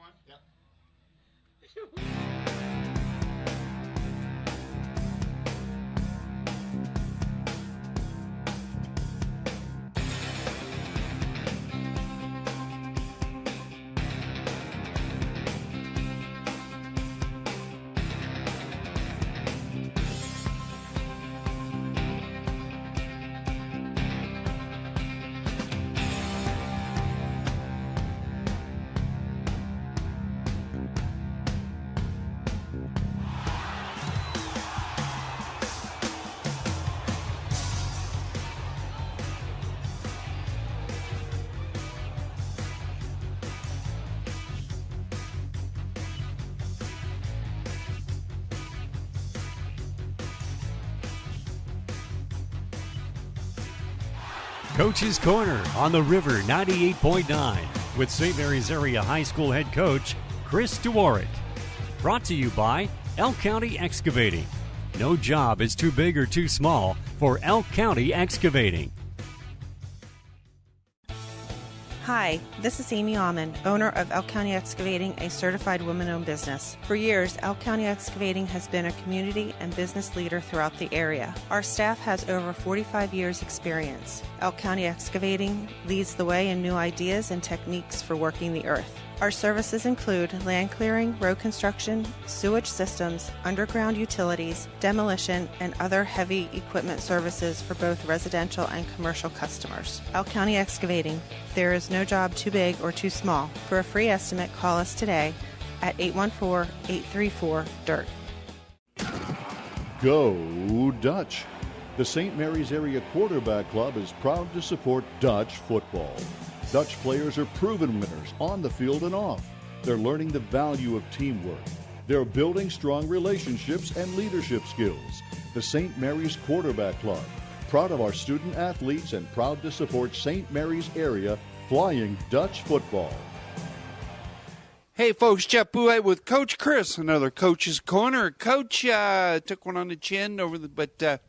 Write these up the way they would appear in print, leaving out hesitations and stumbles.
on? Yep. Coach's Corner on the River 98.9 with St. Mary's Area High School head coach Chris Dworak. Brought to you by Elk County Excavating. No job is too big or too small for Elk County Excavating. Hi, this is Amy Alman, owner of Elk County Excavating, a certified woman-owned business. For years, Elk County Excavating has been a community and business leader throughout the area. Our staff has over 45 years' experience. Elk County Excavating leads the way in new ideas and techniques for working the earth. Our services include land clearing, road construction, sewage systems, underground utilities, demolition, and other heavy equipment services for both residential and commercial customers. Elk County Excavating. There is no job too big or too small. For a free estimate, call us today at 814-834-DIRT. Go Dutch! The St. Mary's Area Quarterback Club is proud to support Dutch football. Dutch players are proven winners on the field and off. They're learning the value of teamwork. They're building strong relationships and leadership skills. The St. Mary's Quarterback Club, proud of our student athletes and proud to support St. Mary's Area Flying Dutch football. Hey folks, Jeff Bouet with Coach Chris, another Coach's Corner. Coach took one on the chin but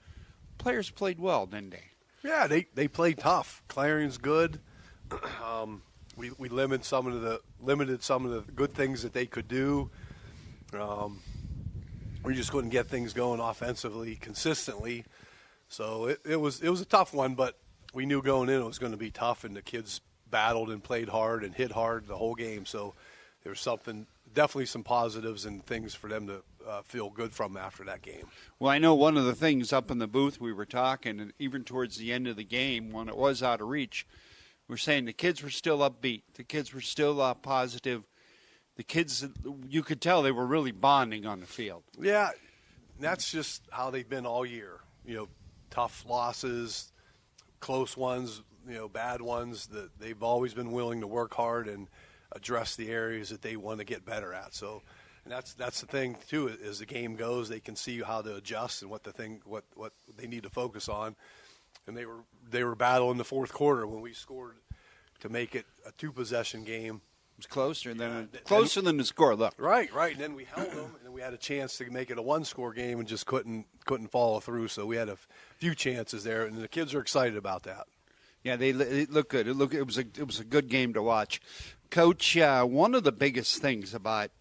players played well, didn't they? Yeah, they played tough. Clarion's good. We limited some of the good things that they could do. We just couldn't get things going offensively consistently. So it was a tough one, but we knew going in it was going to be tough, and the kids battled and played hard and hit hard the whole game. So there was definitely some positives and things for them to feel good from after that game. Well, I know one of the things up in the booth we were talking, and even towards the end of the game when it was out of reach, we're saying the kids were still upbeat. The kids were still positive. The kids, you could tell they were really bonding on the field. Yeah, that's just how they've been all year. Tough losses, close ones, bad ones. That they've always been willing to work hard and address the areas that they want to get better at. So, and that's the thing too. As the game goes, they can see how to adjust and what they need to focus on. And they were battling the fourth quarter when we scored to make it a two-possession game. It was closer than the score. Look, right. And then we held them, and then we had a chance to make it a one-score game, and just couldn't follow through. So we had a few chances there, and the kids are excited about that. Yeah, they look good. It was a good game to watch. Coach, one of the biggest things about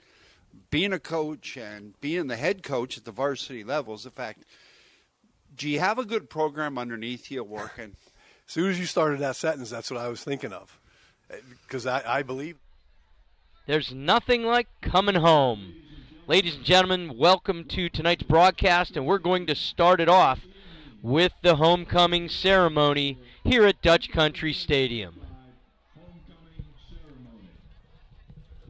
being a coach and being the head coach at the varsity level is the fact. Do you have a good program underneath you working? As soon as you started that sentence, that's what I was thinking of. Because I believe. There's nothing like coming home. Ladies and gentlemen, welcome to tonight's broadcast, and we're going to start it off with the homecoming ceremony here at Dutch Country Stadium.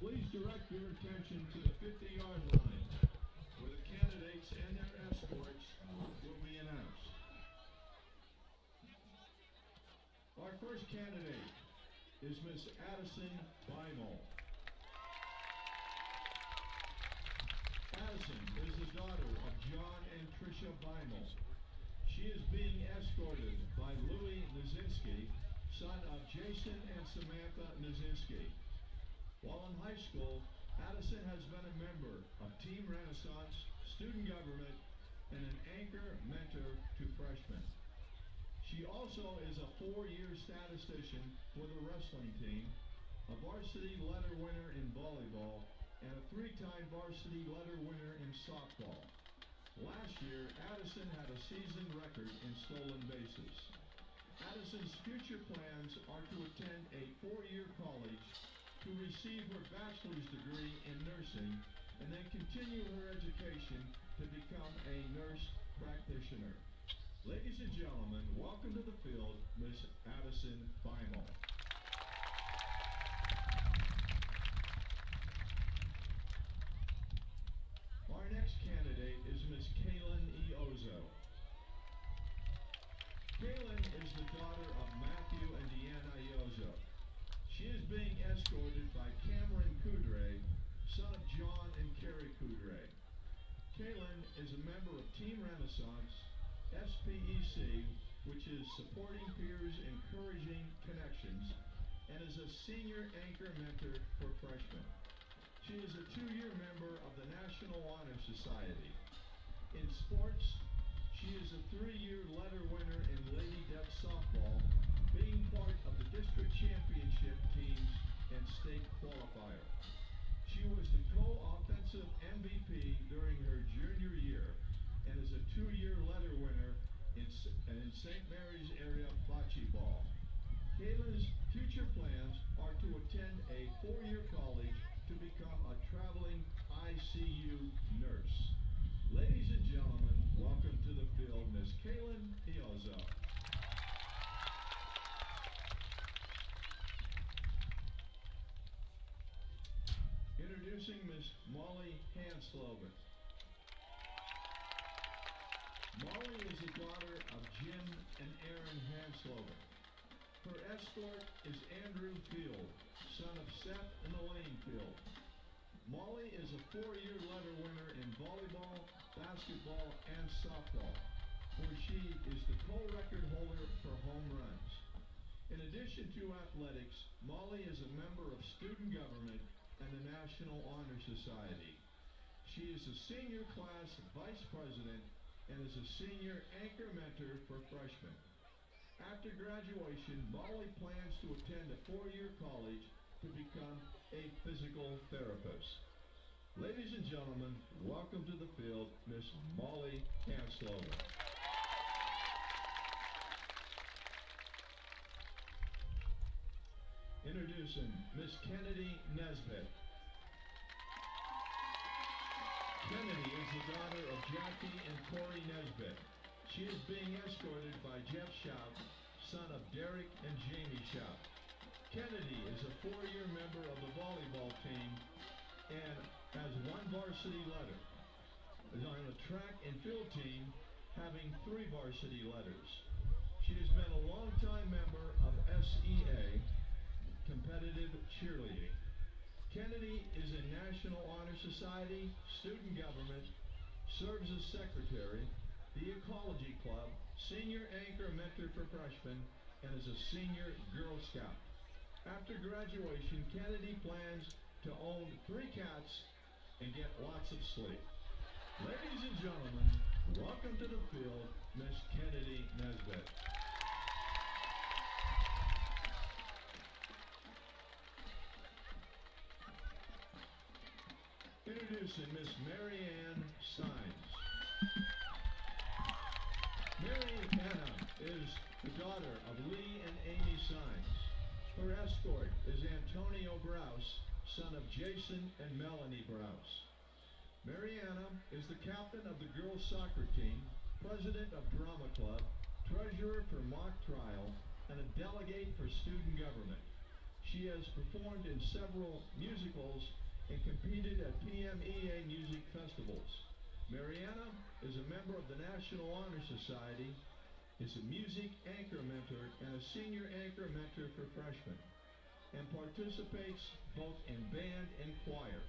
Please direct your attention to the 50-yard line, where the candidates and their escorts will be announced. Our first candidate is Miss Addison Bimel. Addison is the daughter of John and Tricia Bimel. She is being escorted by Louis Nizinski, son of Jason and Samantha Nizinski. While in high school, Addison has been a member of Team Renaissance, student government, and an anchor mentor to freshmen. She also is a 4-year statistician for the wrestling team a varsity letter winner in volleyball, and a 3-time varsity letter winner in softball. Last year, Addison had a season record in stolen bases. Addison's future plans are to attend a 4-year college, to receive her bachelor's degree in nursing, and then continue her education to become a nurse practitioner. Ladies and gentlemen, welcome to the field, Miss Addison Beimel. Our next candidate is Miss Kaylin Iozo. Kaylin is the daughter of Matthew and Deanna Iozo. She is being escorted by Cameron Coudray, son of John and Carrie Coudray. Kaylin is a member of Team Renaissance, SPEC, which is Supporting Peers Encouraging Connections, and is a senior anchor mentor for freshmen. She is a 2-year member of the National Honor Society. In sports, she is a 3-year letter winner in Lady Duck softball, being part of the district championship teams and state qualifier. She was the co-offensive MVP during her junior year and is a 2-year letter winner in St. Mary's area bocce ball. Kaylin's future plans are to attend a 4-year college to become a traveling ICU nurse. Ladies and gentlemen, welcome to the field, Miss Kaylin Iozo. Introducing Miss Molly Hansloven. Molly is the daughter of Jim and Aaron Hansloven. Her escort is Andrew Field, son of Seth and Elaine Field. Molly is a 4-year letter winner in volleyball, basketball, and softball, where she is the co-record holder for home runs. In addition to athletics, Molly is a member of student government and the National Honor Society. She is a senior class vice president and is a senior anchor mentor for freshmen. After graduation, Molly plans to attend a 4-year college to become a physical therapist. Ladies and gentlemen, welcome to the field, Miss Molly Hansloven. Introducing Miss Kennedy Nesbitt. Kennedy is the daughter of Jackie and Corey Nesbitt. She is being escorted by Jeff Schaub, son of Derek and Jamie Schaub. Kennedy is a 4-year member of the volleyball team and has 1 varsity letter. Is on a track and field team, having 3 varsity letters. She has been a longtime member of SEA, competitive cheerleading. Kennedy is in National Honor Society, student government, serves as secretary, the Ecology Club, senior anchor mentor for freshmen, and is a senior Girl Scout. After graduation, Kennedy plans to own 3 cats and get lots of sleep. Ladies and gentlemen, welcome to the field, Miss Kennedy Nesbitt. Introducing Miss Marianne Sines. Marianne is the daughter of Lee and Amy Sines. Her escort is Antonio Browse, son of Jason and Melanie Browse. Mariana is the captain of the girls soccer team, president of drama club, treasurer for mock trial, and a delegate for student government. She has performed in several musicals and competed at PMEA music festivals. Mariana is a member of the National Honor Society, is a music anchor mentor and a senior anchor mentor for freshmen, and participates both in band and choir.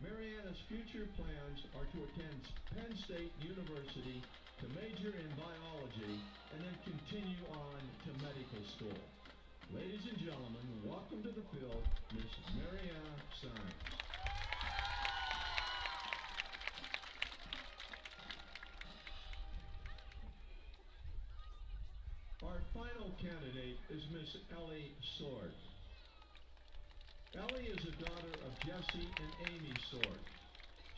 Mariana's future plans are to attend Penn State University to major in biology and then continue on to medical school. Ladies and gentlemen, welcome to the field, Miss Mariana Sines. Our final candidate is Miss Ellie Sword. Ellie is the daughter of Jesse and Amy Sword.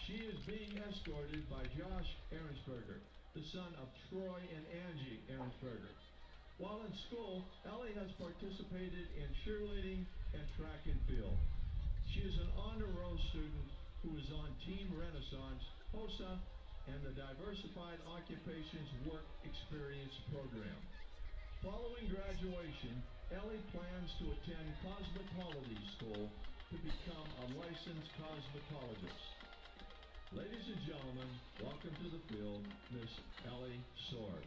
She is being escorted by Josh Ahrensberger, the son of Troy and Angie Ahrensberger. While in school, Ellie has participated in cheerleading and track and field. She is an honor roll student who is on Team Renaissance, HOSA, and the Diversified Occupations Work Experience program. Following graduation, Ellie plans to attend cosmetology school to become a licensed cosmetologist. Ladies and gentlemen, welcome to the field, Miss Ellie Sword.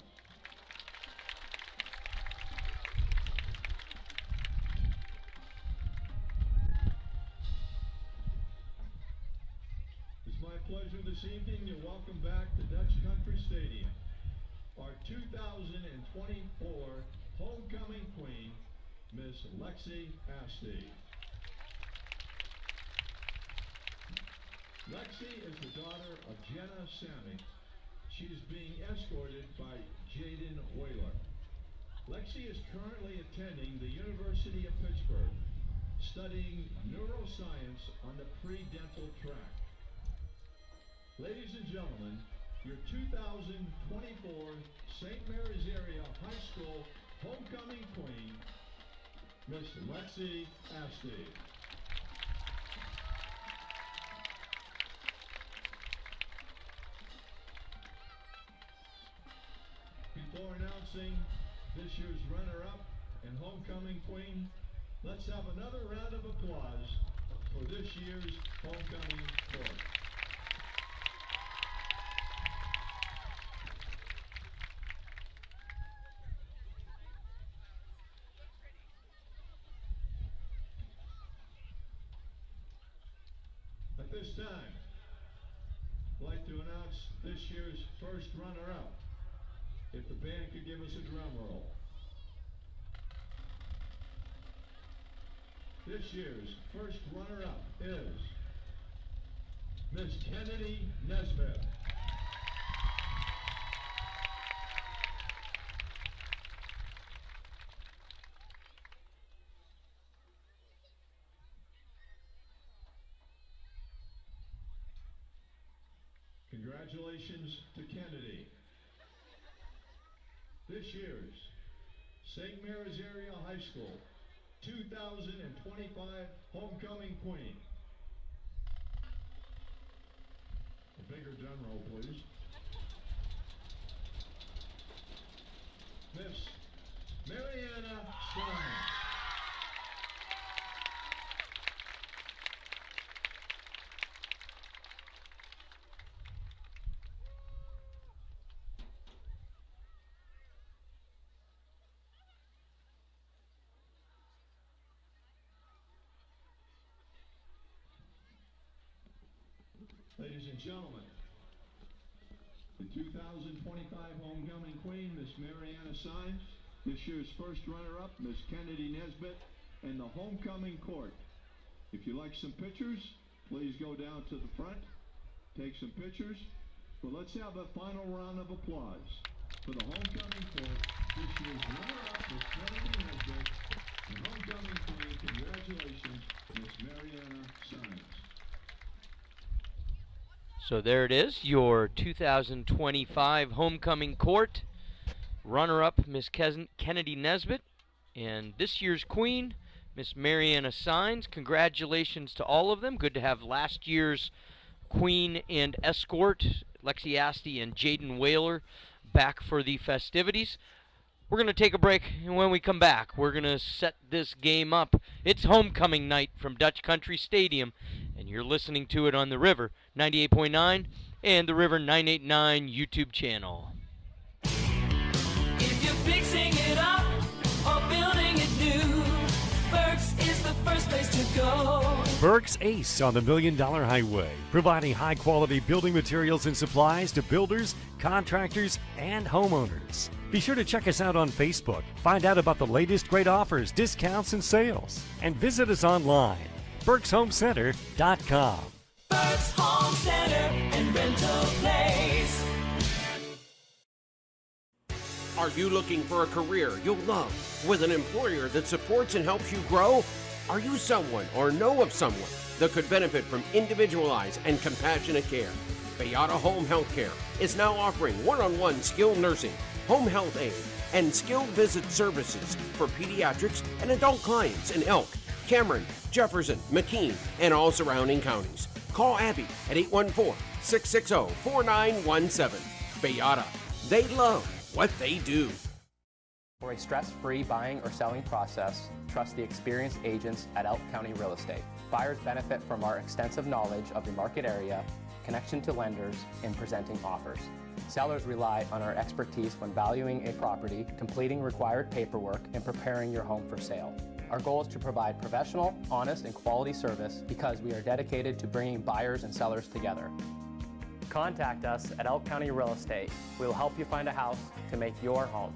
It's my pleasure this evening to welcome back to Dutch Country Stadium our 2024 homecoming queen, Miss Lexi Asti. Lexi is the daughter of Jenna Sammy. She is being escorted by Jaden Whaler. Lexi is currently attending the University of Pittsburgh, studying neuroscience on the pre-dental track. Ladies and gentlemen, your 2024 St. Mary's Area High School homecoming queen, Miss Lexi Asti. Before announcing this year's runner-up and homecoming queen, let's have another round of applause for this year's homecoming court. At this time, I'd like to announce this year's first runner-up. If the band could give us a drum roll. This year's first runner-up is Miss Kennedy Nesbitt. Congratulations to Kennedy. This year's St. Mary's Area High School 2025 homecoming queen. A bigger drum roll, please. Miss Mariana Stein. Ladies and gentlemen, the 2025 homecoming queen, Miss Mariana Sines, this year's first runner-up, Miss Kennedy Nesbitt, and the homecoming court. If you like some pictures, please go down to the front, take some pictures. But let's have a final round of applause for the homecoming court. This year's runner-up, Miss Kennedy Nesbitt, and homecoming queen. Congratulations, Miss Mariana Sines. So there it is, your 2025 homecoming court. Runner-up, Miss Kennedy Nesbitt, and this year's queen, Miss Mariana Sines. Congratulations to all of them. Good to have last year's queen and escort, Lexi Asti and Jaden Whaler, back for the festivities. We're going to take a break, and when we come back, we're going to set this game up. It's homecoming night from Dutch Country Stadium, and you're listening to it on the River 98.9 and the River 989 YouTube channel. If you're fixing it up or building it new, Burke's is the first place to go. Burke's Ace on the $1 Million Highway, providing high-quality building materials and supplies to builders, contractors, and homeowners. Be sure to check us out on Facebook, find out about the latest great offers, discounts, and sales, and visit us online, Burke'sHomeCenter.com. Burke's Home Center and Rental Place. Are you looking for a career you'll love with an employer that supports and helps you grow? Are you someone or know of someone that could benefit from individualized and compassionate care? Bayada Home Health Care is now offering one-on-one skilled nursing, home health aid, and skilled visit services for pediatrics and adult clients in Elk, Cameron, Jefferson, McKean, and all surrounding counties. Call Abby at 814-660-4917. Bayada. They love what they do. For a stress-free buying or selling process, trust the experienced agents at Elk County Real Estate. Buyers benefit from our extensive knowledge of the market area, connection to lenders, and presenting offers. Sellers rely on our expertise when valuing a property, completing required paperwork, and preparing your home for sale. Our goal is to provide professional, honest, and quality service because we are dedicated to bringing buyers and sellers together. Contact us at Elk County Real Estate. We will help you find a house to make your home.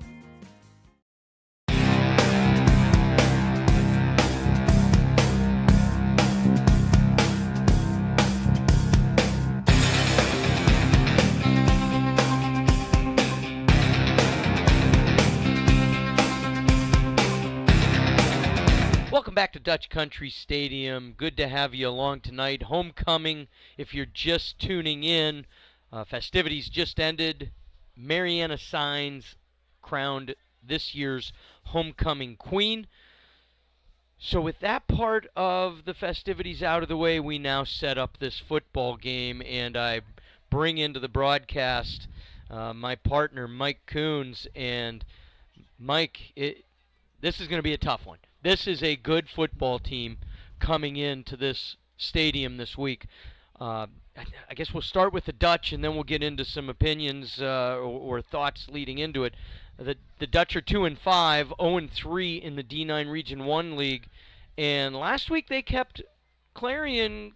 Welcome back to Dutch Country Stadium. Good to have you along tonight. Homecoming, if you're just tuning in, festivities just ended. Mariana Signs crowned this year's homecoming queen. So with that part of the festivities out of the way, we now set up this football game, and I bring into the broadcast my partner, Mike Coons. And Mike, this is going to be a tough one. This is a good football team coming into this stadium this week. I guess we'll start with the Dutch, and then we'll get into some opinions or thoughts leading into it. The Dutch are 2-5, 0-3 in the D9 Region 1 League, and last week they kept Clarion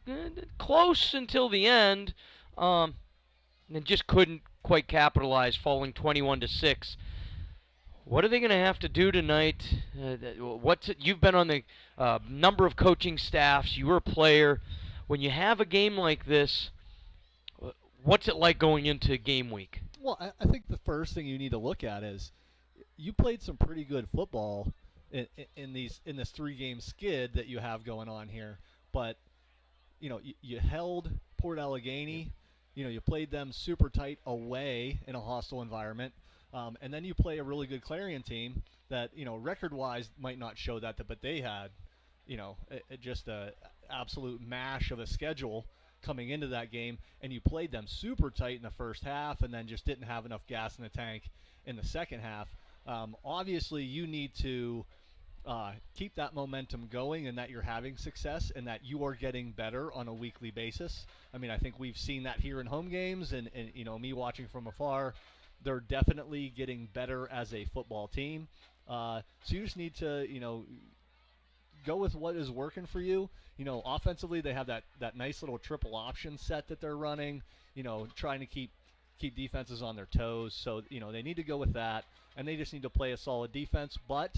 close until the end, and just couldn't quite capitalize, falling 21-6. What are they going to have to do tonight? You've been on the number of coaching staffs. You were a player. When you have a game like this, what's it like going into game week? Well, I think the first thing you need to look at is you played some pretty good football in this 3-game skid that you have going on here. But you held Port Allegheny. You played them super tight away in a hostile environment. And then you play a really good Clarion team that, record-wise might not show that, but they had, just a absolute mash of a schedule coming into that game, and you played them super tight in the first half and then just didn't have enough gas in the tank in the second half. Obviously, you need to keep that momentum going and that you're having success and that you are getting better on a weekly basis. I mean, I think we've seen that here in home games and me watching from afar. They're definitely getting better as a football team. So you just need to, go with what is working for you. Offensively, they have that nice little triple option set that they're running, trying to keep defenses on their toes. So, they need to go with that, and they just need to play a solid defense. But,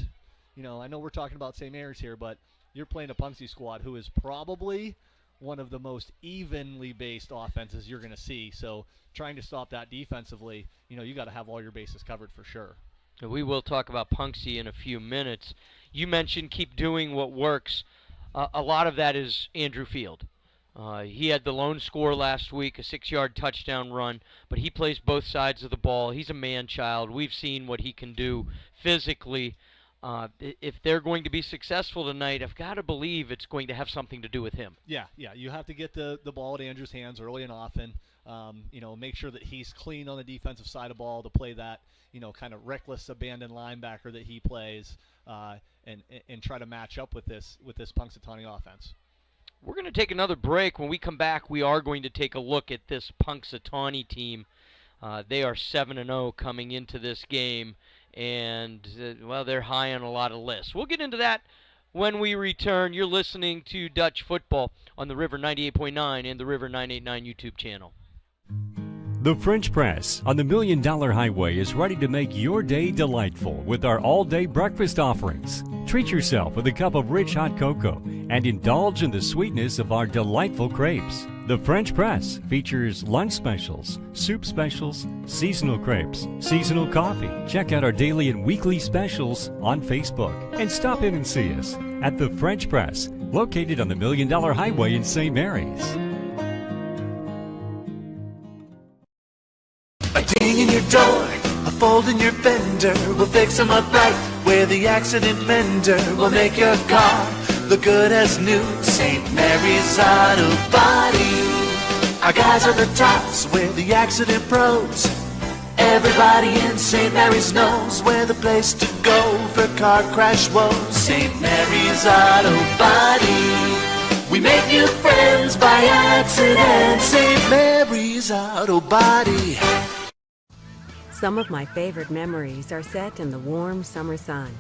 I know we're talking about St. Mary's here, but you're playing a Punxsutawney squad who is probably one of the most evenly based offenses you're going to see. So trying to stop that defensively, you got to have all your bases covered for sure. We will talk about Punxsutawney in a few minutes. You mentioned keep doing what works. A lot of that is Andrew Field. He had the lone score last week, a 6-yard touchdown run, but he plays both sides of the ball. He's a man-child. We've seen what he can do physically. If they're going to be successful tonight, I've got to believe it's going to have something to do with him. Yeah, you have to get the ball at Andrew's hands early and often. Make sure that he's clean on the defensive side of the ball to play that, kind of reckless abandoned linebacker that he plays, and try to match up with this Punxsutawney offense. We're going to take another break. When we come back, we are going to take a look at this Punxsutawney team. They are 7-0 coming into this game. And, they're high on a lot of lists. We'll get into that when we return. You're listening to Dutch Football on the River 98.9 and the River 989 YouTube channel. The French Press on the $1 Million Highway is ready to make your day delightful with our all-day breakfast offerings. Treat yourself with a cup of rich hot cocoa and indulge in the sweetness of our delightful crepes. The French Press features lunch specials, soup specials, seasonal crepes, seasonal coffee. Check out our daily and weekly specials on Facebook and stop in and see us. at the French Press, located on the $1 Million Highway in St. Mary's. A ding in your door, a fold in your fender, we'll fix them up right where the accident mender will make your car look good as new. St. Mary's Auto Body. Our guys are the tops, we're the accident pros. Everybody in St. Mary's knows we're the place to go for car crash woes. St. Mary's Auto Body. We make new friends by accident. St. Mary's Auto Body. Some of my favorite memories are set in the warm summer sun.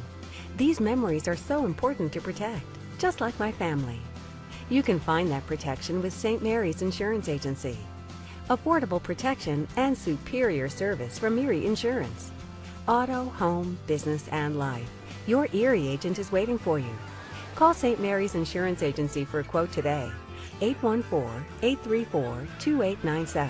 These memories are so important to protect, just like my family. You can find that protection with St. Mary's Insurance Agency. Affordable protection and superior service from Erie Insurance. Auto, home, business, and life. Your Erie agent is waiting for you. Call St. Mary's Insurance Agency for a quote today. 814-834-2897.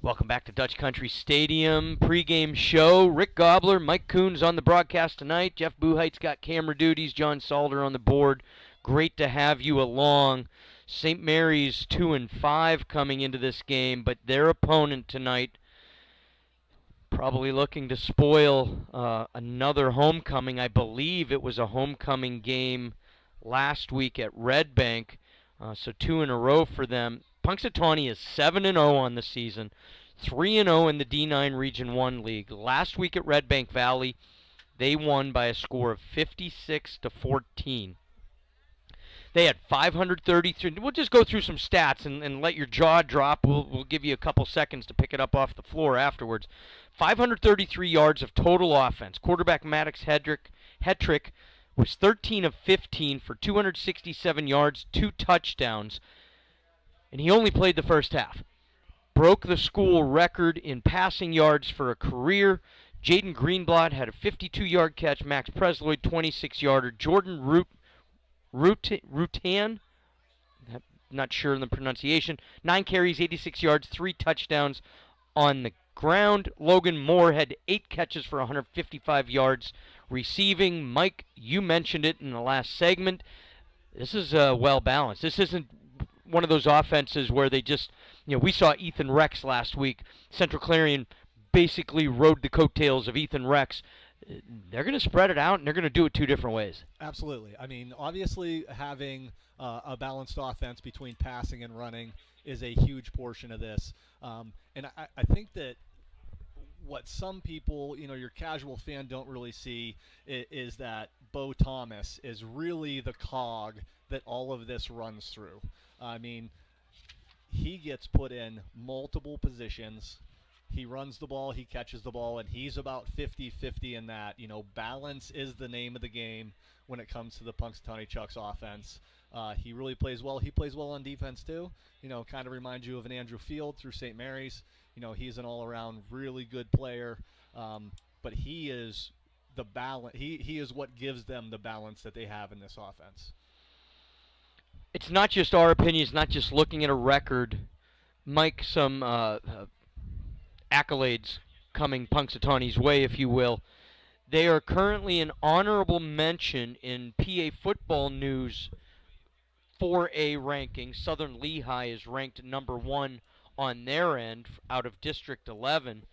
Welcome back to Dutch Country Stadium pregame show. Rick Gobbler, Mike Coons on the broadcast tonight. Jeff Buheit's got camera duties. John Salter on the board. Great to have you along. St. Mary's 2-5 coming into this game, but their opponent tonight probably looking to spoil another homecoming. I believe it was a homecoming game last week at Red Bank, so 2 in a row for them. Punxsutawney is 7-0 on the season, 3-0 in the D9 Region 1 League. Last week at Red Bank Valley, they won by a score of 56-14. They had 533. We'll just go through some stats and let your jaw drop. We'll give you a couple seconds to pick it up off the floor afterwards. 533 yards of total offense. Quarterback Maddox Hetrick was 13 of 15 for 267 yards, 2 touchdowns. And he only played the first half. Broke the school record in passing yards for a career. Jaden Greenblatt had a 52-yard catch. Max Presloyd, 26-yarder. Jordan Rutan, not sure in the pronunciation, 9 carries, 86 yards, 3 touchdowns on the ground. Logan Moore had 8 catches for 155 yards receiving. Mike, you mentioned it in the last segment. This is well balanced. This isn't one of those offenses where they just, we saw Ethan Rex last week. Central Clarion basically rode the coattails of Ethan Rex. They're going to spread it out, and they're going to do it 2 different ways. Absolutely. I mean, obviously having a balanced offense between passing and running is a huge portion of this. And I think that what some people, your casual fan don't really see is that Bo Thomas is really the cog that all of this runs through. I mean, he gets put in multiple positions. He runs the ball, he catches the ball, and he's about 50-50 in that. Balance is the name of the game when it comes to the Punxsutawney Chucks offense. He really plays well. He plays well on defense too. Kind of reminds you of an Andrew Field through St. Mary's. He's an all-around really good player, but he is the balance. He is what gives them the balance that they have in this offense. It's not just our opinion. It's not just looking at a record. Mike, some accolades coming Punxsutawney's way, if you will. They are currently an honorable mention in PA Football News 4A ranking. Southern Lehigh is ranked number 1 on their end out of District 11.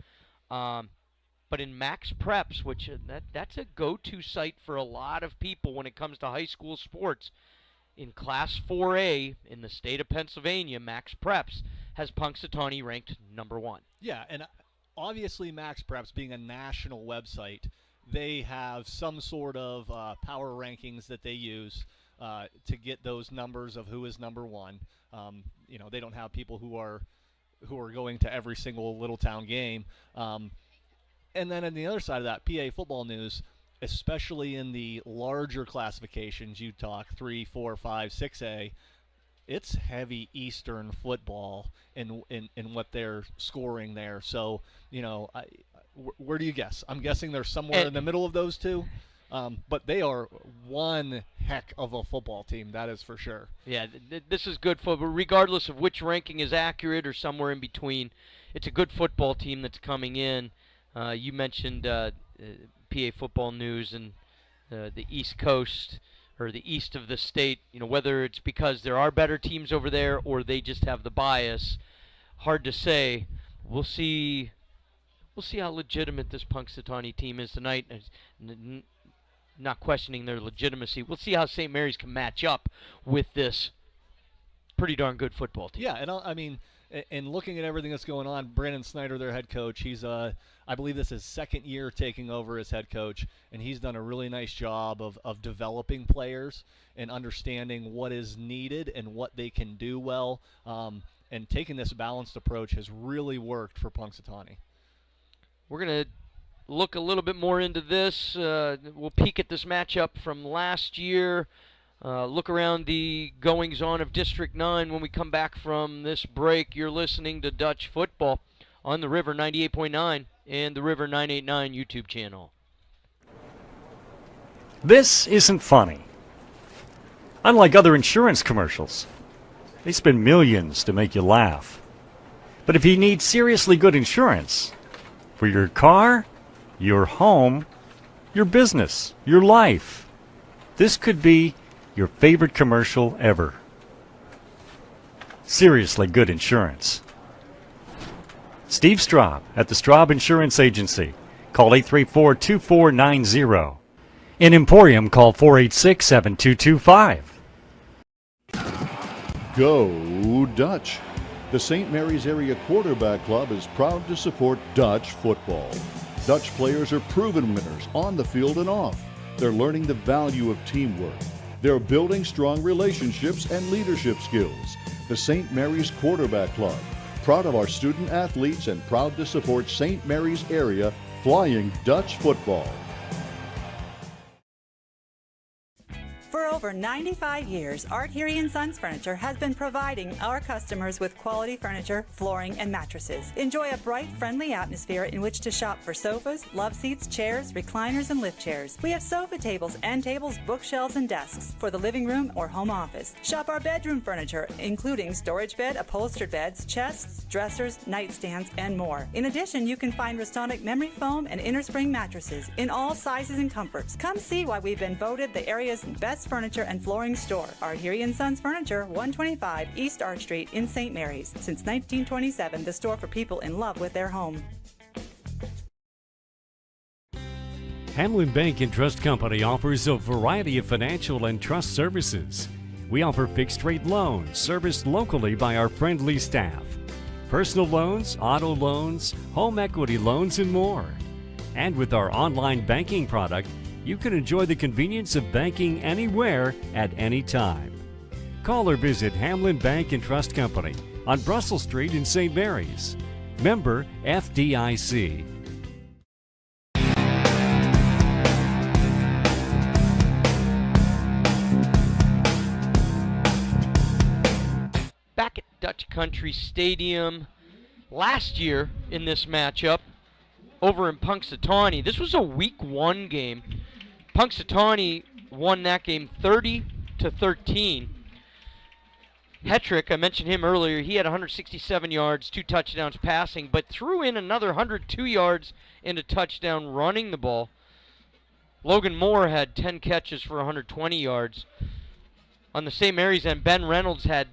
But in Max Preps, which that's a go-to site for a lot of people when it comes to high school sports, in Class 4A in the state of Pennsylvania, Max Preps has Punxsutawney ranked number 1. Yeah, and obviously Max Preps being a national website, they have some sort of power rankings that they use to get those numbers of who is number 1. They don't have people who are going to every single little town game. And then on the other side of that, PA Football News, especially in the larger classifications, you talk 3, 4, 5, 6A, it's heavy Eastern football in what they're scoring there. So, where do you guess? I'm guessing they're somewhere in the middle of those two. But they are one heck of a football team, that is for sure. Yeah, this is good football. Regardless of which ranking is accurate or somewhere in between, it's a good football team that's coming in. You mentioned PA Football News and the East Coast or the east of the state. Whether it's because there are better teams over there or they just have the bias, hard to say. We'll see how legitimate this Punxsutawney team is tonight. Not questioning their legitimacy. We'll see how St. Mary's can match up with this pretty darn good football team. Yeah, and looking at everything that's going on, Brandon Snyder, their head coach, he's I believe this is his second year taking over as head coach, and he's done a really nice job of developing players and understanding what is needed and what they can do well. And taking this balanced approach has really worked for Punxsutawney. We're going to look a little bit more into this. We'll peek at this matchup from last year. Look around the goings-on of District 9 when we come back from this break. You're listening to Dutch Football on the River 98.9 and the River 989 YouTube channel. This isn't funny. Unlike other insurance commercials, they spend millions to make you laugh. But if you need seriously good insurance for your car, your home, your business, your life, this could be your favorite commercial ever. Seriously good insurance. Steve Straub at the Straub Insurance Agency. Call 834-2490. In Emporium, call 486-7225. Go Dutch! The St. Mary's Area Quarterback Club is proud to support Dutch football. Dutch players are proven winners on the field and off. They're learning the value of teamwork. They're building strong relationships and leadership skills. The St. Mary's Quarterback Club, proud of our student athletes and proud to support St. Mary's Area Flying Dutch football. For over 95 years, Art Heary & Sons Furniture has been providing our customers with quality furniture, flooring, and mattresses. Enjoy a bright, friendly atmosphere in which to shop for sofas, love seats, chairs, recliners, and lift chairs. We have sofa tables, end tables, bookshelves, and desks for the living room or home office. Shop our bedroom furniture, including storage bed, upholstered beds, chests, dressers, nightstands, and more. In addition, you can find Restonic memory foam and innerspring mattresses in all sizes and comforts. Come see why we've been voted the area's best furniture and flooring store. Art Heary & Sons Furniture, 125 East Arch Street in St. Mary's. Since 1927, the store for people in love with their home. Hamlin Bank and Trust Company offers a variety of financial and trust services. We offer fixed-rate loans serviced locally by our friendly staff. Personal loans, auto loans, home equity loans, and more. And with our online banking product, you can enjoy the convenience of banking anywhere at any time. Call or visit Hamlin Bank and Trust Company on Brussels Street in St. Mary's. Member FDIC. Back at Dutch Country Stadium last year in this matchup over in Punxsutawney. This was a Week 1 game. Punxsutawney won that game 30-13. Hetrick, I mentioned him earlier, he had 167 yards, 2 touchdowns passing, but threw in another 102 yards and a touchdown running the ball. Logan Moore had 10 catches for 120 yards. On the St. Mary's end, Ben Reynolds had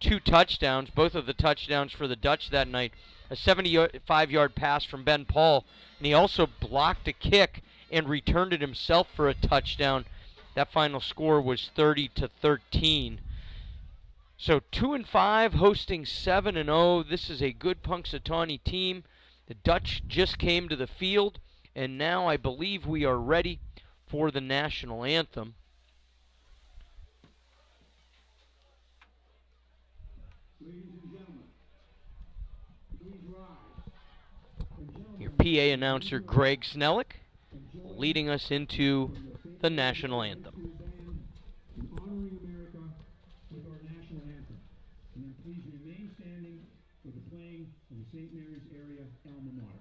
2 touchdowns, both of the touchdowns for the Dutch that night a 75-yard pass from Ben Paul, and he also blocked a kick and returned it himself for a touchdown. That final score was 30-13. So 2-5, hosting 7-0. This is a good Punxsutawney team. The Dutch just came to the field, and now I believe we are ready for the national anthem. Your PA announcer, Greg Snellick, leading us into the national anthem. Honoring America with our national anthem. And then please remain standing for the playing of the St. Mary's area alma mater.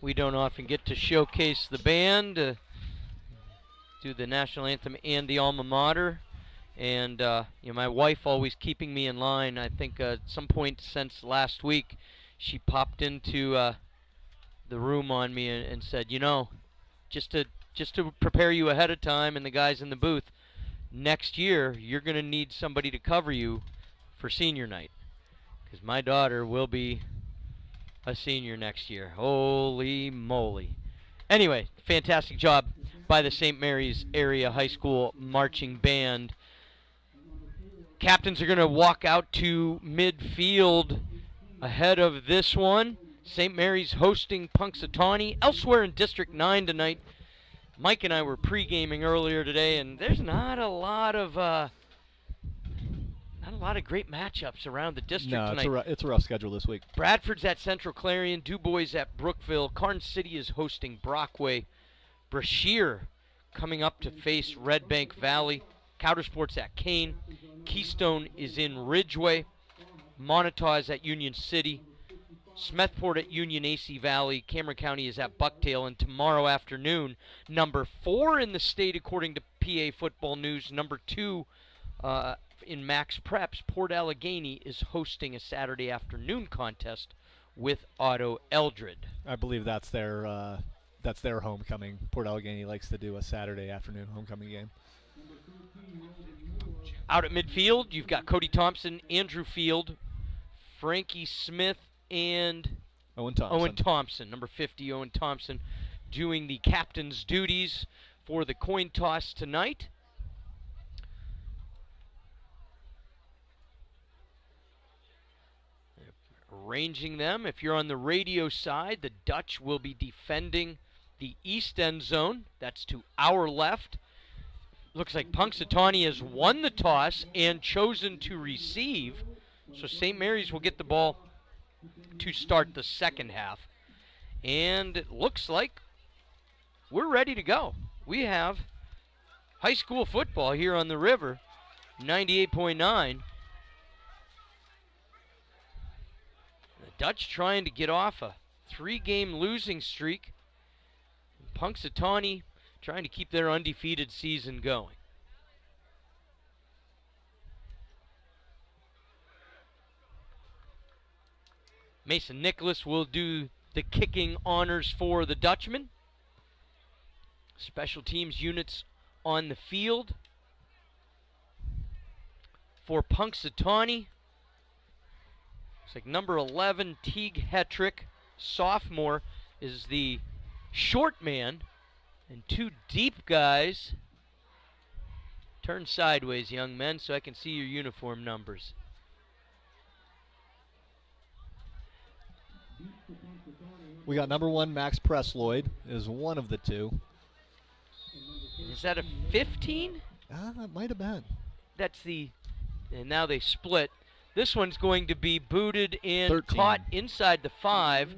We don't often get to showcase the band, do the national anthem and the alma mater. And my wife always keeping me in line. I think at some point since last week, she popped into the room on me and said, just to prepare you ahead of time, and the guys in the booth, next year you're going to need somebody to cover you for senior night, because my daughter will be a senior next year. Holy moly. Anyway, fantastic job by the St. Mary's Area High School Marching Band. Captains are going to walk out to midfield ahead of this one. St. Mary's hosting Punxsutawney. Elsewhere in District 9 tonight, Mike and I were pre-gaming earlier today, and there's not a lot of great matchups around the district tonight. No, it's a rough schedule this week. Bradford's at Central Clarion, Du Bois at Brookville, Karn City is hosting Brockway, Brashear coming up to face Red Bank Valley, Coudersport's at Kane, Keystone is in Ridgeway, Montauk is at Union City, Smethport at Union AC Valley, Cameron County is at Bucktail, and tomorrow afternoon, number 4 in the state according to PA Football News, number 2 in Max Preps, Port Allegheny is hosting a Saturday afternoon contest with Otto Eldred. I believe that's their homecoming. Port Allegheny likes to do a Saturday afternoon homecoming game. Out at midfield, you've got Cody Thompson, Andrew Field, Frankie Smith, and Owen Thompson. Number 50, Owen Thompson, doing the captain's duties for the coin toss tonight. Arranging them. If you're on the radio side, the Dutch will be defending the east end zone. That's to our left. Looks like Punxsutawney has won the toss and chosen to receive. So St. Mary's will get the ball to start the second half. And it looks like we're ready to go. We have high school football here on the river. 98.9. The Dutch trying to get off a 3-game losing streak. Punxsutawney trying to keep their undefeated season going. Mason Nicholas will do the kicking honors for the Dutchman. Special teams units on the field. For Punxsutawney, it's like number 11, Teague Hetrick, sophomore, is the short man. And 2 deep guys. Turn sideways, young men, so I can see your uniform numbers. We got number 1, Max Presloyd, is one of the 2. Is that a 15? It might have been. That's the, and now they split. This one's going to be booted and 13. Caught inside the 5.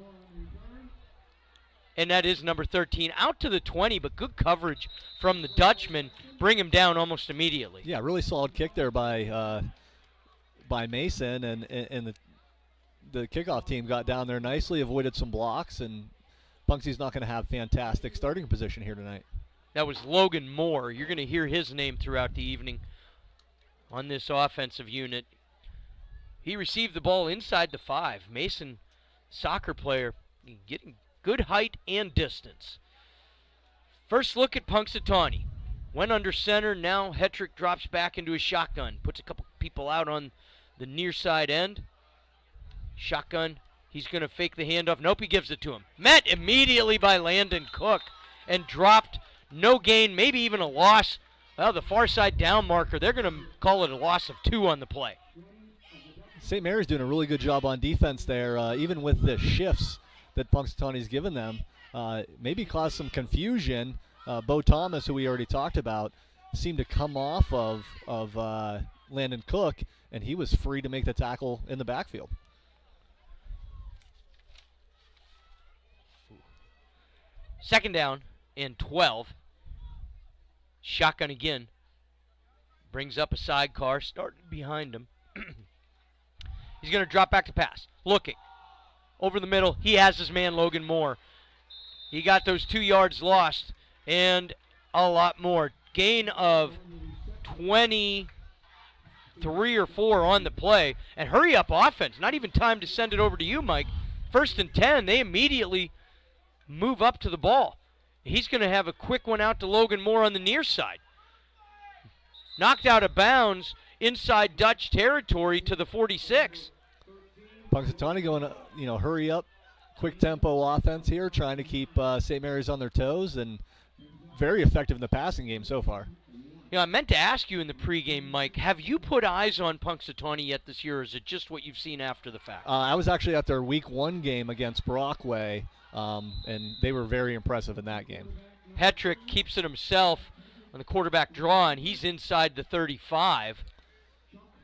And that is number 13. Out to the 20, but good coverage from the Dutchman. Bring him down almost immediately. Yeah, really solid kick there by Mason, and the kickoff team got down there nicely, avoided some blocks, and Punxsy's not going to have fantastic starting position here tonight. That was Logan Moore. You're going to hear his name throughout the evening on this offensive unit. He received the ball inside the 5. Mason, soccer player, getting good height and distance. First look at Punxsutawney. Went under center. Now Hetrick drops back into his shotgun. Puts a couple people out on the near side end. Shotgun. He's going to fake the handoff. Nope, he gives it to him. Met immediately by Landon Cook and dropped. No gain, maybe even a loss. Well, the far side down marker, they're going to call it a loss of 2 on the play. St. Mary's doing a really good job on defense there, even with the shifts that Punxsutawney's given them. Maybe caused some confusion. Bo Thomas, who we already talked about, seemed to come off of Landon Cook, and he was free to make the tackle in the backfield. Second down and 12. Shotgun again. Brings up a sidecar, starting behind him. He's going to drop back to pass. Looking. Over the middle, he has his man, Logan Moore. He got those 2 yards lost and a lot more. Gain of 23 or 4 on the play. And hurry up offense. Not even time to send it over to you, Mike. 1st and 10, they immediately move up to the ball. He's going to have a quick one out to Logan Moore on the near side. Knocked out of bounds inside Dutch territory to the 46. Punxsutawney going to, hurry up, quick tempo offense here, trying to keep St. Mary's on their toes, and very effective in the passing game so far. I meant to ask you in the pregame, Mike, have you put eyes on Punxsutawney yet this year, or is it just what you've seen after the fact? I was actually at their Week 1 game against Brockway, and they were very impressive in that game. Hetrick keeps it himself on the quarterback draw, and he's inside the 35.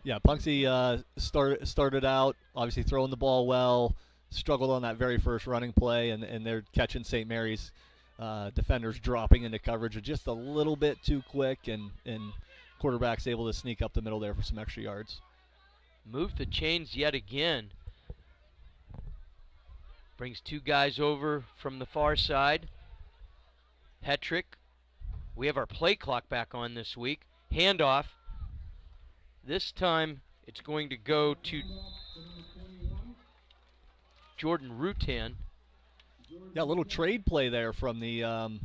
Yeah, Punxsy started out, obviously throwing the ball well, struggled on that very first running play, and they're catching St. Mary's defenders dropping into coverage just a little bit too quick, and quarterback's able to sneak up the middle there for some extra yards. Move the chains yet again. Brings 2 guys over from the far side. Hetrick. We have our play clock back on this week. Handoff. This time it's going to go to Jordan Rutan. Yeah, a little trade play there from the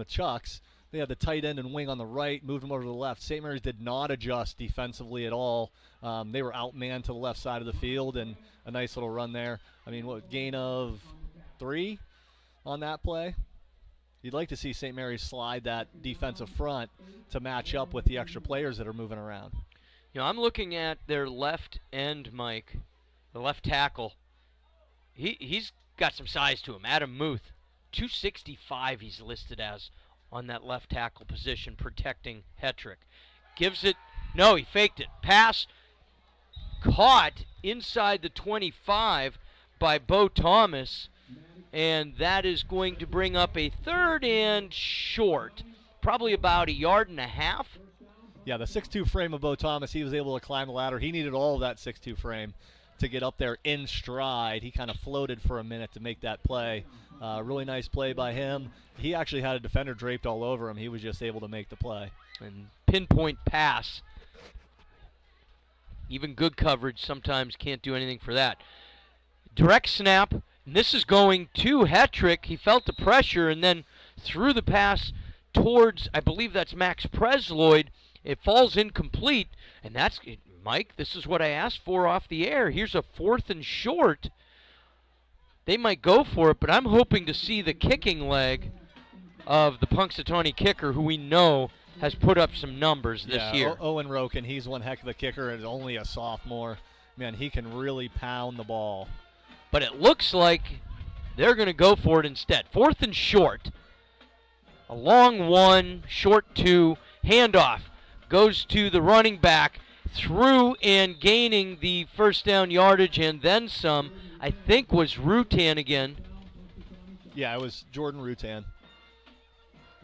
Chucks. They had the tight end and wing on the right, moved them over to the left. St. Mary's did not adjust defensively at all. They were outmanned to the left side of the field, and a nice little run there. I mean, gain of 3 on that play? You'd like to see St. Mary's slide that defensive front to match up with the extra players that are moving around. I'm looking at their left end, Mike, the left tackle. He's got some size to him. Adam Muth, 265 he's listed as on that left tackle position, protecting Hetrick. Gives it, no, he faked it. Pass caught inside the 25 by Bo Thomas, and that is going to bring up a 3rd and short, probably about 1.5 yards. Yeah, the 6'2 frame of Bo Thomas, he was able to climb the ladder. He needed all of that 6'2 frame to get up there in stride. He kind of floated for a minute to make that play. Really nice play by him. He actually had a defender draped all over him. He was just able to make the play. And pinpoint pass. Even good coverage sometimes can't do anything for that. Direct snap, and this is going to Hetrick. He felt the pressure and then threw the pass towards, I believe that's Max Presloyd. It falls incomplete, and that's, Mike, this is what I asked for off the air. Here's a 4th and short. They might go for it, but I'm hoping to see the kicking leg of the Punxsutawney kicker, who we know has put up some numbers this year. Owen Roken, he's one heck of a kicker and only a sophomore. Man, he can really pound the ball. But it looks like they're going to go for it instead. 4th and short. A long 1, short 2, handoff. Goes to the running back, through and gaining the first down yardage and then some. I think was Rutan again. Yeah, it was Jordan Rutan.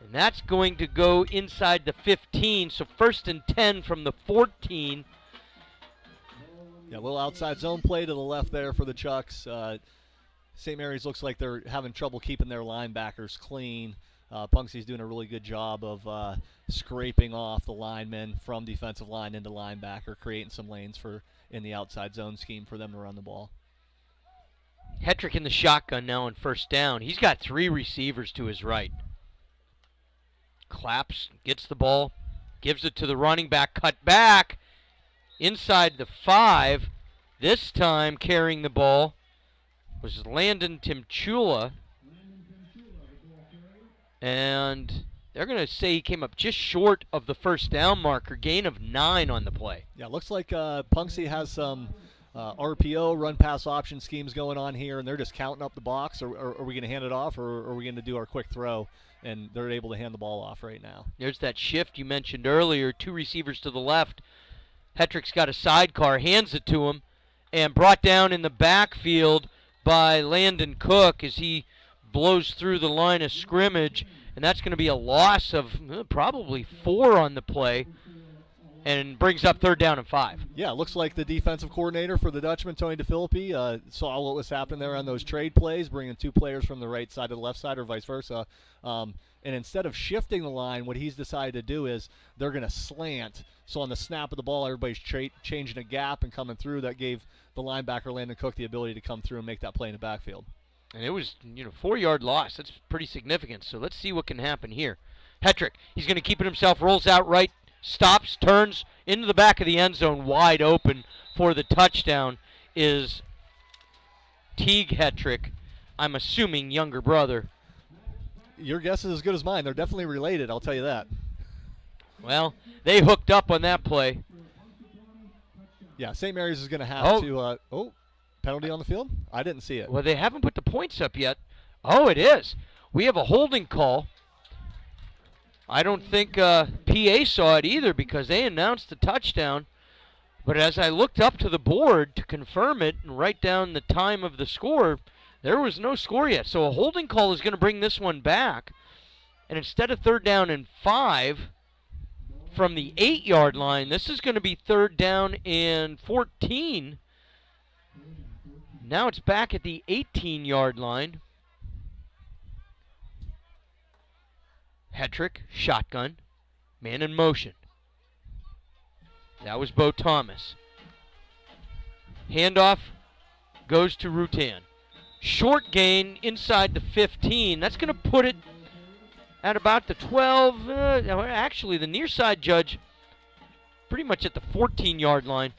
And that's going to go inside the 15, so 1st and 10 from the 14. Yeah, a little outside zone play to the left there for the Chucks. St. Mary's looks like they're having trouble keeping their linebackers clean. Punksy's doing a really good job of scraping off the linemen from defensive line into linebacker, creating some lanes in the outside zone scheme for them to run the ball. Hetrick in the shotgun now on 1st down. He's got 3 receivers to his right. Claps, gets the ball, gives it to the running back, cut back inside the 5. This time carrying the ball was Landon Timchula. And they're going to say he came up just short of the 1st down marker, gain of 9 on the play. Yeah, looks like Punxsy has some RPO, run-pass option schemes going on here, and they're just counting up the box. Or are we going to hand it off, or are we going to do our quick throw? And they're able to hand the ball off right now. There's that shift you mentioned earlier, 2 receivers to the left. Hetrick's got a sidecar, hands it to him, and brought down in the backfield by Landon Cook as he blows through the line of scrimmage, and that's going to be a loss of probably 4 on the play, and brings up 3rd down and 5. Yeah, looks like the defensive coordinator for the Dutchman, Tony DeFilippi, saw what was happening there on those trade plays, bringing 2 players from the right side to the left side or vice versa. And instead of shifting the line, what he's decided to do is they're going to slant. So on the snap of the ball, everybody's changing a gap and coming through. That gave the linebacker, Landon Cook, the ability to come through and make that play in the backfield. And it was, 4-yard loss. That's pretty significant. So let's see what can happen here. Hetrick, he's going to keep it himself, rolls out right, stops, turns into the back of the end zone, wide open for the touchdown is Teague Hetrick. I'm assuming younger brother. Your guess is as good as mine. They're definitely related, I'll tell you that. Well, they hooked up on that play. Yeah, St. Mary's is going to have to penalty on the field? I didn't see it. Well, they haven't put the points up yet. Oh, it is. We have a holding call. I don't think PA saw it either because they announced the touchdown. But as I looked up to the board to confirm it and write down the time of the score, there was no score yet. So a holding call is going to bring this one back. And instead of 3rd down and 5 from the 8-yard line, this is going to be 3rd down and 14. Now it's back at the 18-yard line. Hetrick, shotgun, man in motion. That was Bo Thomas. Handoff goes to Rutan. Short gain inside the 15. That's going to put it at about the 12. Actually, the near side judge pretty much at the 14-yard line.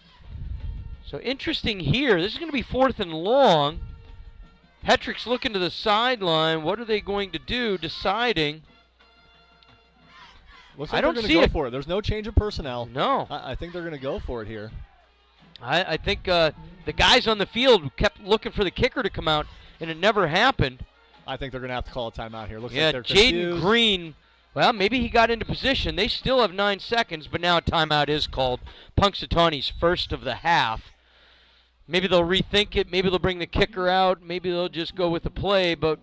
So interesting here. This is going to be 4th and long. Hetrick's looking to the sideline. What are they going to do? Deciding. Looks like I don't they're see going to it. go for it. There's no change of personnel. No. I think they're going to go for it here. I think the guys on the field kept looking for the kicker to come out, and it never happened. I think they're going to have to call a timeout here. Looks yeah, like they're confused. Jaden Green, well, maybe he got into position. They still have 9 seconds, but now a timeout is called. Punxsutawney's first of the half. Maybe they'll rethink it. Maybe they'll bring the kicker out. Maybe they'll just go with the play, but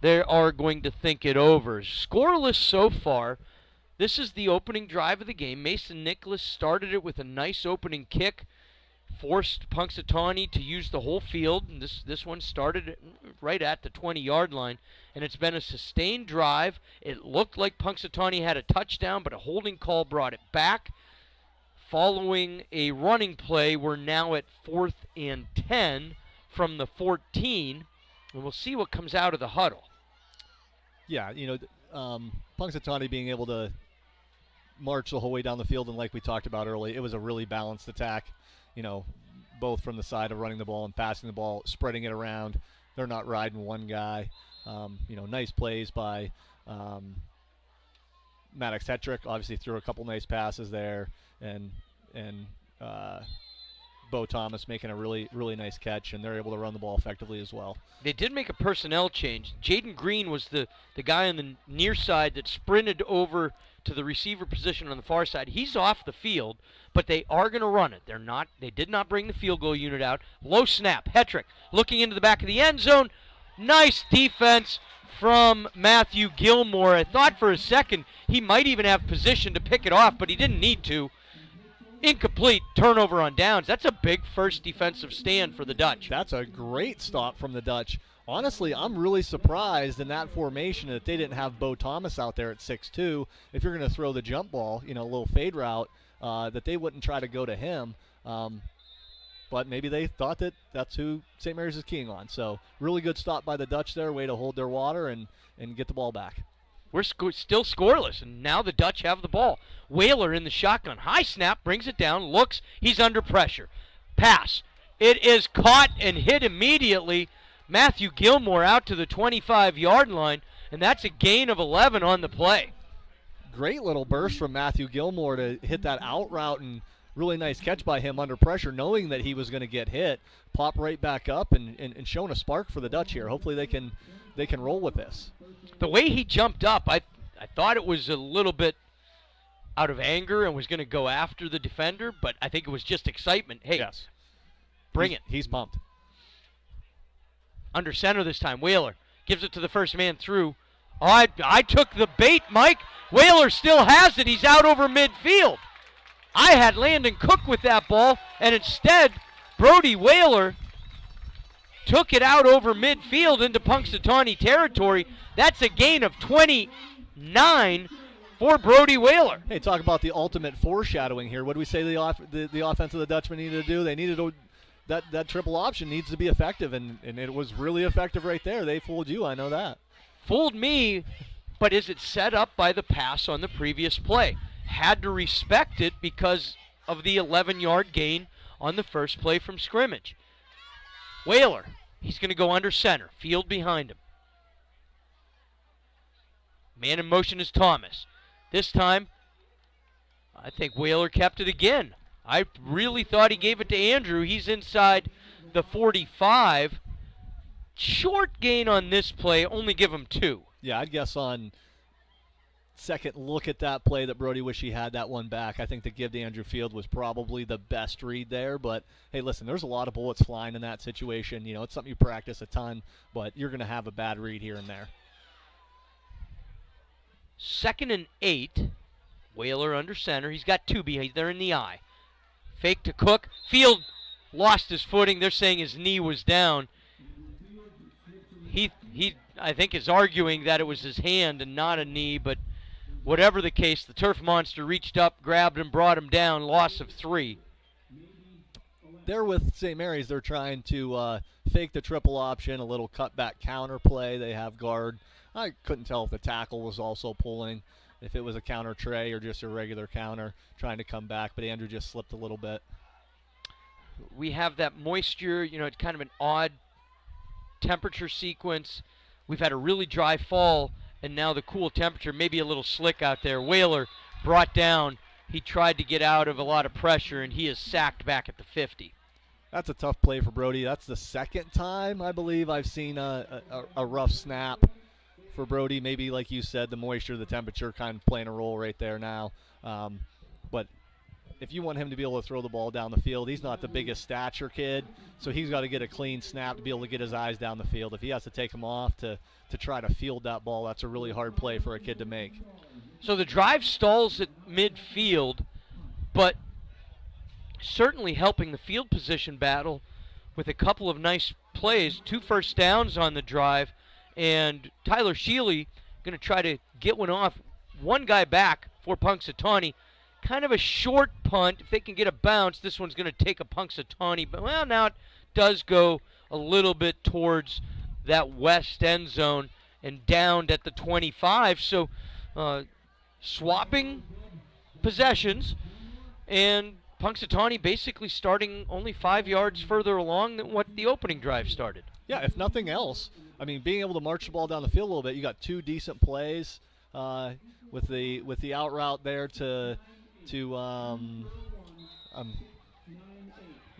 they are going to think it over. Scoreless so far. This is the opening drive of the game. Mason Nicholas started it with a nice opening kick, forced Punxsutawney to use the whole field, and this one started right at the 20-yard line, and it's been a sustained drive. It looked like Punxsutawney had a touchdown, but a holding call brought it back. Following a running play, we're now at 4th and 10 from the 14, and we'll see what comes out of the huddle. Yeah, Punxsutawney being able to march the whole way down the field, and like we talked about earlier, it was a really balanced attack, both from the side of running the ball and passing the ball, spreading it around. They're not riding one guy. Nice plays by Maddox Hetrick. Obviously threw a couple nice passes there, and Bo Thomas making a really, really nice catch, and they're able to run the ball effectively as well. They did make a personnel change. Jaden Green was the guy on the near side that sprinted over to the receiver position on the far side. He's off the field, but they are going to run it. They did not bring the field goal unit out. Low snap. Hetrick looking into the back of the end zone. Nice defense from Matthew Gilmore. I thought for a second he might even have position to pick it off, but he didn't need to. Incomplete, turnover on downs. That's a big first defensive stand for the Dutch. That's a great stop from the Dutch. Honestly, I'm really surprised in that formation that they didn't have Bo Thomas out there at 6'2". If you're going to throw the jump ball, a little fade route, that they wouldn't try to go to him. But maybe they thought that that's who St. Mary's is keying on. So really good stop by the Dutch there, way to hold their water and get the ball back. We're still scoreless, and now the Dutch have the ball. Whaler in the shotgun. High snap, brings it down, looks, he's under pressure. Pass. It is caught and hit immediately. Matthew Gilmore out to the 25-yard line, and that's a gain of 11 on the play. Great little burst from Matthew Gilmore to hit that out route, and really nice catch by him under pressure, knowing that he was going to get hit. Pop right back up and showing a spark for the Dutch here. Hopefully they can roll with this. The way he jumped up, I thought it was a little bit out of anger and was going to go after the defender, but I think it was just excitement. Hey, yes. Bring it. He's pumped. Under center this time. Whaler gives it to the first man through. Oh, I took the bait, Mike. Whaler still has it. He's out over midfield. I had Landon Cook with that ball, and instead, Brody Whaler took it out over midfield into Punxsutawney territory. That's a gain of 29 for Brody Whaler. Hey, talk about the ultimate foreshadowing here. What do we say the offense of the Dutchmen needed to do? They needed that triple option needs to be effective, and it was really effective right there. They fooled you, I know that. Fooled me, but is it set up by the pass on the previous play? Had to respect it because of the 11-yard gain on the first play from scrimmage. Whaler, he's going to go under center. Field behind him. Man in motion is Thomas. This time, I think Whaler kept it again. I really thought he gave it to Andrew. He's inside the 45. Short gain on this play, only give him 2. Yeah, I'd guess on second look at that play that Brody wished he had that one back. I think the give to Andrew Field was probably the best read there. But, hey, listen, there's a lot of bullets flying in that situation. It's something you practice a ton, but you're going to have a bad read here and there. 2nd and 8. Whaler under center. He's got 2 behind. They're in the eye. Fake to Cook. Field lost his footing. They're saying his knee was down. He I think, is arguing that it was his hand and not a knee, but whatever the case, the turf monster reached up, grabbed him, brought him down, loss of 3. There with St. Mary's, they're trying to fake the triple option, a little cutback counter play. They have guard. I couldn't tell if the tackle was also pulling, if it was a counter tray or just a regular counter, trying to come back, but Andrew just slipped a little bit. We have that moisture, it's kind of an odd temperature sequence. We've had a really dry fall, and now the cool temperature, maybe a little slick out there. Whaler brought down. He tried to get out of a lot of pressure, and he is sacked back at the 50. That's a tough play for Brody. That's the second time, I believe, I've seen a rough snap for Brody. Maybe, like you said, the moisture, the temperature kind of playing a role right there now. But if you want him to be able to throw the ball down the field, he's not the biggest stature kid, so he's got to get a clean snap to be able to get his eyes down the field. If he has to take him off to try to field that ball, that's a really hard play for a kid to make. So the drive stalls at midfield, but certainly helping the field position battle with a couple of nice plays. 2 first downs on the drive, and Tyler Shealy going to try to get one off. One guy back for Punxsutawney. Kind of a short punt. If they can get a bounce, this one's going to take a Punxsutawney. But, well, now it does go a little bit towards that west end zone and downed at the 25. So swapping possessions, and Punxsutawney basically starting only 5 yards further along than what the opening drive started. Yeah, if nothing else, I mean, being able to march the ball down the field a little bit, you got 2 decent plays with the out route there to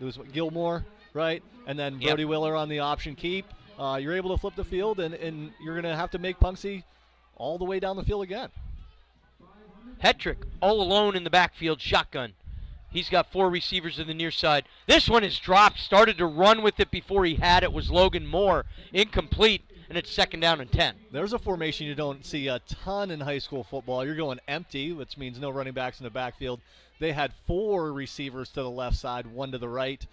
it was Gilmore, right? And then Brody Willer on the option keep. You're able to flip the field, and you're going to have to make Punxsy all the way down the field again. Hetrick all alone in the backfield, shotgun. He's got 4 receivers in the near side. This one is dropped, started to run with it before he had it, was Logan Moore. Incomplete, and it's 2nd down and 10. There's a formation you don't see a ton in high school football. You're going empty, which means no running backs in the backfield. They had 4 receivers to the left side, 1 to the right.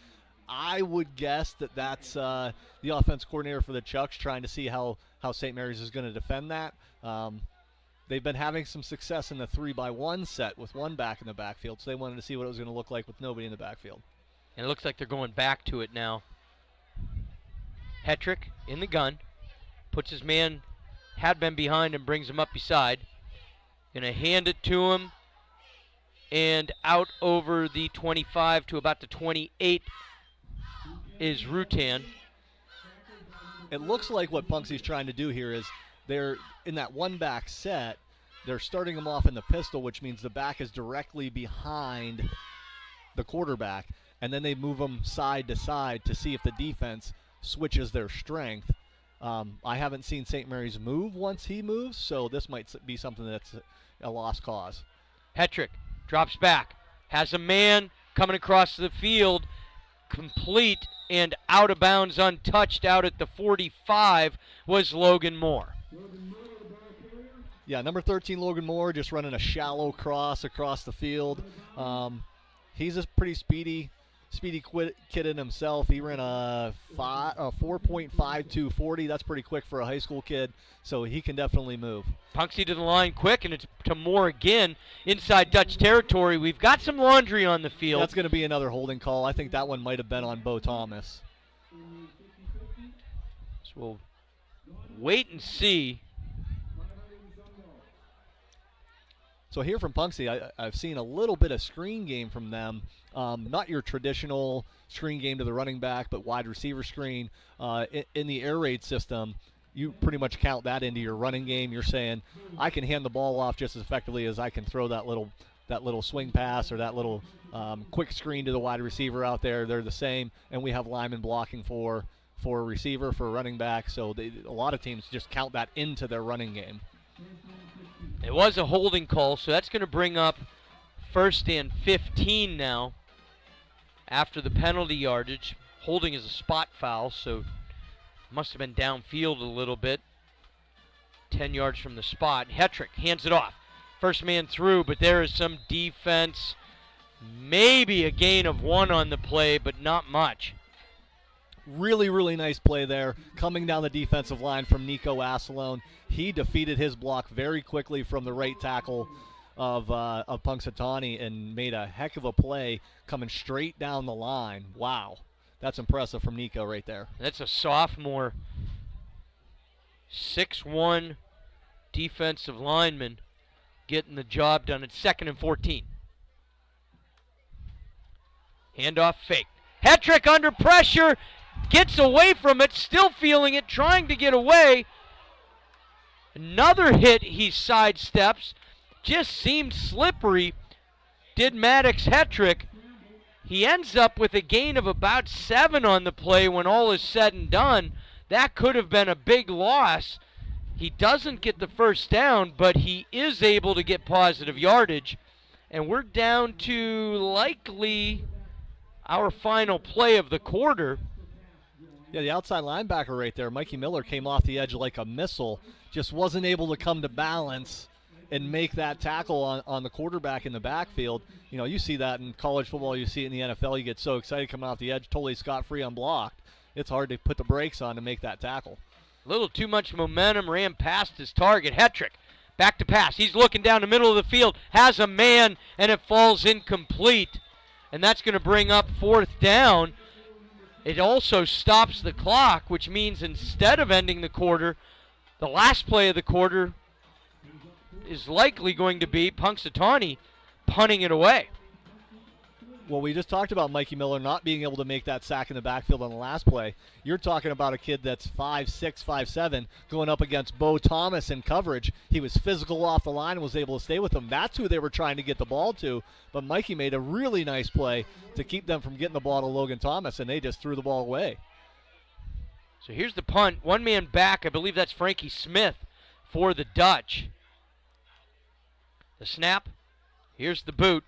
I would guess that that's the offense coordinator for the Chucks trying to see how St. Mary's is going to defend that. They've been having some success in the 3-by-1 set with 1 back in the backfield, so they wanted to see what it was going to look like with nobody in the backfield. And it looks like they're going back to it now. Hetrick in the gun, puts his man, had been behind, and brings him up beside. Going to hand it to him, and out over the 25 to about the 28 is Rutan. It looks like what Punksy's trying to do here is they're in that 1-back set. They're starting them off in the pistol, which means the back is directly behind the quarterback, and then they move them side to side to see if the defense switches their strength. I haven't seen St. Mary's move once he moves, so this might be something that's a lost cause. Hetrick drops back, has a man coming across the field, complete and out of bounds, untouched out at the 45 was Logan Moore. Yeah, number 13, Logan Moore, just running a shallow cross across the field. He's a pretty speedy kid in himself. He ran a 4.5240. That's pretty quick for a high school kid, so he can definitely move. Punxsy to the line quick, and it's to Moore again inside Dutch territory. We've got some laundry on the field. That's going to be another holding call. I think that one might have been on Bo Thomas. So we'll wait and see. So here from Punxsy, I've seen a little bit of screen game from them. Not your traditional screen game to the running back, but wide receiver screen. In the air raid system, you pretty much count that into your running game. You're saying, I can hand the ball off just as effectively as I can throw that little swing pass or that little quick screen to the wide receiver out there. They're the same, and we have linemen blocking for a receiver, for a running back. So a lot of teams just count that into their running game. It was a holding call, so that's going to bring up 1st and 15 now after the penalty yardage. Holding is a spot foul, so must have been downfield a little bit. 10 yards from the spot. Hetrick hands it off. First man through, but there is some defense. Maybe a gain of 1 on the play, but not much. Really, really nice play there. Coming down the defensive line from Nico Assalone. He defeated his block very quickly from the right tackle of Punxsutawney and made a heck of a play coming straight down the line. Wow. That's impressive from Nico right there. That's a sophomore 6'1" defensive lineman getting the job done. It's 2nd and 14. Handoff fake. Hetrick under pressure. Gets away from it, still feeling it, trying to get away. Another hit he sidesteps. Just seemed slippery, did Maddox Hetrick. He ends up with a gain of about 7 on the play when all is said and done. That could have been a big loss. He doesn't get the first down, but he is able to get positive yardage. And we're down to likely our final play of the quarter. Yeah, the outside linebacker right there, Mikey Miller, came off the edge like a missile. Just wasn't able to come to balance and make that tackle on the quarterback in the backfield. You know, you see that in college football, you see it in the NFL. You get so excited coming off the edge, totally scot-free unblocked. It's hard to put the brakes on to make that tackle. A little too much momentum, ran past his target. Hetrick, back to pass. He's looking down the middle of the field, has a man, and it falls incomplete. And that's going to bring up 4th down. It also stops the clock, which means instead of ending the quarter, the last play of the quarter is likely going to be Punxsutawney punting it away. Well, we just talked about Mikey Miller not being able to make that sack in the backfield on the last play. You're talking about a kid that's 5'6", 5'7", going up against Bo Thomas in coverage. He was physical off the line and was able to stay with him. That's who they were trying to get the ball to. But Mikey made a really nice play to keep them from getting the ball to Logan Thomas, and they just threw the ball away. So here's the punt. One man back. I believe that's Frankie Smith for the Dutch. The snap. Here's the boot.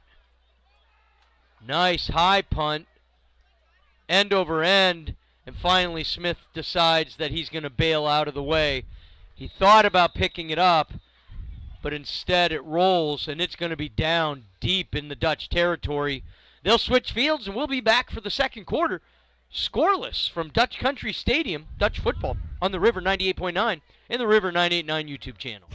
Nice high punt, end over end, and finally Smith decides that he's going to bail out of the way. He thought about picking it up, but instead it rolls, and it's going to be down deep in the Dutch territory. They'll switch fields, and we'll be back for the second quarter. Scoreless from Dutch Country Stadium, Dutch football, on the River 98.9 and the River 98.9 YouTube channel.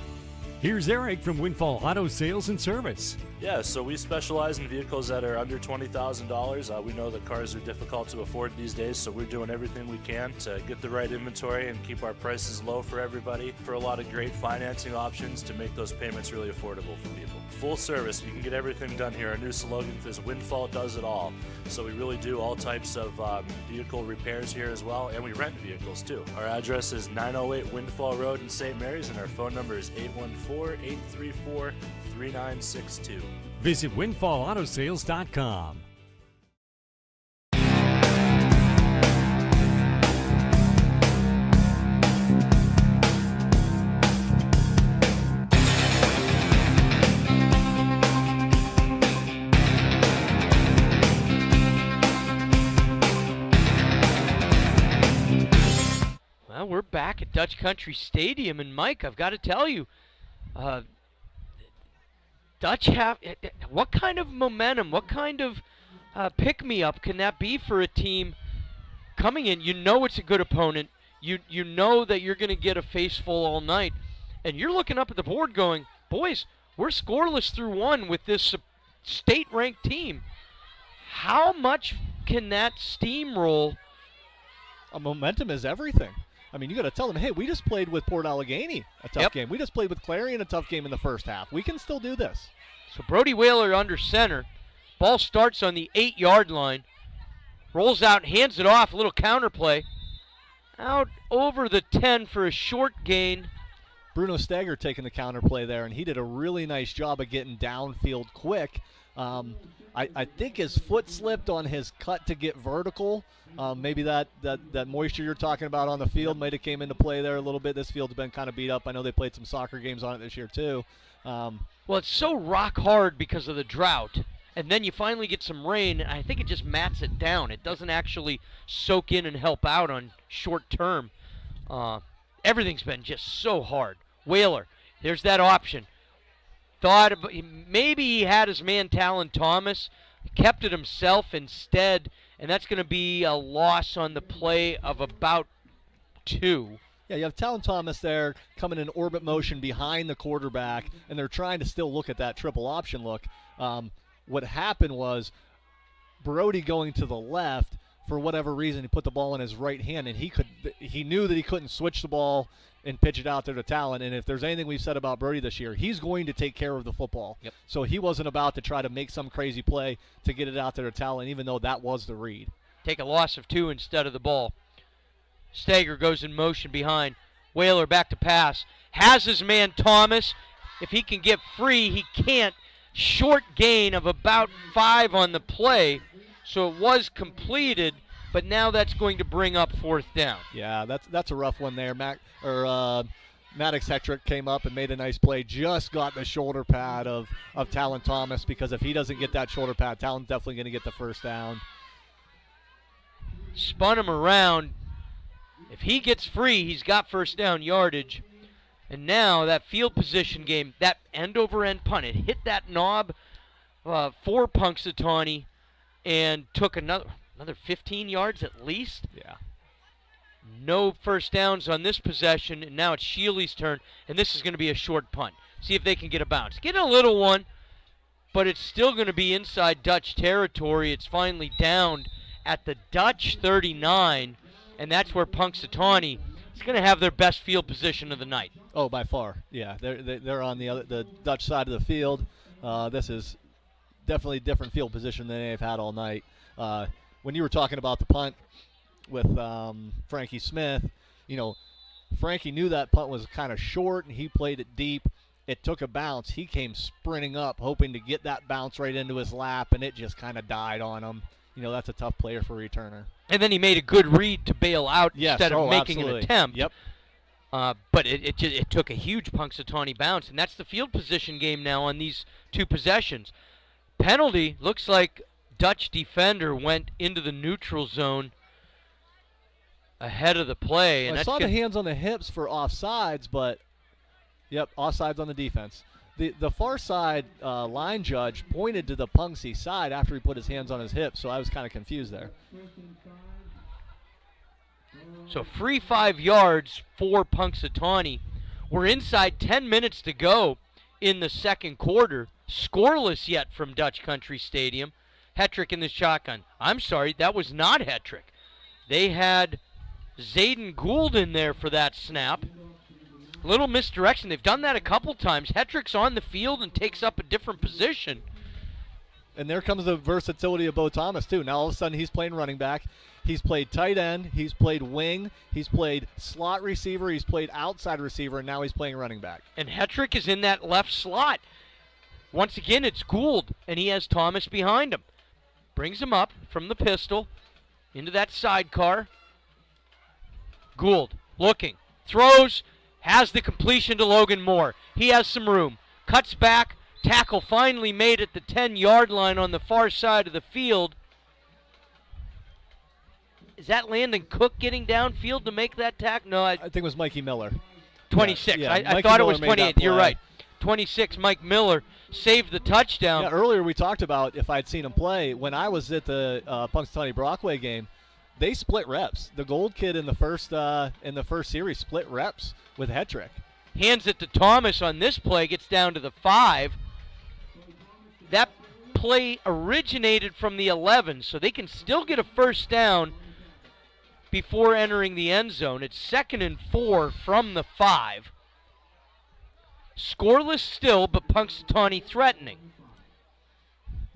Here's Eric from Windfall Auto Sales and Service. Yeah, so we specialize in vehicles that are under $20,000. We know that cars are difficult to afford these days, so we're doing everything we can to get the right inventory and keep our prices low for everybody, for a lot of great financing options to make those payments really affordable for people. Full service, you can get everything done here. Our new slogan is Windfall does it all. So we really do all types of vehicle repairs here as well, and we rent vehicles too. Our address is 908 Windfall Road in St. Mary's, and our phone number is 814-834-3962. Visit windfallautosales.com. Well, we're back at Dutch Country Stadium, and Mike, I've got to tell you, Dutch have what kind of momentum, what kind of pick-me-up can that be for a team coming in? You know it's a good opponent. You know that you're going to get a face full all night, and you're looking up at the board going, boys, we're scoreless through one with this state-ranked team. How much can that steamroll? Momentum is everything. I mean, you got to tell them, hey, we just played with Port Allegheny, a tough game. We just played with Clarion, a tough game in the first half. We can still do this. So Brody Whaler under center. Ball starts on the 8-yard line. Rolls out, hands it off, a little counter play. Out over the 10 for a short gain. Bruno Steger taking the counter play there, and he did a really nice job of getting downfield quick. I think his foot slipped on his cut to get vertical. Maybe that moisture you're talking about on the field might have came into play there a little bit. This field's been kind of beat up. I know they played some soccer games on it this year too. Well, it's so rock hard because of the drought. And then you finally get some rain, and I think it just mats it down. It doesn't actually soak in and help out on short term. Everything's been just so hard. Whaler, there's that option. Thought about, maybe he had his man Talon Thomas, kept it himself instead, and that's going to be a loss on the play of about 2. Yeah, you have Talon Thomas there coming in orbit motion behind the quarterback, and they're trying to still look at that triple option look. What happened was Brody going to the left, for whatever reason, he put the ball in his right hand, and he knew that he couldn't switch the ball and pitch it out there to Talon. And if there's anything we've said about Brody this year, he's going to take care of the football. Yep. So he wasn't about to try to make some crazy play to get it out there to Talon, even though that was the read. Take a loss of 2 instead of the ball. Steger goes in motion behind. Whaler back to pass. Has his man Thomas. If he can get free, he can't. Short gain of about 5 on the play. So it was completed, but now that's going to bring up 4th down. Yeah, that's a rough one there. Maddox Hetrick came up and made a nice play. Just got the shoulder pad of Talon Thomas, because if he doesn't get that shoulder pad, Talon's definitely going to get the 1st down. Spun him around. If he gets free, he's got 1st down yardage. And now that field position game, that end-over-end punt, it hit that knob for Punxsutawney and took another 15 yards at least. Yeah. No first downs on this possession, and now it's Shealy's turn, and this is going to be a short punt. See if they can get a bounce. Get a little one, but it's still going to be inside Dutch territory. It's finally downed at the Dutch 39, and that's where Punxsutawney is going to have their best field position of the night. Oh, by far, yeah. They're on the Dutch side of the field. This is definitely a different field position than they've had all night. When you were talking about the punt with Frankie Smith, Frankie knew that punt was kind of short, and he played it deep. It took a bounce. He came sprinting up, hoping to get that bounce right into his lap, and it just kind of died on him. That's a tough player for a returner. And then he made a good read to bail out instead of making absolutely. an attempt. Yep. But it took a huge Punxsutawney bounce, and that's the field position game now on these two possessions. Penalty, looks like Dutch defender went into the neutral zone ahead of the play. And I saw the hands on the hips for offsides, but, yep, offsides on the defense. The far side line judge pointed to the Punxsy side after he put his hands on his hips, so I was kind of confused there. So free 5 yards for Punxsutawney. We're inside 10 minutes to go in the second quarter. Scoreless yet from Dutch Country Stadium. Hetrick in the shotgun. I'm sorry, that was not Hetrick. They had Zayden Gould in there for that snap. Little misdirection. They've done that a couple times. Hetrick's on the field and takes up a different position. And there comes the versatility of Bo Thomas, too. Now all of a sudden he's playing running back. He's played tight end. He's played wing. He's played slot receiver. He's played outside receiver, and now he's playing running back. And Hetrick is in that left slot. Once again, it's Gould, and he has Thomas behind him. Brings him up from the pistol into that sidecar. Gould looking, throws, has the completion to Logan Moore. He has some room. Cuts back. Tackle finally made at the 10-yard line on the far side of the field. Is that Landon Cook getting downfield to make that tackle? No, I think it was Mikey Miller. 26. Yeah, I thought it was 28. You're right. 26, Mike Miller saved the touchdown. Yeah, earlier we talked about if I'd seen him play. When I was at the Punxsutawney Brockway game, they split reps. The Gold kid in the first series split reps with Hetrick. Hands it to Thomas on this play, gets down to the 5. That play originated from the 11, so they can still get a first down before entering the end zone. It's 2nd and 4 from the 5. Scoreless still, but Punxsutawney threatening.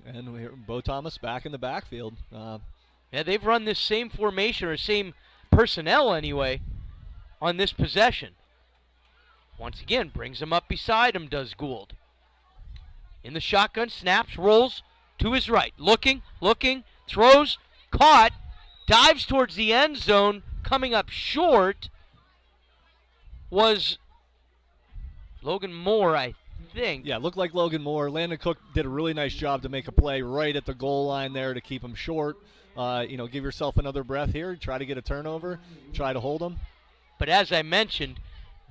And we hear Bo Thomas back in the backfield. Yeah, they've run this same formation, or same personnel anyway, on this possession. Once again, brings him up beside him, does Gould. In the shotgun, snaps, rolls to his right. Looking, throws, caught, dives towards the end zone. Coming up short was Logan Moore, I think. Yeah, looked like Logan Moore. Landon Cook did a really nice job to make a play right at the goal line there to keep him short. Give yourself another breath here. Try to get a turnover. Try to hold him. But as I mentioned,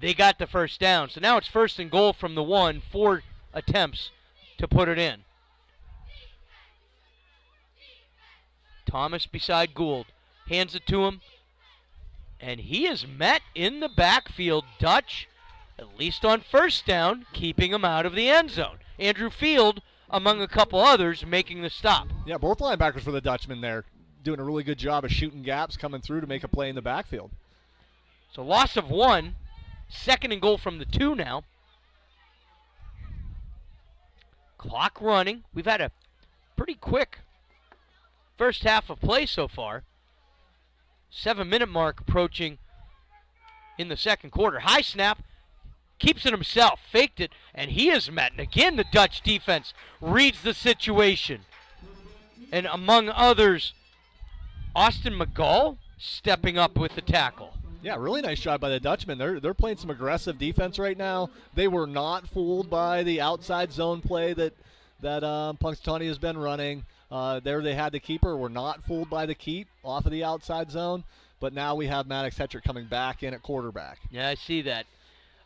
they got the first down. So now it's 1st and goal from the 1. 4 attempts to put it in. Thomas beside Gould. Hands it to him. And he is met in the backfield. Dutch, at least on first down, keeping him out of the end zone. Andrew Field, among a couple others, making the stop. Yeah, both linebackers for the Dutchman there, doing a really good job of shooting gaps, coming through to make a play in the backfield. So loss of 1. 2nd and goal from the 2 now. Clock running. We've had a pretty quick first half of play so far. 7-minute mark approaching in the second quarter. High snap. Keeps it himself. Faked it. And he is met. And again, the Dutch defense reads the situation. And among others, Austin McGall stepping up with the tackle. Yeah, really nice job by the Dutchman. They're playing some aggressive defense right now. They were not fooled by the outside zone play that Punxsutawney has been running. There they had the keeper. Were not fooled by the keep off of the outside zone. But now we have Maddox Hetrick coming back in at quarterback. Yeah, I see that.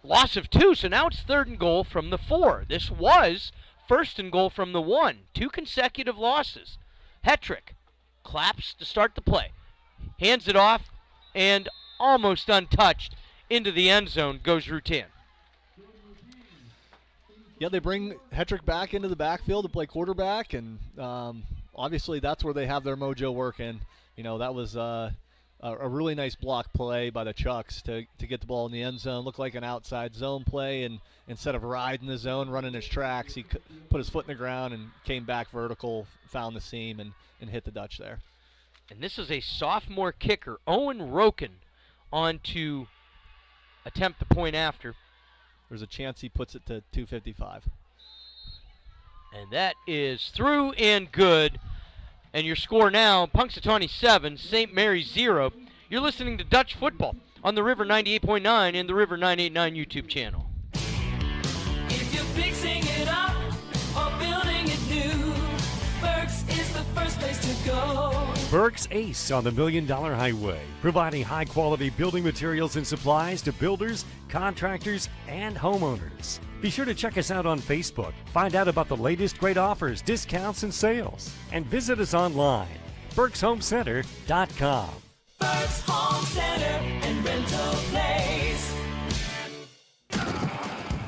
Loss of 2, so now it's 3rd and goal from the 4. This was 1st and goal from the 1. 2 consecutive losses. Hetrick claps to start the play. Hands it off, and almost untouched into the end zone goes Rutan. Yeah, they bring Hetrick back into the backfield to play quarterback, and obviously that's where they have their mojo working. That was a really nice block play by the Chucks to get the ball in the end zone. Looked like an outside zone play, and instead of riding the zone, running his tracks, he put his foot in the ground and came back vertical, found the seam, and hit the Dutch there. And this is a sophomore kicker, Owen Roken, on to attempt the point after. There's a chance he puts it to 255. And that is through and good. And your score now, Punxsutawney 7, St. Mary's 0. You're listening to Dutch Football on the River 98.9 and the River 989 YouTube channel. If you're fixing it up or building it new, Burke's is the first place to go. Burke's Ace on the $1 Million Highway, providing high-quality building materials and supplies to builders, contractors, and homeowners. Be sure to check us out on Facebook. Find out about the latest great offers, discounts, and sales. And visit us online, Burke'sHomeCenter.com. Burke's Home Center and Rental Place.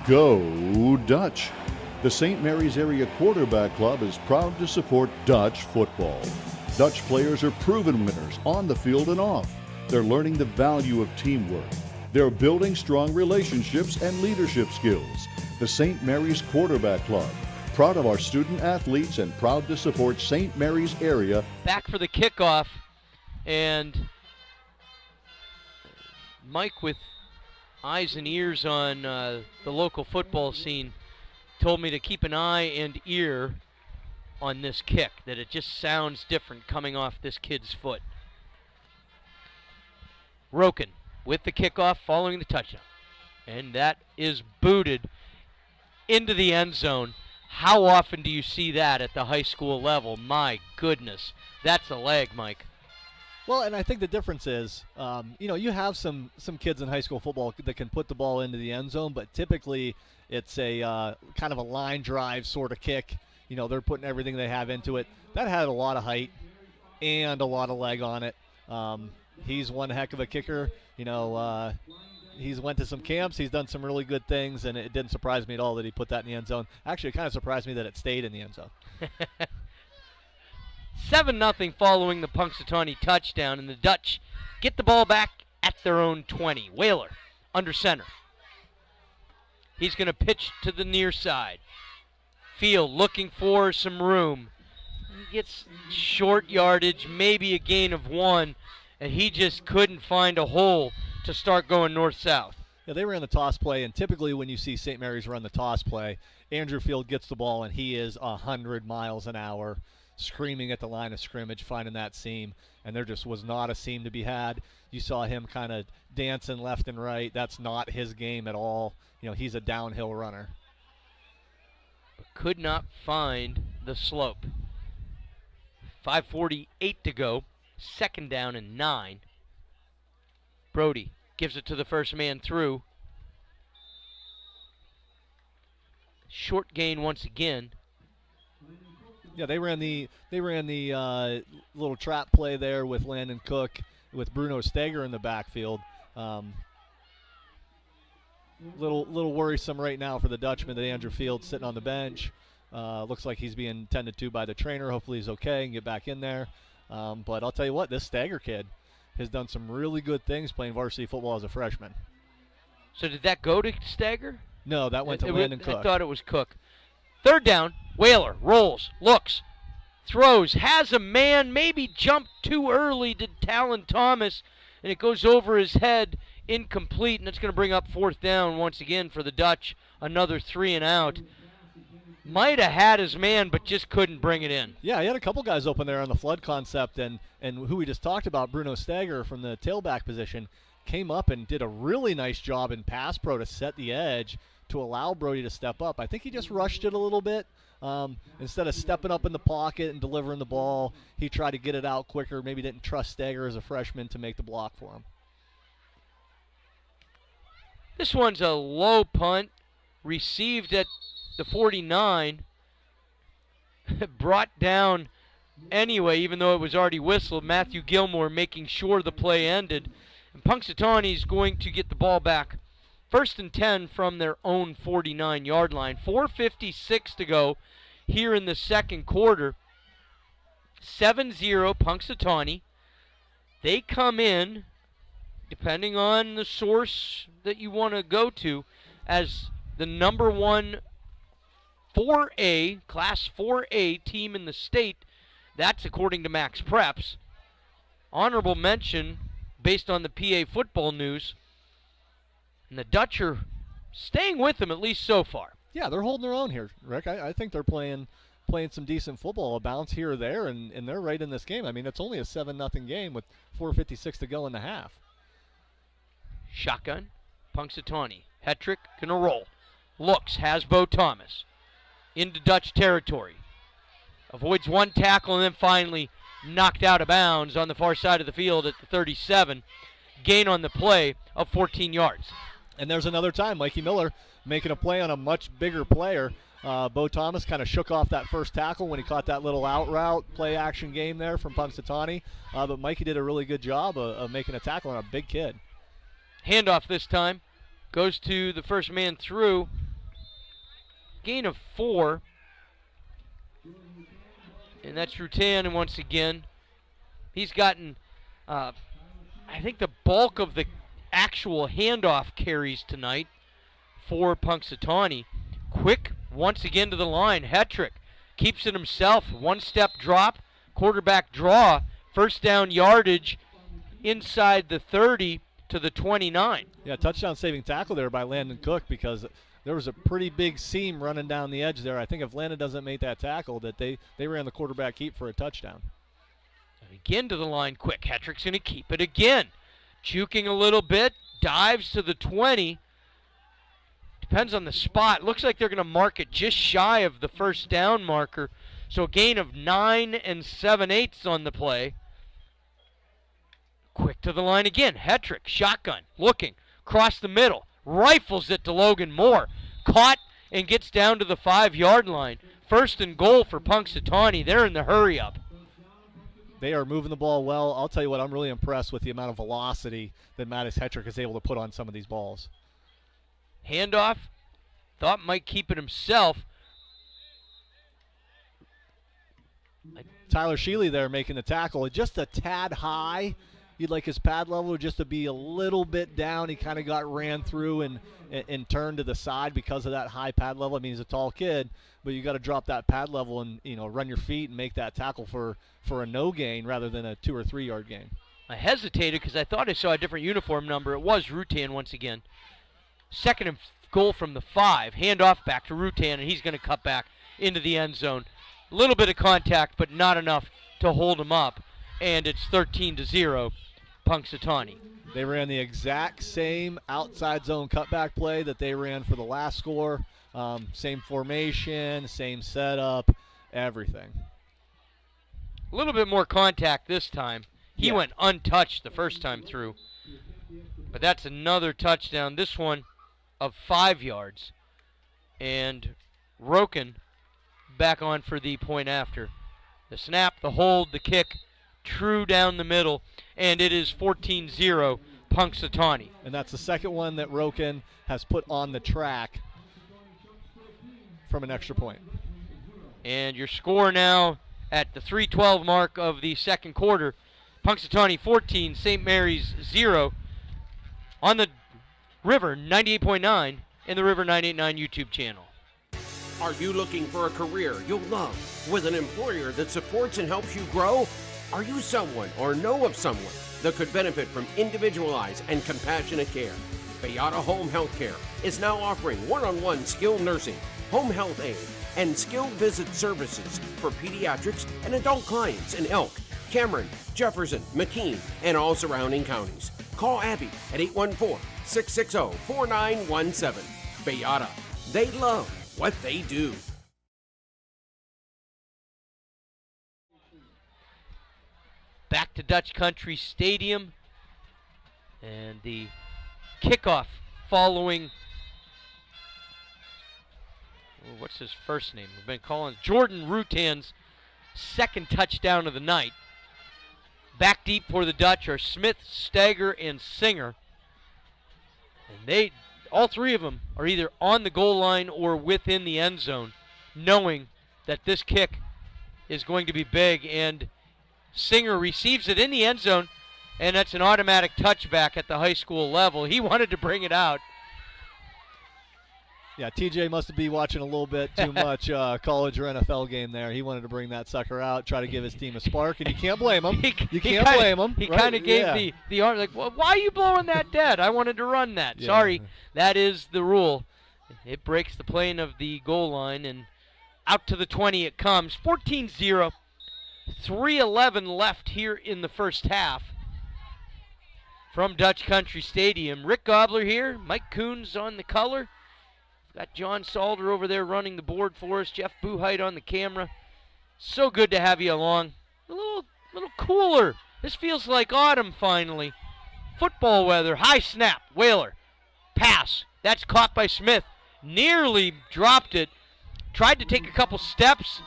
Go Dutch! The St. Mary's Area Quarterback Club is proud to support Dutch football. Dutch players are proven winners on the field and off. They're learning the value of teamwork. They're building strong relationships and leadership skills. The St. Mary's Quarterback Club, proud of our student athletes and proud to support St. Mary's Area. Back for the kickoff, and Mike, with eyes and ears on the local football scene, told me to keep an eye and ear on this kick, that it just sounds different coming off this kid's foot. Roken with the kickoff following the touchdown. And that is booted into the end zone. How often do you see that at the high school level? My goodness. That's a leg, Mike. Well, and I think the difference is, you have some kids in high school football that can put the ball into the end zone, but typically it's a kind of a line drive sort of kick. They're putting everything they have into it. That had a lot of height and a lot of leg on it. He's one heck of a kicker. He's went to some camps. He's done some really good things, and it didn't surprise me at all that he put that in the end zone. Actually, it kind of surprised me that it stayed in the end zone. 7-0 following the Punxsutawney touchdown, and the Dutch get the ball back at their own 20. Whaler under center. He's going to pitch to the near side. Field looking for some room. He gets short yardage, maybe a gain of 1, and he just couldn't find a hole to start going north-south. Yeah, they ran the toss play, and typically when you see St. Mary's run the toss play, Andrew Field gets the ball, and he is 100 miles an hour, screaming at the line of scrimmage, finding that seam, and there just was not a seam to be had. You saw him kind of dancing left and right. That's not his game at all. He's a downhill runner. But could not find the slope. 5:48 to go. 2nd down and 9. Brody gives it to the first man through. Short gain once again. Yeah, they ran the little trap play there with Landon Cook, with Bruno Steger in the backfield. Little worrisome right now for the Dutchman that Andrew Field sitting on the bench. Looks like he's being tended to by the trainer. Hopefully he's okay and get back in there. But I'll tell you what, this Steger kid has done some really good things playing varsity football as a freshman. So did that go to Steger? No, that went to Landon Cook. I thought it was Cook. 3rd down, Whaler rolls, looks, throws, has a man, maybe jumped too early, did Talon Thomas, and it goes over his head, incomplete, and it's going to bring up 4th down once again for the Dutch. Another 3 and out. Might have had his man, but just couldn't bring it in. Yeah, he had a couple guys open there on the flood concept, and who we just talked about, Bruno Steger from the tailback position, came up and did a really nice job in pass pro to set the edge to allow Brody to step up. I think he just rushed it a little bit. Instead of stepping up in the pocket and delivering the ball, he tried to get it out quicker, maybe didn't trust Steger as a freshman to make the block for him. This one's a low punt, received at the 49, brought down anyway, even though it was already whistled. Matthew Gilmore making sure the play ended. And Punxsutawney is going to get the ball back. 1st and 10 from their own 49-yard line. 4:56 to go here in the second quarter. 7-0 Punxsutawney. They come in, depending on the source that you want to go to, as the number one 4A, Class 4A team in the state. That's according to Max Preps. Honorable mention based on the PA football news. And the Dutch are staying with them, at least so far. Yeah, they're holding their own here, Rick. I think they're playing some decent football, a bounce here or there, and they're right in this game. I mean, it's only a 7-0 game with 4:56 to go in the half. Shotgun, Punxsutawney. Hetrick gonna roll. Looks, has Bo Thomas. Into Dutch territory. Avoids one tackle and then finally knocked out of bounds on the far side of the field at the 37. Gain on the play of 14 yards. And there's another time, Mikey Miller making a play on a much bigger player. Bo Thomas kind of shook off that first tackle when he caught that little out route play action game there from Punxsutawney. But Mikey did a really good job of making a tackle on a big kid. Handoff this time. Goes to the first man through. Gain of 4. And that's Rutan, and once again, he's gotten, I think, the bulk of the actual handoff carries tonight for Punxsutawney. Quick, once again to the line. Hetrick keeps it himself. One-step drop, quarterback draw. First down yardage inside the 30 to the 29. Yeah, touchdown saving tackle there by Landon Cook, because there was a pretty big seam running down the edge there. I think if Landon doesn't make that tackle, that they ran the quarterback keep for a touchdown. And again to the line quick. Hetrick's going to keep it again. Juking a little bit. Dives to the 20. Depends on the spot. Looks like they're going to mark it just shy of the first down marker. So a gain of 9 7/8 on the play. Quick to the line again. Hetrick, shotgun, looking, across the middle. Rifles it to Logan Moore. Caught and gets down to the 5-yard line. 1st and goal for Punxsutawney. They're in the hurry-up. They are moving the ball well. I'll tell you what, I'm really impressed with the amount of velocity that Mattis Hetrick is able to put on some of these balls. Handoff. Thought might keep it himself. Tyler Sheely there making the tackle. Just a tad high. He'd like his pad level just to be a little bit down. He kind of got ran through and turned to the side because of that high pad level. I mean, he's a tall kid, but you got to drop that pad level and, run your feet and make that tackle for a no gain rather than a 2 or 3 yard gain. I hesitated because I thought I saw a different uniform number. It was Rutan once again. 2nd and goal from the 5. Handoff back to Rutan, and he's going to cut back into the end zone. A little bit of contact, but not enough to hold him up. And it's 13-0. Punxsutawney. They ran the exact same outside zone cutback play that they ran for the last score. Same formation, same setup, everything. A little bit more contact this time. He went untouched the first time through. But that's another touchdown. This one of 5 yards. And Roken back on for the point after. The snap, the hold, the kick, true down the middle, and it is 14-0 Punxsutawney. And that's the second one that Roken has put on the track from an extra point. And your score now at the 3:12 mark of the second quarter. Punxsutawney 14, St. Mary's 0 on the River 98.9 and the River 989 YouTube channel. Are you looking for a career you'll love with an employer that supports and helps you grow? Are you someone or know of someone that could benefit from individualized and compassionate care? Beata Home Health Care is now offering one-on-one skilled nursing, home health aid, and skilled visit services for pediatrics and adult clients in Elk, Cameron, Jefferson, McKean, and all surrounding counties. Call Abby at 814-660-4917. Beata, they love what they do. Back to Dutch Country Stadium, and the kickoff following, what's his first name? We've been calling Jordan Rutan's second touchdown of the night. Back deep for the Dutch are Smith, Stager, and Singer. And all three of them are either on the goal line or within the end zone, knowing that this kick is going to be big. And Singer receives it in the end zone, and that's an automatic touchback at the high school level. He wanted to bring it out. Yeah, TJ must be watching a little bit too much college or NFL game there. He wanted to bring that sucker out, try to give his team a spark, and you can't blame him. You can't blame him. He kind of gave the arm, like, well, why are you blowing that dead? I wanted to run that. Yeah. Sorry, that is the rule. It breaks the plane of the goal line, and out to the 20 it comes. 14-0, 3:11 left here in the first half. From Dutch Country Stadium, Rick Gobler here, Mike Coons on the color. Got John Salder over there running the board for us. Jeff Buchheit on the camera. So good to have you along. A little cooler. This feels like autumn finally. Football weather. High snap. Whaler. Pass. That's caught by Smith. Nearly dropped it. Tried to take a couple steps.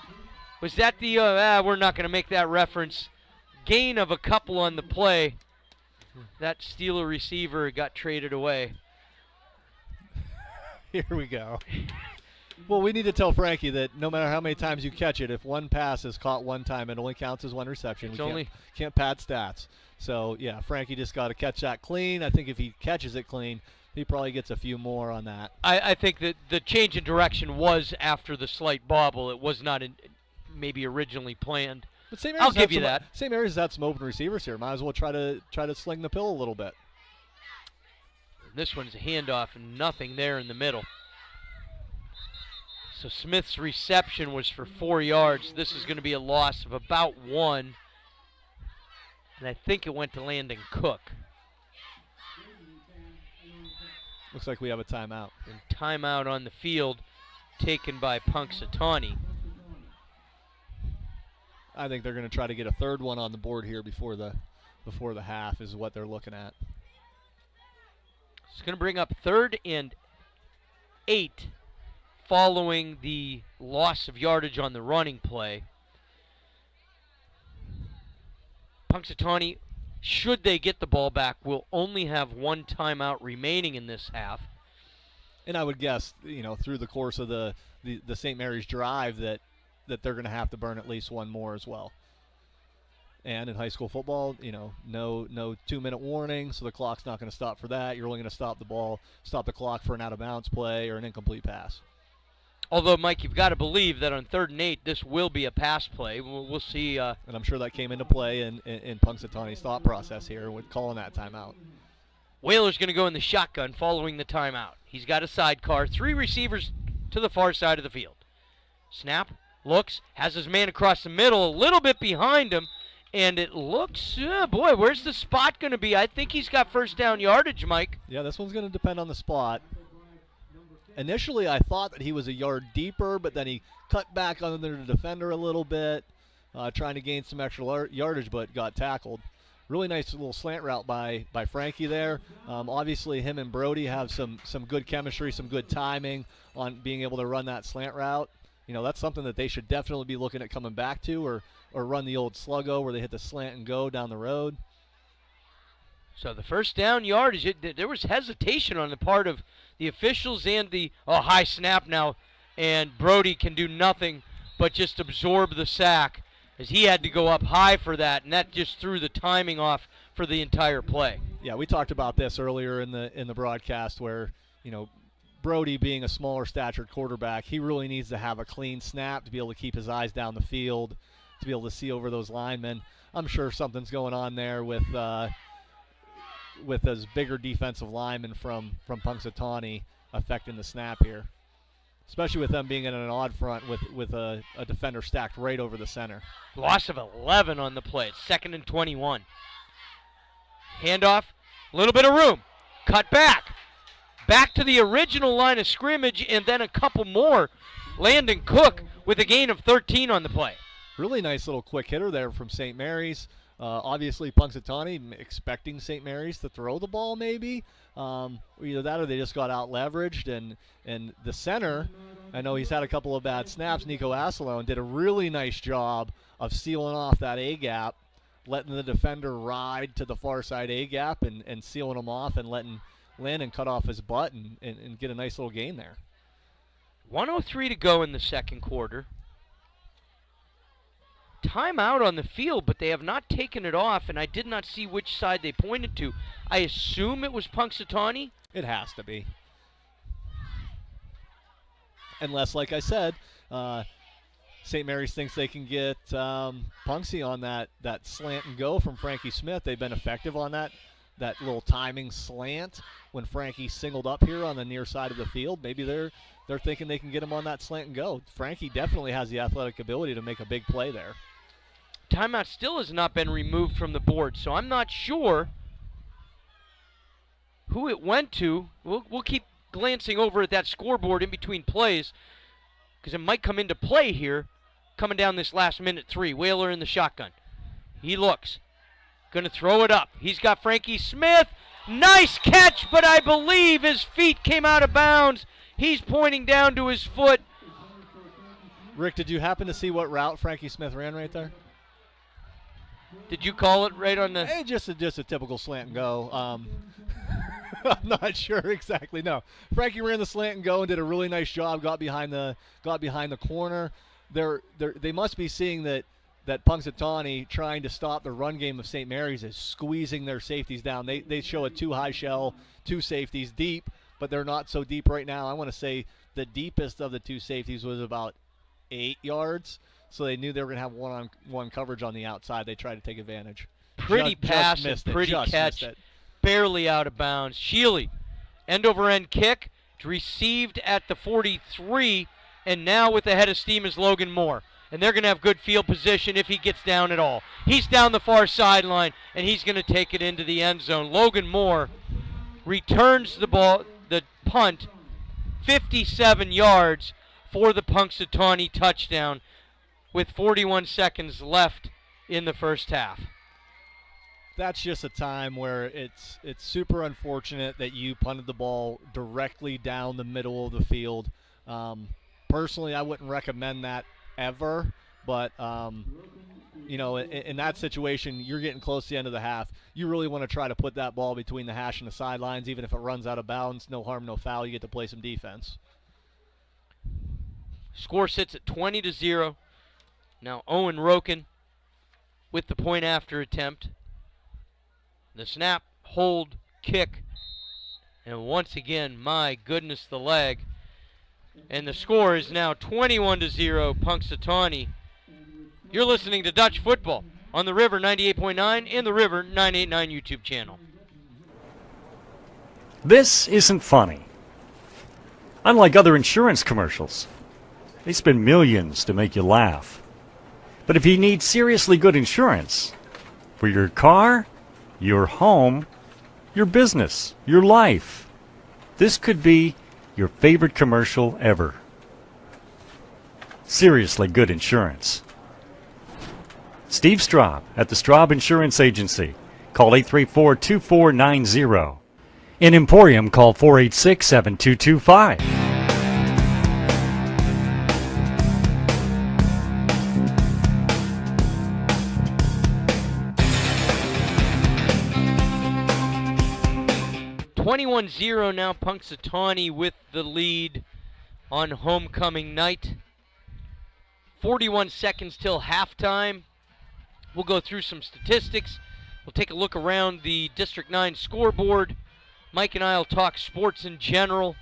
Was that the, we're not going to make that reference. Gain of a couple on the play. That Steeler receiver got traded away. Here we go. Well, we need to tell Frankie that no matter how many times you catch it, if one pass is caught one time, it only counts as one reception. We can't pad stats. So, yeah, Frankie just got to catch that clean. I think if he catches it clean, he probably gets a few more on that. I think that the change in direction was after the slight bobble. It was not maybe originally planned. But St. I'll give you that. St. Mary's has some open receivers here. Might as well try to sling the pill a little bit. This one's a handoff and nothing there in the middle. So Smith's reception was for 4 yards. This is going to be a loss of about 1. And I think it went to Landon Cook. Looks like we have a timeout. And timeout on the field taken by Punxsutawney. I think they're going to try to get a third one on the board here before the half is what they're looking at. It's going to bring up 3rd and 8 following the loss of yardage on the running play. Punxsutawney, should they get the ball back, will only have one timeout remaining in this half. And I would guess, through the course of the St. Mary's drive that they're going to have to burn at least one more as well. And in high school football, no 2-minute warning, so the clock's not going to stop for that. You're only going to stop the clock for an out-of-bounds play or an incomplete pass. Although, Mike, you've got to believe that on 3rd and 8, this will be a pass play. We'll see. And I'm sure that came into play in Punxsutawney's thought process here with calling that timeout. Whaler's going to go in the shotgun following the timeout. He's got a sidecar, 3 receivers to the far side of the field. Snap, looks, has his man across the middle, a little bit behind him. And it looks, boy, where's the spot going to be? I think he's got first down yardage, Mike. Yeah, this one's going to depend on the spot. Initially, I thought that he was a yard deeper, but then he cut back under the defender a little bit, trying to gain some extra yardage, but got tackled. Really nice little slant route by Frankie there. Obviously, him and Brody have some good chemistry, some good timing on being able to run that slant route. That's something that they should definitely be looking at coming back to, or run the old sluggo where they hit the slant and go down the road. So the first down yardage, there was hesitation on the part of the officials and the high snap now, and Brody can do nothing but just absorb the sack as he had to go up high for that, and that just threw the timing off for the entire play. Yeah, we talked about this earlier in the broadcast where, Brody being a smaller statured quarterback, he really needs to have a clean snap to be able to keep his eyes down the field, to be able to see over those linemen. I'm sure something's going on there with those bigger defensive linemen from Punxsutawney affecting the snap here, especially with them being in an odd front with a defender stacked right over the center. Loss of 11 on the play. It's 2nd and 21. Handoff, a little bit of room, cut back to the original line of scrimmage, and then a couple more. Landon Cook with a gain of 13 on the play. Really nice little quick hitter there from St. Mary's. Obviously, Punxsutawney expecting St. Mary's to throw the ball maybe. Either that or they just got out-leveraged. And the center, I know he's had a couple of bad snaps, Nico Asselone, did a really nice job of sealing off that A-gap, letting the defender ride to the far side A-gap and sealing him off and letting Landon cut off his butt and get a nice little gain there. 1:03 to go in the second quarter. Timeout on the field, but they have not taken it off, and I did not see which side they pointed to. I assume it was Punxsutawney. It has to be. Unless, like I said, St. Mary's thinks they can get Punxsy on that slant and go from Frankie Smith. They've been effective on that little timing slant when Frankie singled up here on the near side of the field. Maybe they're thinking they can get him on that slant and go. Frankie definitely has the athletic ability to make a big play there. Timeout still has not been removed from the board, so I'm not sure who it went to. We'll keep glancing over at that scoreboard in between plays because it might come into play here coming down this last minute 3. Whaler in the shotgun. He looks. Going to throw it up. He's got Frankie Smith. Nice catch, but I believe his feet came out of bounds. He's pointing down to his foot. Rick, did you happen to see what route Frankie Smith ran right there? Did you call it right on the... Hey, just a typical slant and go. I'm not sure exactly. No, Frankie ran the slant and go and did a really nice job. Got behind the corner. They must be seeing that Punxsutawney trying to stop the run game of St. Mary's is squeezing their safeties down. They show a 2 high shell, 2 safeties deep, but they're not so deep right now. I want to say the deepest of the 2 safeties was about 8 yards. So they knew they were going to have one-on-one coverage on the outside. They tried to take advantage. Pretty pass and pretty catch. Barely out of bounds. Shealy, end-over-end kick. Received at the 43, and now with the head of steam is Logan Moore. And they're going to have good field position if he gets down at all. He's down the far sideline, and he's going to take it into the end zone. Logan Moore returns the ball, the punt, 57 yards for the Punxsutawney touchdown, with 41 seconds left in the first half. That's just a time where it's super unfortunate that you punted the ball directly down the middle of the field. Personally, I wouldn't recommend that ever, but in that situation, you're getting close to the end of the half. You really want to try to put that ball between the hash and the sidelines, even if it runs out of bounds. No harm, no foul. You get to play some defense. Score sits at 20-0. Now Owen Roken with the point after attempt. The snap, hold, kick, and once again, my goodness, the leg. And the score is now 21-0, Punxsutawney. You're listening to Dutch Football on the River 98.9 and the River 98.9 YouTube channel. This isn't funny. Unlike other insurance commercials, they spend millions to make you laugh. But if you need seriously good insurance for your car, your home, your business, your life, this could be your favorite commercial ever. Seriously good insurance. Steve Straub at the Straub Insurance Agency. Call 834-2490. In Emporium, call 486-7225. Now Punxsutawney with the lead on homecoming night. 41 seconds till halftime. We'll go through some statistics. We'll take a look around the District 9 scoreboard. Mike and I will talk sports in general.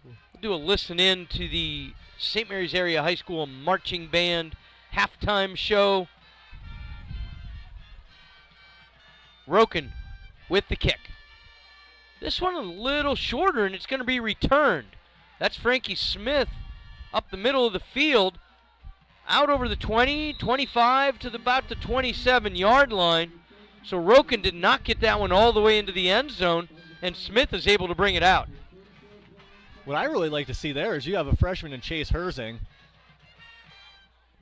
We'll do a listen in to the St. Mary's Area High School Marching Band halftime show. Roken with the kick. This one a little shorter, and it's going to be returned. That's Frankie Smith up the middle of the field, out over the 20, 25 to about the 27-yard line. So Roken did not get that one all the way into the end zone, and Smith is able to bring it out. What I really like to see there is you have a freshman in Chase Herzing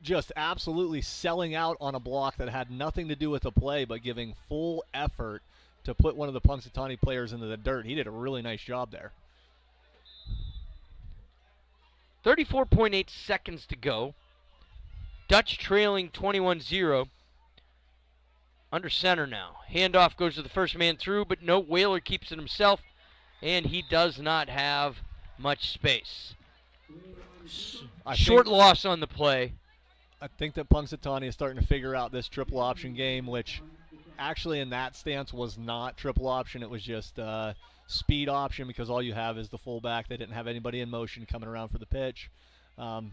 just absolutely selling out on a block that had nothing to do with the play, but giving full effort to put one of the Punxsutawney players into the dirt. He did a really nice job there. 34.8 seconds to go. Dutch trailing 21-0. Under center now. Handoff goes to the first man through, but no, Whaler keeps it himself, and he does not have much space. Short loss on the play. I think that Punxsutawney is starting to figure out this triple option game, which actually in that stance was not triple option. It was just speed option, because all you have is the fullback. They didn't have anybody in motion coming around for the pitch.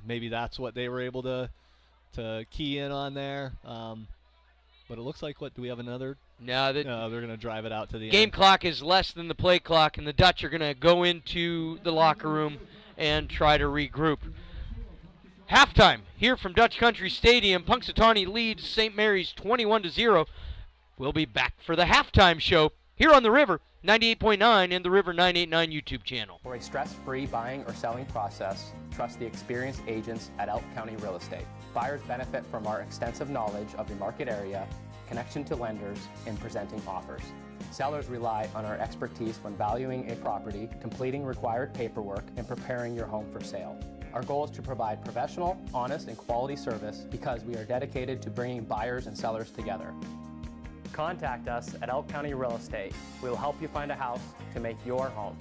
Maybe that's what they were able to key in on there. But it looks like, what, do we have another? No, they're going to drive it out to the game end. Clock is less than the play clock, and the Dutch are going to go into the locker room and try to regroup. Halftime here from Dutch Country Stadium. Punxsutawney leads St. Mary's 21-0. We'll be back for the halftime show here on the River 98.9 and the River 989 YouTube channel. For a stress-free buying or selling process, trust the experienced agents at Elk County Real Estate. Buyers benefit from our extensive knowledge of the market area, connection to lenders, and presenting offers. Sellers rely on our expertise when valuing a property, completing required paperwork, and preparing your home for sale. Our goal is to provide professional, honest, and quality service because we are dedicated to bringing buyers and sellers together. Contact us at Elk County Real Estate. We will help you find a house to make your home.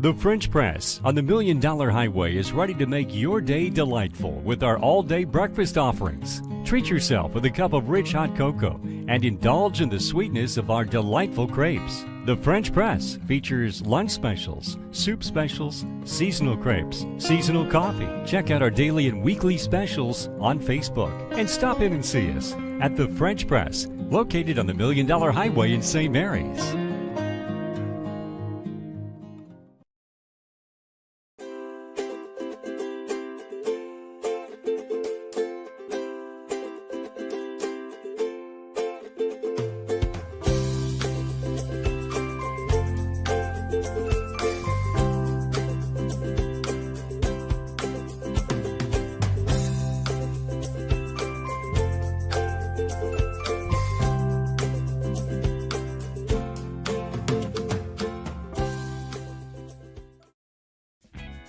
The French Press on the $1 Million Highway is ready to make your day delightful with our all-day breakfast offerings. Treat yourself with a cup of rich hot cocoa and indulge in the sweetness of our delightful crepes. The French Press features lunch specials, soup specials, seasonal crepes, seasonal coffee. Check out our daily and weekly specials on Facebook and stop in and see us at The French Press, located on the $1 Million Highway in St. Mary's.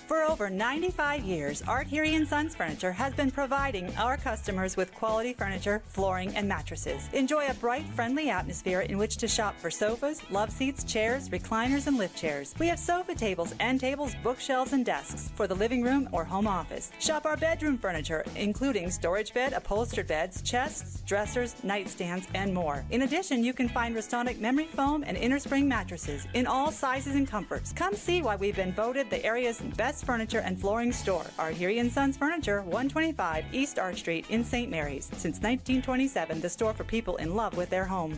For over 95 years, Art Heary & Sons Furniture has been providing our customers with quality furniture, flooring, and mattresses. Enjoy a bright, friendly atmosphere in which to shop for sofas, love seats, chairs, recliners, and lift chairs. We have sofa tables, end tables, bookshelves, and desks for the living room or home office. Shop our bedroom furniture, including storage bed, upholstered beds, chests, dressers, nightstands, and more. In addition, you can find Restonic memory foam and innerspring mattresses in all sizes and comforts. Come see why we've been voted the area's best furniture and flooring store. Art Heary & Sons Furniture, 125 East Arch Street in St. Mary's. Since 1927, the store for people in love with their home.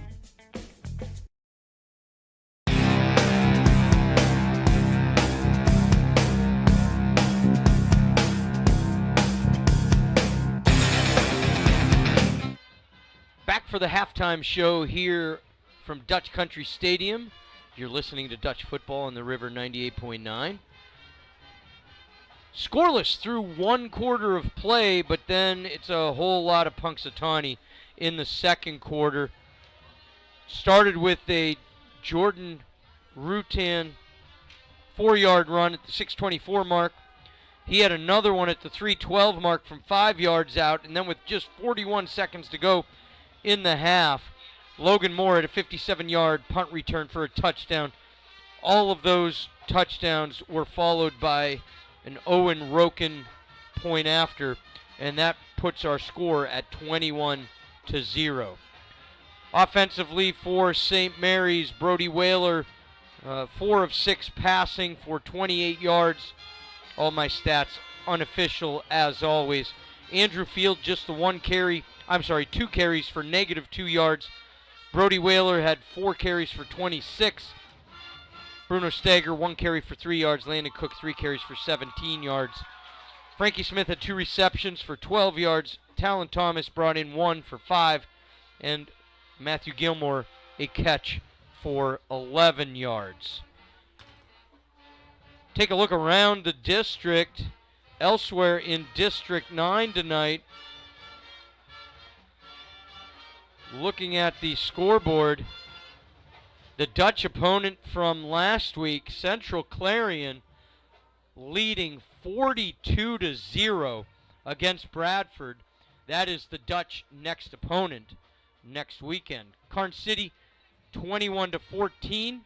Back for the halftime show here from Dutch Country Stadium. You're listening to Dutch football on the River 98.9. Scoreless through one quarter of play, but then it's a whole lot of Punxsutawney in the second quarter. Started with a Jordan Rutan 4-yard run at the 6:24 mark. He had another one at the 3:12 mark from 5 yards out, and then with just 41 seconds to go in the half, Logan Moore had a 57-yard punt return for a touchdown. All of those touchdowns were followed by an Owen Roken point after, and that puts our score at 21-0. Offensively for St. Mary's, Brody Whaler, 4 of 6 passing for 28 yards. All my stats unofficial as always. Andrew Field just the 2 carries for -2 yards. Brody Whaler had 4 carries for 26. Bruno Steger, 1 carry for 3 yards. Landon Cook, 3 carries for 17 yards. Frankie Smith had 2 receptions for 12 yards. Talon Thomas brought in 1 for 5. And Matthew Gilmore, a catch for 11 yards. Take a look around the district. Elsewhere in District 9 tonight, looking at the scoreboard, the Dutch opponent from last week, Central Clarion, leading 42-0 against Bradford. That is the Dutch next opponent next weekend. Karn City 21-14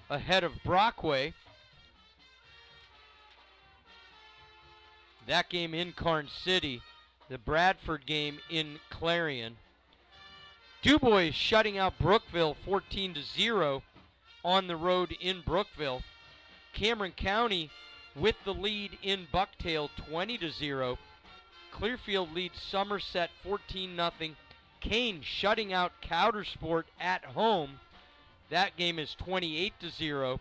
ahead of Brockway. That game in Karn City. The Bradford game in Clarion. DuBois shutting out Brookville 14-0 on the road in Brookville. Cameron County with the lead in Bucktail 20-0. Clearfield leads Somerset 14-0. Kane shutting out Coudersport at home. That game is 28-0.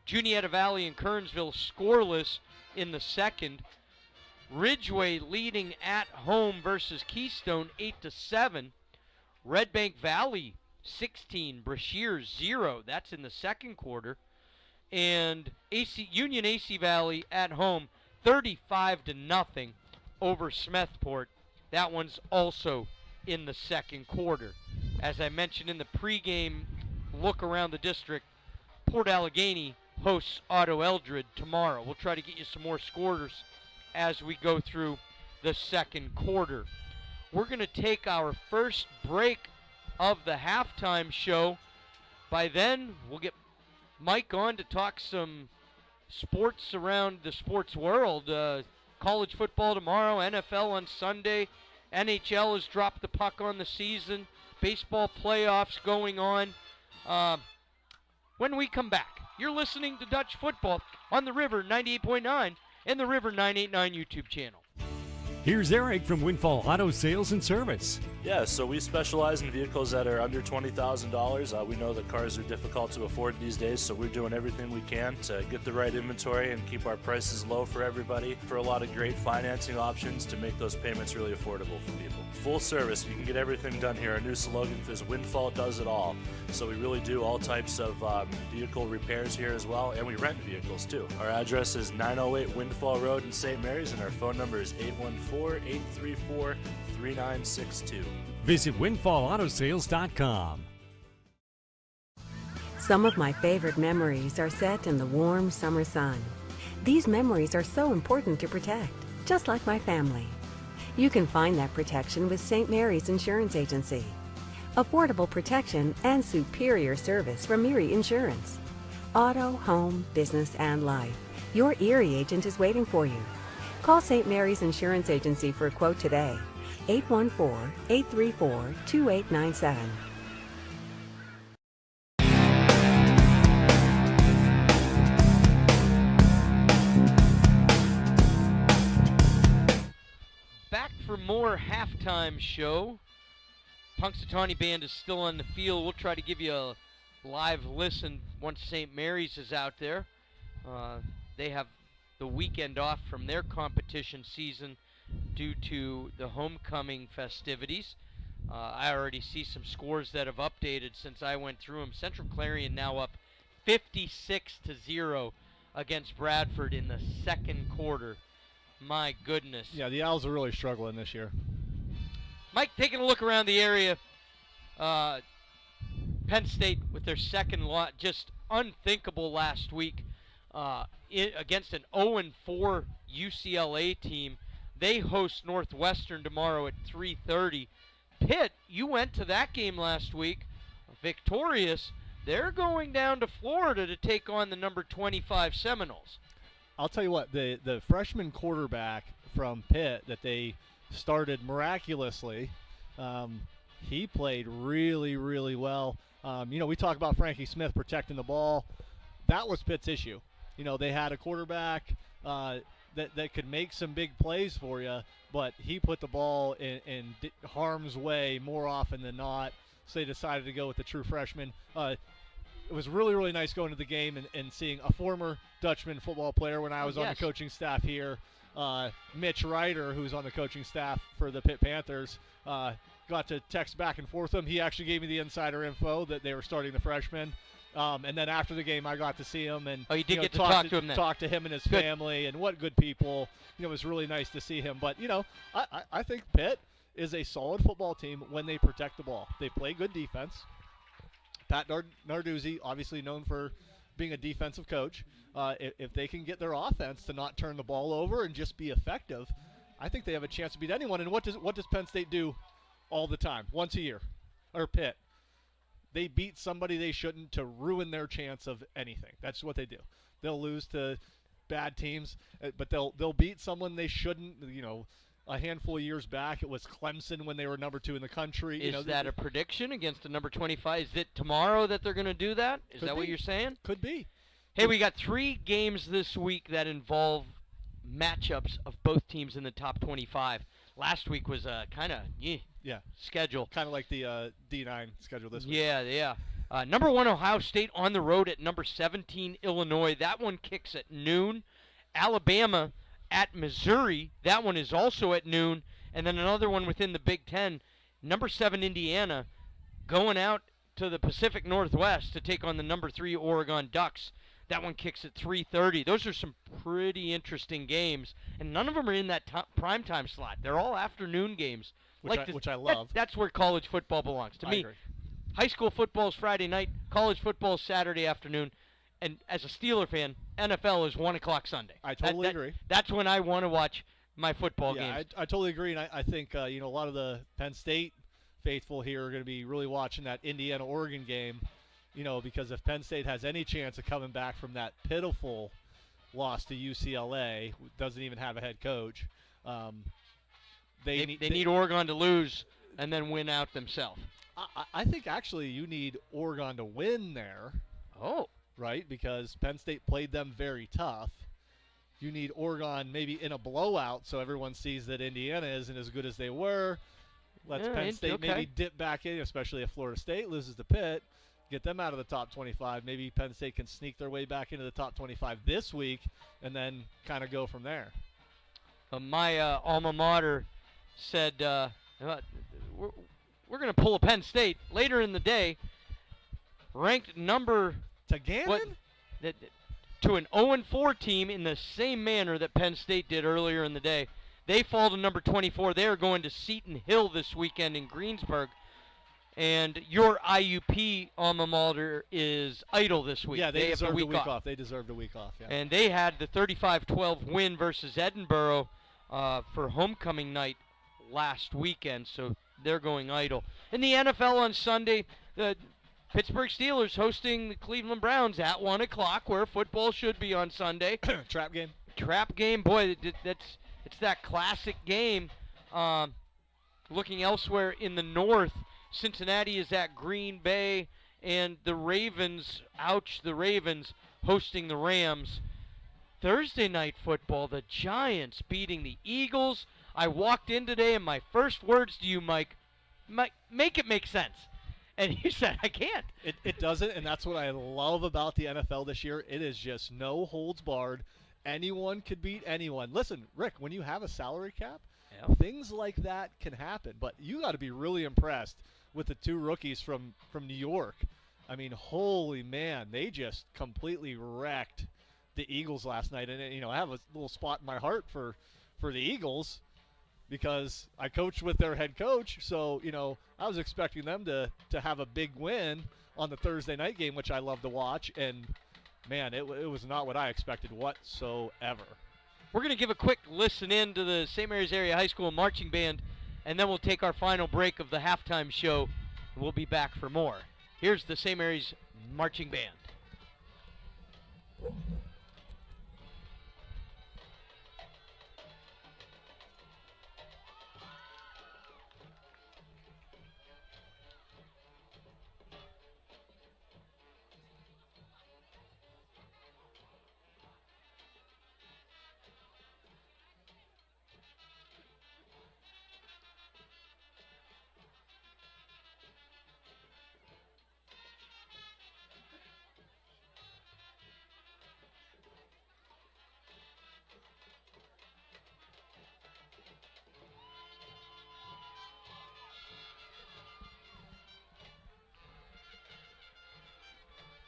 Juniata Valley and Kernsville scoreless in the second. Ridgeway leading at home versus Keystone 8-7. Red Bank Valley 16, Brashear 0. That's in the second quarter. And Union AC Valley at home 35-0 over Smethport. That one's also in the second quarter. As I mentioned in the pregame look around the district, Port Allegheny hosts Otto Eldred tomorrow. We'll try to get you some more scores as we go through the second quarter. We're going to take our first break of the halftime show. By then, we'll get Mike on to talk some sports around the sports world. College football tomorrow, NFL on Sunday. NHL has dropped the puck on the season. Baseball playoffs going on. When we come back, you're listening to Dutch Football on the River 98.9 and the River 989 YouTube channel. Here's Eric from Windfall Auto Sales and Service. Yeah, so we specialize in vehicles that are under $20,000. We know that cars are difficult to afford these days, so we're doing everything we can to get the right inventory and keep our prices low for everybody, for a lot of great financing options to make those payments really affordable for people. Full service, you can get everything done here. Our new slogan is Windfall does it all. So we really do all types of vehicle repairs here as well, and we rent vehicles too. Our address is 908 Windfall Road in St. Mary's, and our phone number is 814-834-3962. Visit windfallautosales.com. Some of my favorite memories are set in the warm summer sun. These memories are so important to protect, just like my family. You can find that protection with St. Mary's Insurance Agency. Affordable protection and superior service from Erie Insurance. Auto, home, business, and life. Your Erie agent is waiting for you. Call St. Mary's Insurance Agency for a quote today. 814-834-2897. Back for more halftime show. Punxsutawney Band is still on the field. We'll try to give you a live listen once St. Mary's is out there. They have the weekend off from their competition season due to the homecoming festivities. I already see some scores that have updated since I went through them. Central Clarion now up 56-0 against Bradford in the second quarter. My goodness. Yeah, the Owls are really struggling this year. Mike, taking a look around the area, Penn State with their second lot, just unthinkable last week against an 0-4 UCLA team. They host Northwestern tomorrow at 3:30. Pitt, you went to that game last week, victorious. They're going down to Florida to take on the number 25 Seminoles. I'll tell you what, the freshman quarterback from Pitt that they started miraculously, he played really, really well. We talk about Frankie Smith protecting the ball. That was Pitt's issue. They had a quarterback that could make some big plays for you, but he put the ball in harm's way more often than not, so they decided to go with the true freshman. It was really, really nice going to the game and seeing a former Dutchman football player when I was on the coaching staff here, Mitch Ryder, who's on the coaching staff for the Pitt Panthers, got to text back and forth with him. He actually gave me the insider info that they were starting the freshman. And then after the game, I got to see him and you did get to talk to him then. Talk to him and his Good. family, and what good people. It was really nice to see him. But I think Pitt is a solid football team when they protect the ball. They play good defense. Pat Narduzzi, obviously known for being a defensive coach. If they can get their offense to not turn the ball over and just be effective, I think they have a chance to beat anyone. And what does Penn State do all the time? Once a year, or Pitt. They beat somebody they shouldn't to ruin their chance of anything. That's what they do. They'll lose to bad teams, but they'll beat someone they shouldn't. A handful of years back, it was Clemson when they were number 2 in the country. Is that a prediction against a number 25? Is it tomorrow that they're going to do that? Is that what you're saying? Could be. Hey, we got 3 games this week that involve matchups of both teams in the top 25. Last week was kind of schedule. Kind of like the D9 schedule this week. Yeah. Number 1 Ohio State on the road at number 17 Illinois. That one kicks at noon. Alabama at Missouri. That one is also at noon. And then another one within the Big Ten. Number 7 Indiana going out to the Pacific Northwest to take on the number 3 Oregon Ducks. That one kicks at 3:30. Those are some pretty interesting games, and none of them are in that primetime slot. They're all afternoon games. Which I love. That's where college football belongs. To me, agree. High school football is Friday night, college football is Saturday afternoon, and as a Steeler fan, NFL is 1 o'clock Sunday. I totally agree. That's when I want to watch my football games. I totally agree, and I think a lot of the Penn State faithful here are going to be really watching that Indiana-Oregon game. Because if Penn State has any chance of coming back from that pitiful loss to UCLA, who doesn't even have a head coach, they need Oregon to lose and then win out themselves. I think actually you need Oregon to win there. Oh. Right? Because Penn State played them very tough. You need Oregon maybe in a blowout so everyone sees that Indiana isn't as good as they were. Let's Penn State maybe dip back in, especially if Florida State loses to Pitt. Get them out of the top 25. Maybe Penn State can sneak their way back into the top 25 this week and then kind of go from there. My alma mater said we're going to pull a Penn State later in the day, ranked number to Gannon? To an 0-4 team in the same manner that Penn State did earlier in the day. They fall to number 24. They are going to Seton Hill this weekend in Greensburg. And your IUP alma mater is idle this week. Yeah, they have deserved a week off. They deserved a week off, yeah. And they had the 35-12 win versus Edinburgh for homecoming night last weekend, so they're going idle. In the NFL on Sunday, the Pittsburgh Steelers hosting the Cleveland Browns at 1 o'clock, where football should be on Sunday. Trap game. Trap game. Boy, it's that classic game. Looking elsewhere in the north, Cincinnati is at Green Bay, and the Ravens, the Ravens hosting the Rams. Thursday night football, the Giants beating the Eagles. I walked in today, and my first words to you, Mike, make it make sense. And you said, I can't. It doesn't, and that's what I love about the NFL this year. It is just no holds barred. Anyone could beat anyone. Listen, Rick, when you have a salary cap, things like that can happen. But you got to be really impressed with the 2 rookies from New York. I mean, holy man, they just completely wrecked the Eagles last night. And, I have a little spot in my heart for the Eagles because I coached with their head coach. So, I was expecting them to have a big win on the Thursday night game, which I love to watch. And, man, it was not what I expected whatsoever. We're going to give a quick listen in to the St. Mary's Area High School Marching Band, and then we'll take our final break of the halftime show. We'll be back for more. Here's the St. Mary's Marching Band.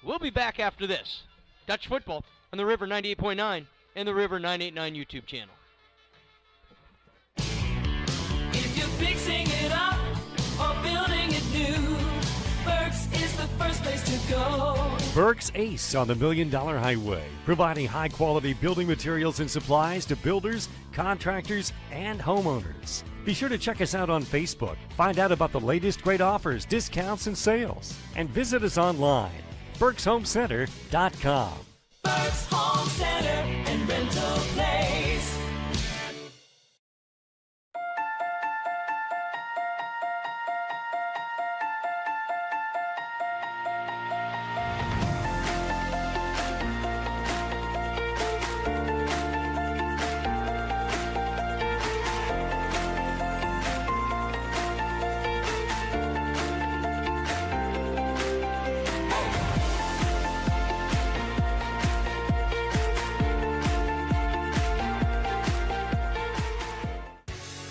We'll be back after this. Dutch football on the River 98.9 and the River 989 YouTube channel. If you're fixing it up or building it new, Burke's is the first place to go. Burke's Ace on the $1 Million Highway, providing high-quality building materials and supplies to builders, contractors, and homeowners. Be sure to check us out on Facebook, find out about the latest great offers, discounts, and sales, and visit us online, Burke'sHomeCenter.com. Burke's Home Center and Rental Place.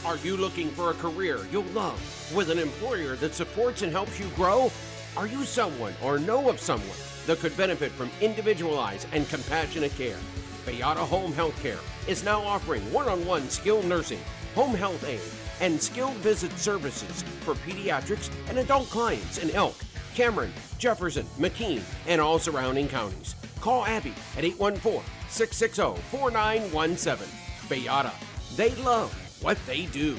Are you looking for a career you'll love with an employer that supports and helps you grow? Are you someone or know of someone that could benefit from individualized and compassionate care? Beata Home Health Care is now offering one-on-one skilled nursing, home health aid, and skilled visit services for pediatrics and adult clients in Elk, Cameron, Jefferson, McKean, and all surrounding counties. Call Abby at 814-660-4917. Beata, they love what they do.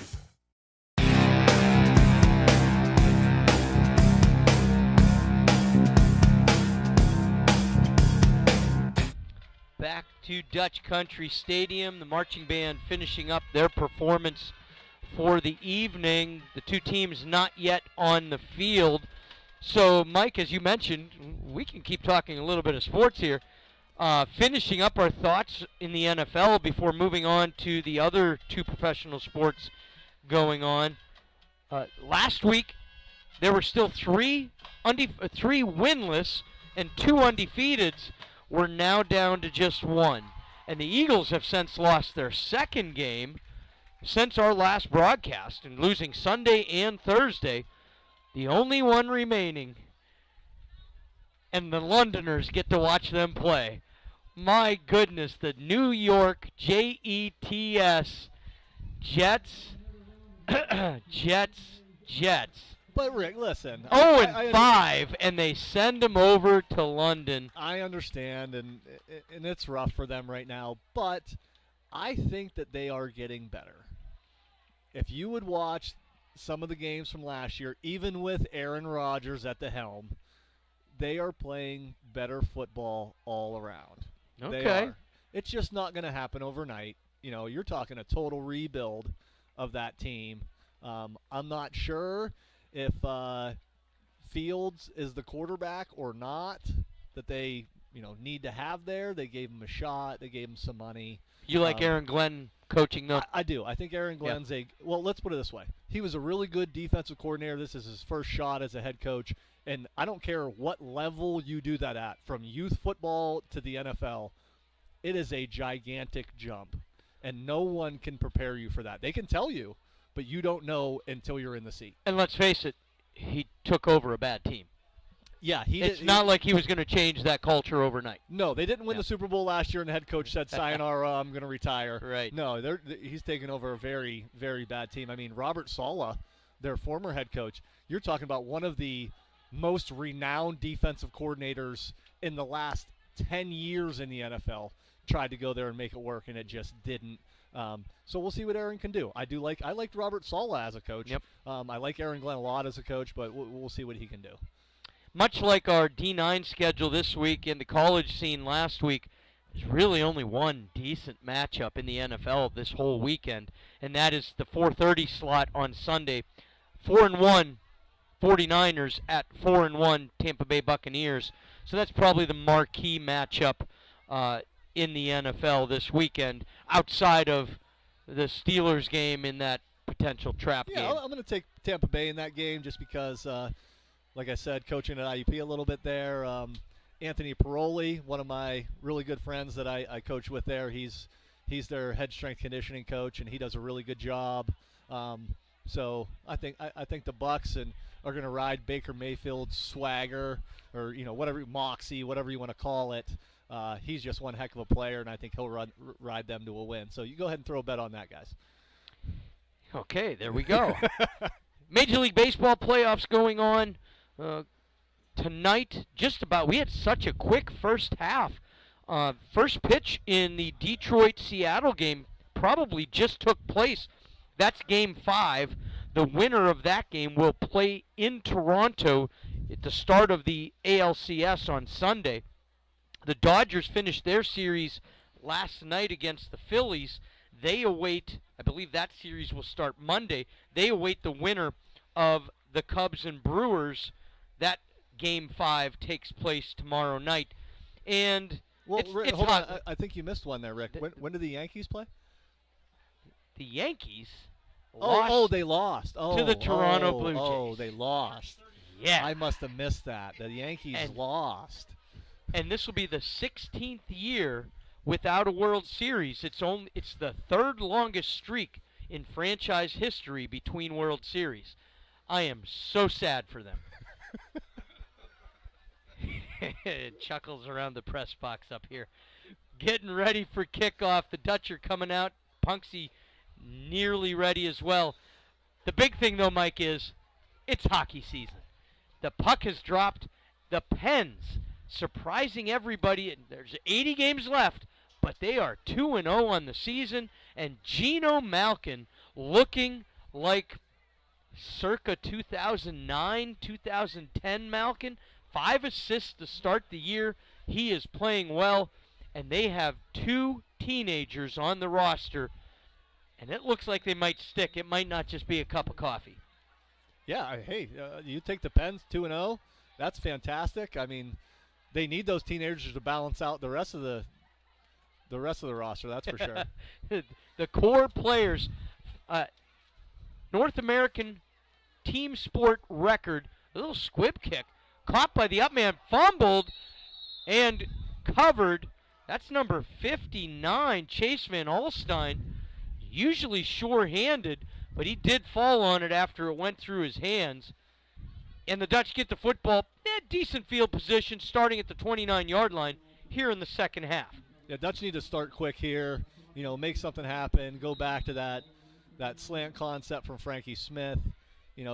Back to Dutch Country Stadium, the marching band finishing up their performance for the evening. The two teams not yet on the field. So, Mike, as you mentioned, we can keep talking a little bit of sports here. Finishing up our thoughts in the NFL before moving on to the other two professional sports going on. Last week, there were still three winless and two undefeateds. We're now down to just one. And the Eagles have since lost their second game since our last broadcast, and losing Sunday and Thursday. The only one remaining, and the Londoners get to watch them play. My goodness, the New York Jets, Jets. But Rick, listen. 0-5, and they send them over to London. I understand, and it's rough for them right now, but I think that they are getting better. If you would watch some of the games from last year, even with Aaron Rodgers at the helm, they are playing better football all around. Okay. They are. It's just not going to happen overnight. You know, you're talking a total rebuild of that team. I'm not sure if Fields is the quarterback or not that they, need to have there. They gave him a shot. They gave him some money. You like Aaron Glenn coaching, though? I do. I think Aaron Glenn's well, let's put it this way. He was a really good defensive coordinator. This is his first shot as a head coach. And I don't care what level you do that at, from youth football to the NFL, it is a gigantic jump. And no one can prepare you for that. They can tell you, but you don't know until you're in the seat. And let's face it, he took over a bad team. Yeah, it's not like he was going to change that culture overnight. No, they didn't win the Super Bowl last year, and the head coach said, sayonara, I'm going to retire. Right. No, he's taken over a very, very bad team. I mean, Robert Saleh, their former head coach, you're talking about one of the most renowned defensive coordinators in the last 10 years in the NFL, tried to go there and make it work, and it just didn't. So we'll see what Aaron can do. I liked Robert Saleh as a coach. Yep. I like Aaron Glenn a lot as a coach, but we'll see what he can do. Much like our D9 schedule this week and the college scene last week, there's really only one decent matchup in the NFL this whole weekend, and that is the 4:30 slot on Sunday. 4-1 49ers at 4-1 Tampa Bay Buccaneers. So that's probably the marquee matchup in the NFL this weekend, outside of the Steelers game in that potential trap game. Yeah, I'm going to take Tampa Bay in that game just because, like I said, coaching at IUP a little bit there. Anthony Paroli, one of my really good friends that I coach with there, he's their head strength conditioning coach, and he does a really good job. So I think the Bucks are going to ride Baker Mayfield's swagger, or whatever, moxie, whatever you want to call it. He's just one heck of a player, and I think he'll ride them to a win. So you go ahead and throw a bet on that, guys. Okay, there we go. Major League Baseball playoffs going on tonight. We had such a quick first half. First pitch in the Detroit-Seattle game probably just took place. That's Game 5. The winner of that game will play in Toronto at the start of the ALCS on Sunday. The Dodgers finished their series last night against the Phillies. They await, I believe that series will start Monday. They await the winner of the Cubs and Brewers. That Game 5 takes place tomorrow night. And Rick, it's hold hot. on. I think you missed one there, Rick. When do the Yankees play? The Yankees they lost. To the Toronto Blue Jays. Oh, they lost. Yeah. I must have missed that. The Yankees lost. And this will be the 16th year without a World Series. It's the third longest streak in franchise history between World Series. I am so sad for them. Chuckles around the press box up here. Getting ready for kickoff. The Dutch are coming out. Punxsutawney nearly ready as well. The big thing, though, Mike, is it's hockey season. The puck has dropped. The Pens surprising everybody. There's 80 games left, but they are 2-0 on the season. And Geno Malkin looking like circa 2009, 2010 Malkin. 5 assists to start the year. He is playing well, and they have 2 teenagers on the roster, and it looks like they might stick. It might not just be a cup of coffee. Yeah, hey, you take the Pens 2-0. That's fantastic. I mean, they need those teenagers to balance out the rest of the roster. That's for sure. The core players, North American team sport record, a little squib kick, caught by the up man, fumbled and covered. That's number 59, Chase Van Alstyne. Usually sure-handed, but he did fall on it after it went through his hands. And the Dutch get the football, decent field position, starting at the 29-yard line here in the second half. Yeah, Dutch need to start quick here, make something happen, go back to that slant concept from Frankie Smith,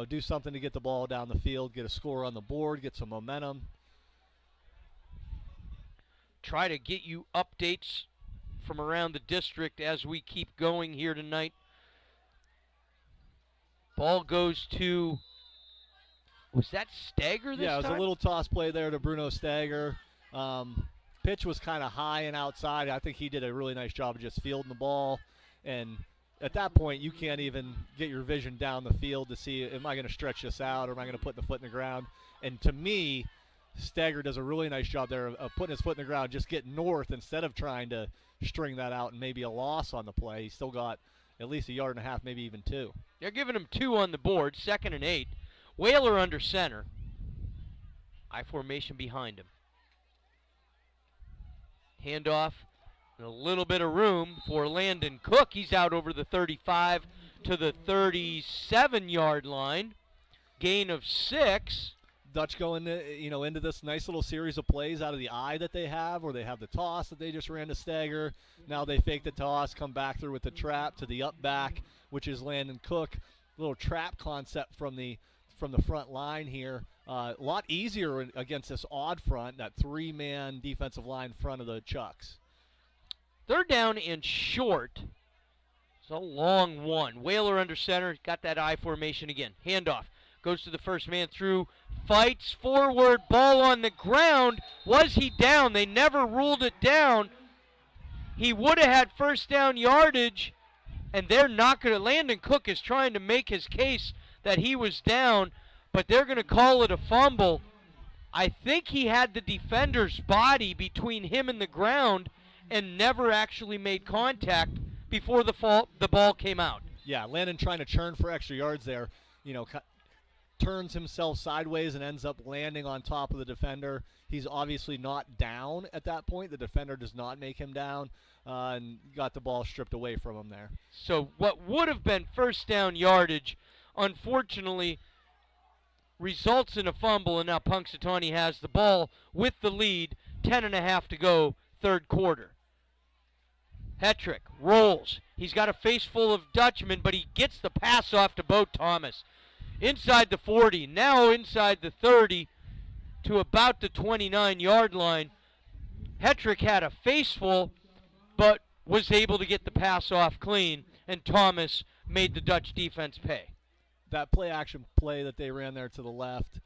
do something to get the ball down the field, get a score on the board, get some momentum. Try to get you updates from around the district as we keep going here tonight. Ball goes to, was that Stagger this time? Yeah, it was a little toss play there to Bruno Stagger. Pitch was kind of high and outside. I think he did a really nice job of just fielding the ball. And at that point, you can't even get your vision down the field to see, am I going to stretch this out or am I going to put the foot in the ground? And to me, Stagger does a really nice job there of putting his foot in the ground, just get north instead of trying to string that out and maybe a loss on the play. He's still got at least 1.5 yards, maybe even 2. They're giving him 2 on the board, 2nd and 8. Whaler under center. I formation behind him. Handoff, and a little bit of room for Landon Cook. He's out over the 35 to the 37-yard line. Gain of 6. Dutch go into this nice little series of plays out of the eye that they have, where they have the toss that they just ran to Stagger. Now they fake the toss, come back through with the trap to the up back, which is Landon Cook. Little trap concept from the front line here. A lot easier against this odd front, that 3-man defensive line front of the Chucks. 3rd down and short. It's a long one. Whaler under center, got that I formation again. Handoff. Goes to the first man through, fights forward, ball on the ground. Was he down? They never ruled it down. He would have had first down yardage, and they're not going to. Landon Cook is trying to make his case that he was down, but they're going to call it a fumble. I think he had the defender's body between him and the ground and never actually made contact before the ball came out. Yeah, Landon trying to churn for extra yards there, turns himself sideways and ends up landing on top of the defender. He's obviously not down at that point. The defender does not make him down, and got the ball stripped away from him there. So what would have been first down yardage unfortunately results in a fumble, and now Punxsutawney has the ball with the lead, 10.5 to go, third quarter. Hetrick rolls. He's got a face full of Dutchmen, but he gets the pass off to Bo Thomas. Inside the 40, now inside the 30 to about the 29-yard line. Hetrick had a face full, but was able to get the pass off clean, and Thomas made the Dutch defense pay. That play-action play that they ran there to the left,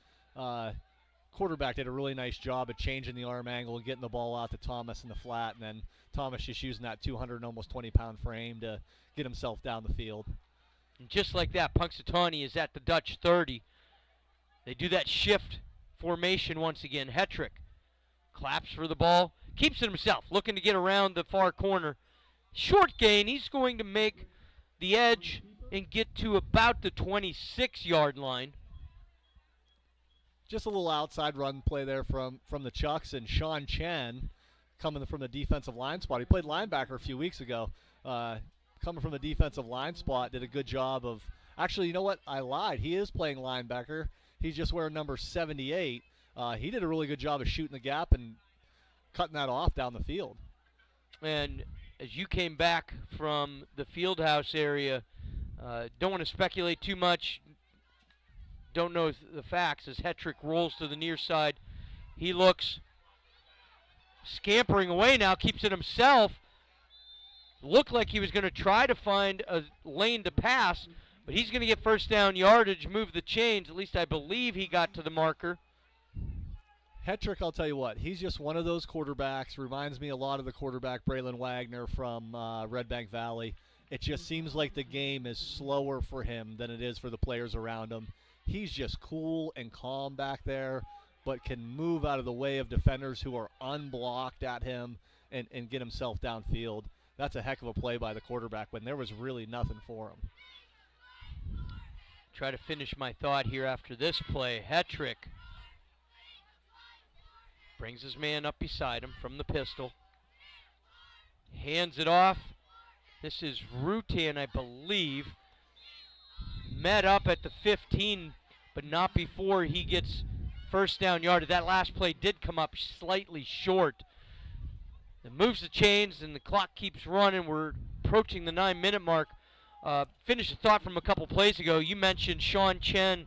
quarterback did a really nice job of changing the arm angle and getting the ball out to Thomas in the flat, and then Thomas just using that 200 and almost 20-pound frame to get himself down the field. And just like that, Punxsutawney is at the Dutch 30. They do that shift formation once again. Hetrick claps for the ball, keeps it himself, looking to get around the far corner. Short gain, he's going to make the edge and get to about the 26-yard line. Just a little outside run play there from the Chucks, and Sean Chen coming from the defensive line spot. He played linebacker a few weeks ago. Coming from the defensive line spot, did a good job of – actually, you know what? I lied. He is playing linebacker. He's just wearing number 78. He did a really good job of shooting the gap and cutting that off down the field. And as you came back from the field house area, don't want to speculate too much. Don't know the facts. As Hetrick rolls to the near side, he looks scampering away now, keeps it himself. Looked like he was going to try to find a lane to pass, but he's going to get first down yardage, move the chains. At least I believe he got to the marker. Hetrick, I'll tell you what, he's just one of those quarterbacks. Reminds me a lot of the quarterback Braylon Wagner from Red Bank Valley. It just seems like the game is slower for him than it is for the players around him. He's just cool and calm back there, but can move out of the way of defenders who are unblocked at him and get himself downfield. That's a heck of a play by the quarterback when there was really nothing for him. Try to finish my thought here after this play. Hetrick brings his man up beside him from the pistol. Hands it off. This is Rutan, I believe. Met up at the 15, but not before he gets first down yardage. That last play did come up slightly short. It moves the chains, and the clock keeps running. We're approaching the 9-minute mark. Finish a thought from a couple plays ago. You mentioned Sean Chen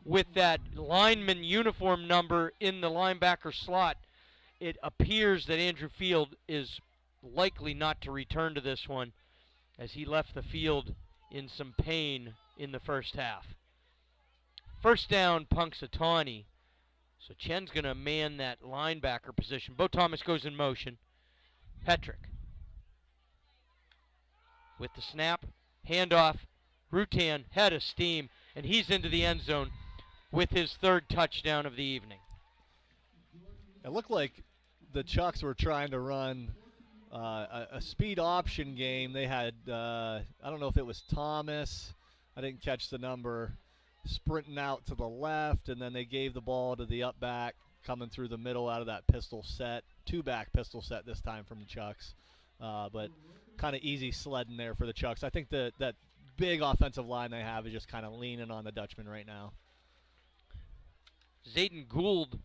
with that lineman uniform number in the linebacker slot. It appears that Andrew Field is likely not to return to this one, as he left the field in some pain in the first half. First down, Punxsutawney. So Chen's going to man that linebacker position. Bo Thomas goes in motion. Hetrick with the snap, handoff, Rutan, head of steam, and he's into the end zone with his third touchdown of the evening. It looked like the Chucks were trying to run a speed option game. They had, I don't know if it was Thomas, I didn't catch the number, sprinting out to the left, and then they gave the ball to the up back coming through the middle out of that pistol set, two-back pistol set this time from the Chucks. But kind of easy sledding there for the Chucks. I think that big offensive line they have is just kind of leaning on the Dutchman right now. Zayden Gould,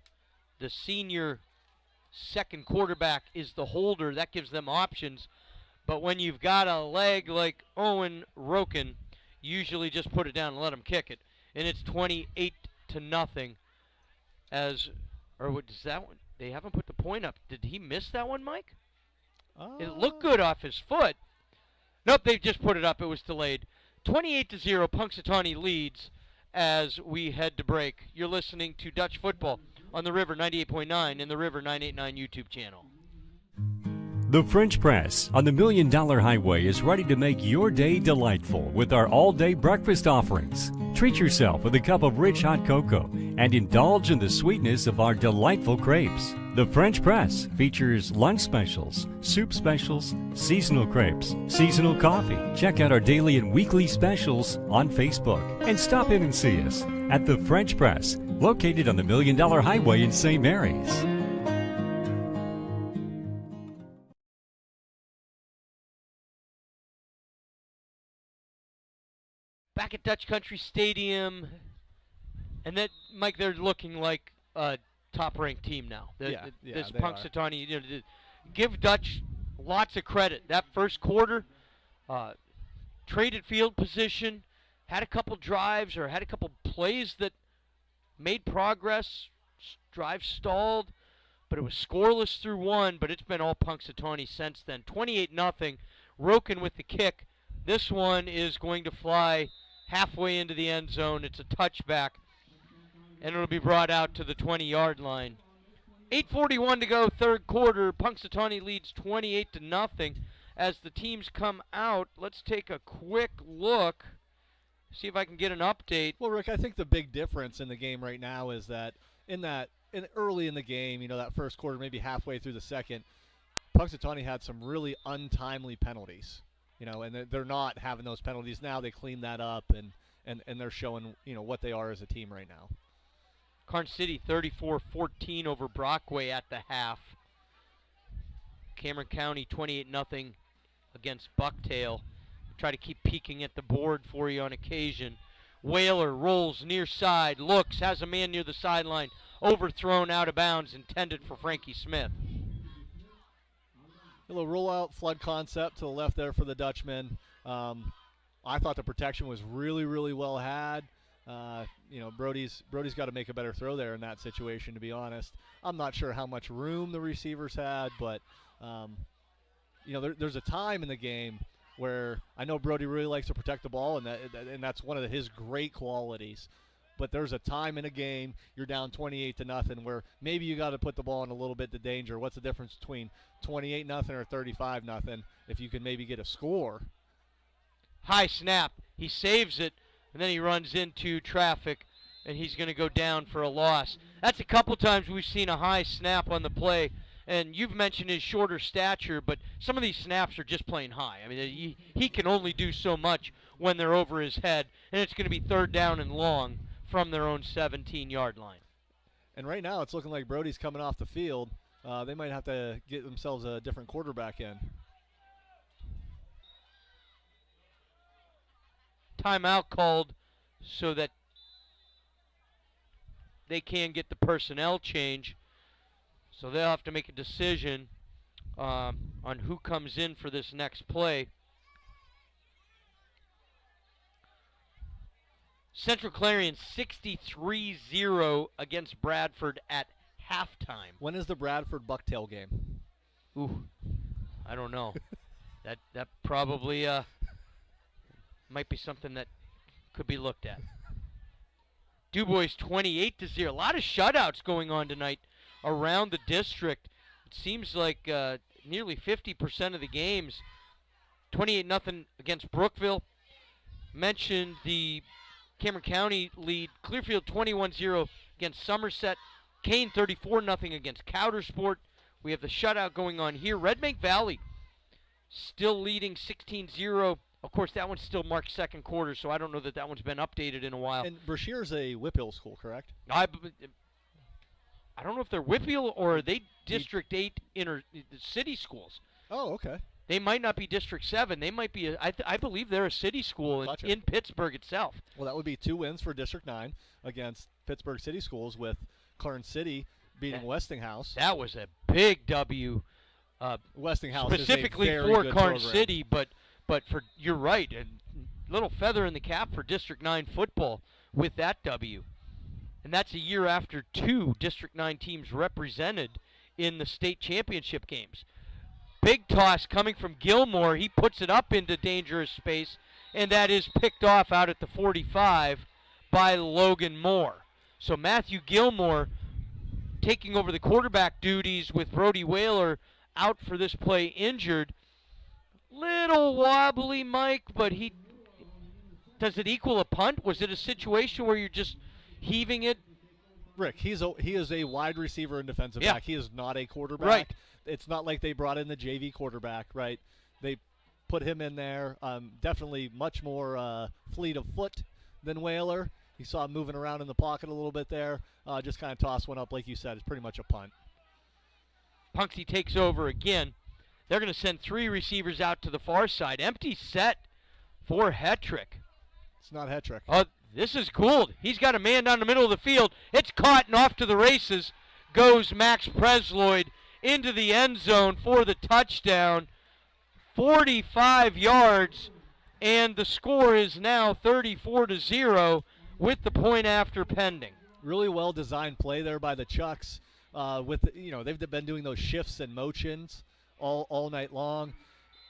the senior second quarterback, is the holder. That gives them options. But when you've got a leg like Owen Roken, usually just put it down and let him kick it. And it's 28-0 as, or what does that one? They haven't put the point up. Did he miss that one, Mike? It looked good off his foot. Nope, they just put it up. It was delayed. 28-0, Punxsutawney leads as we head to break. You're listening to Dutch Football on the River 98.9 and the River 989 YouTube channel. The French Press on the $1 Million Highway is ready to make your day delightful with our all-day breakfast offerings. Treat yourself with a cup of rich hot cocoa and indulge in the sweetness of our delightful crepes. The French Press features lunch specials, soup specials, seasonal crepes, seasonal coffee. Check out our daily and weekly specials on Facebook and stop in and see us at The French Press, located on the $1 Million Highway in St. Mary's. back at Dutch Country Stadium, and then, Mike, they're looking like a top-ranked team now. This Punxsutawney, give Dutch lots of credit. That first quarter, traded field position, had a couple drives or had a couple plays that made progress, drive stalled, but it was scoreless through one, but it's been all Punxsutawney since then. 28-0, Roken with the kick. This one is going to fly halfway into the end zone. It's a touchback, and it'll be brought out to the 20-yard line. 8:41 to go, third quarter. Punxsutawney leads 28-0. As the teams come out, let's take a quick look, see if I can get an update. Well, Rick, I think the big difference in the game right now is that early in the game, that first quarter, maybe halfway through the second, Punxsutawney had some really untimely penalties. And they're not having those penalties now. They cleaned that up, and they're showing, what they are as a team right now. Karn City 34-14 over Brockway at the half. Cameron County 28-0 against Bucktail. Try to keep peeking at the board for you on occasion. Whaler rolls near side, looks, has a man near the sideline, overthrown out of bounds, intended for Frankie Smith. A little rollout flood concept to the left there for the Dutchman. I thought the protection was really, really well had. Brody's got to make a better throw there in that situation, to be honest. I'm not sure how much room the receivers had, but there's a time in the game where I know Brody really likes to protect the ball, and that's one of his great qualities. But there's a time in a game, you're down 28-0, where maybe you got to put the ball in a little bit of danger. What's the difference between 28-0 or 35-0 if you can maybe get a score? High snap. He saves it, and then he runs into traffic, and he's going to go down for a loss. That's a couple times we've seen a high snap on the play, and you've mentioned his shorter stature, but some of these snaps are just plain high. I mean, he can only do so much when they're over his head, and it's going to be third down and long from their own 17-yard line. And right now it's looking like Brody's coming off the field. They might have to get themselves a different quarterback in. Timeout called so that they can get the personnel change. So they'll have to make a decision on who comes in for this next play. Central Clarion 63-0 against Bradford at halftime. When is the Bradford-Bucktail game? Ooh, I don't know. that probably might be something that could be looked at. DuBois 28-0. A lot of shutouts going on tonight around the district. It seems like nearly 50% of the games. 28-0 against Brookville. Mentioned the Cameron County lead. Clearfield 21-0 against Somerset. Kane 34-0 against Coudersport. We have the shutout going on here. Red Bank Valley still leading 16-0. Of course, that one's still marked second quarter, so I don't know that one's been updated in a while. And Brashear's a Whiphill school, correct? I don't know if they're Whiphill or are they District 8 inner city schools. Oh, okay. They might not be District 7. They might be, I believe they're a city school in Pittsburgh itself. Well, that would be 2 wins for District 9 against Pittsburgh City Schools, with Karn City beating Westinghouse. That was a big W. Westinghouse specifically is a very for good Karn program. City, but for, you're right, a little feather in the cap for District 9 football with that W. And that's a year after 2 District 9 teams represented in the state championship games. Big toss coming from Gilmore. He puts it up into dangerous space, and that is picked off out at the 45 by Logan Moore. So Matthew Gilmore taking over the quarterback duties with Brody Whaler out for this play injured. Little wobbly, Mike, but does it equal a punt? Was it a situation where you're just heaving it? Rick, he is a wide receiver and defensive back. He is not a quarterback. Right. It's not like they brought in the JV quarterback, right? They put him in there. Definitely much more fleet of foot than Whaler. You saw him moving around in the pocket a little bit there. Just kind of tossed one up, like you said. It's pretty much a punt. Punxsy takes over again. They're going to send 3 receivers out to the far side. Empty set for Hetrick. It's not a hat trick. Oh, this is Gould. He's got a man down the middle of the field. It's caught and off to the races goes Max Presloyd into the end zone for the touchdown. 45 yards, and the score is now 34-0 with the point after pending. Really well designed play there by the Chucks. They've been doing those shifts and motions all night long.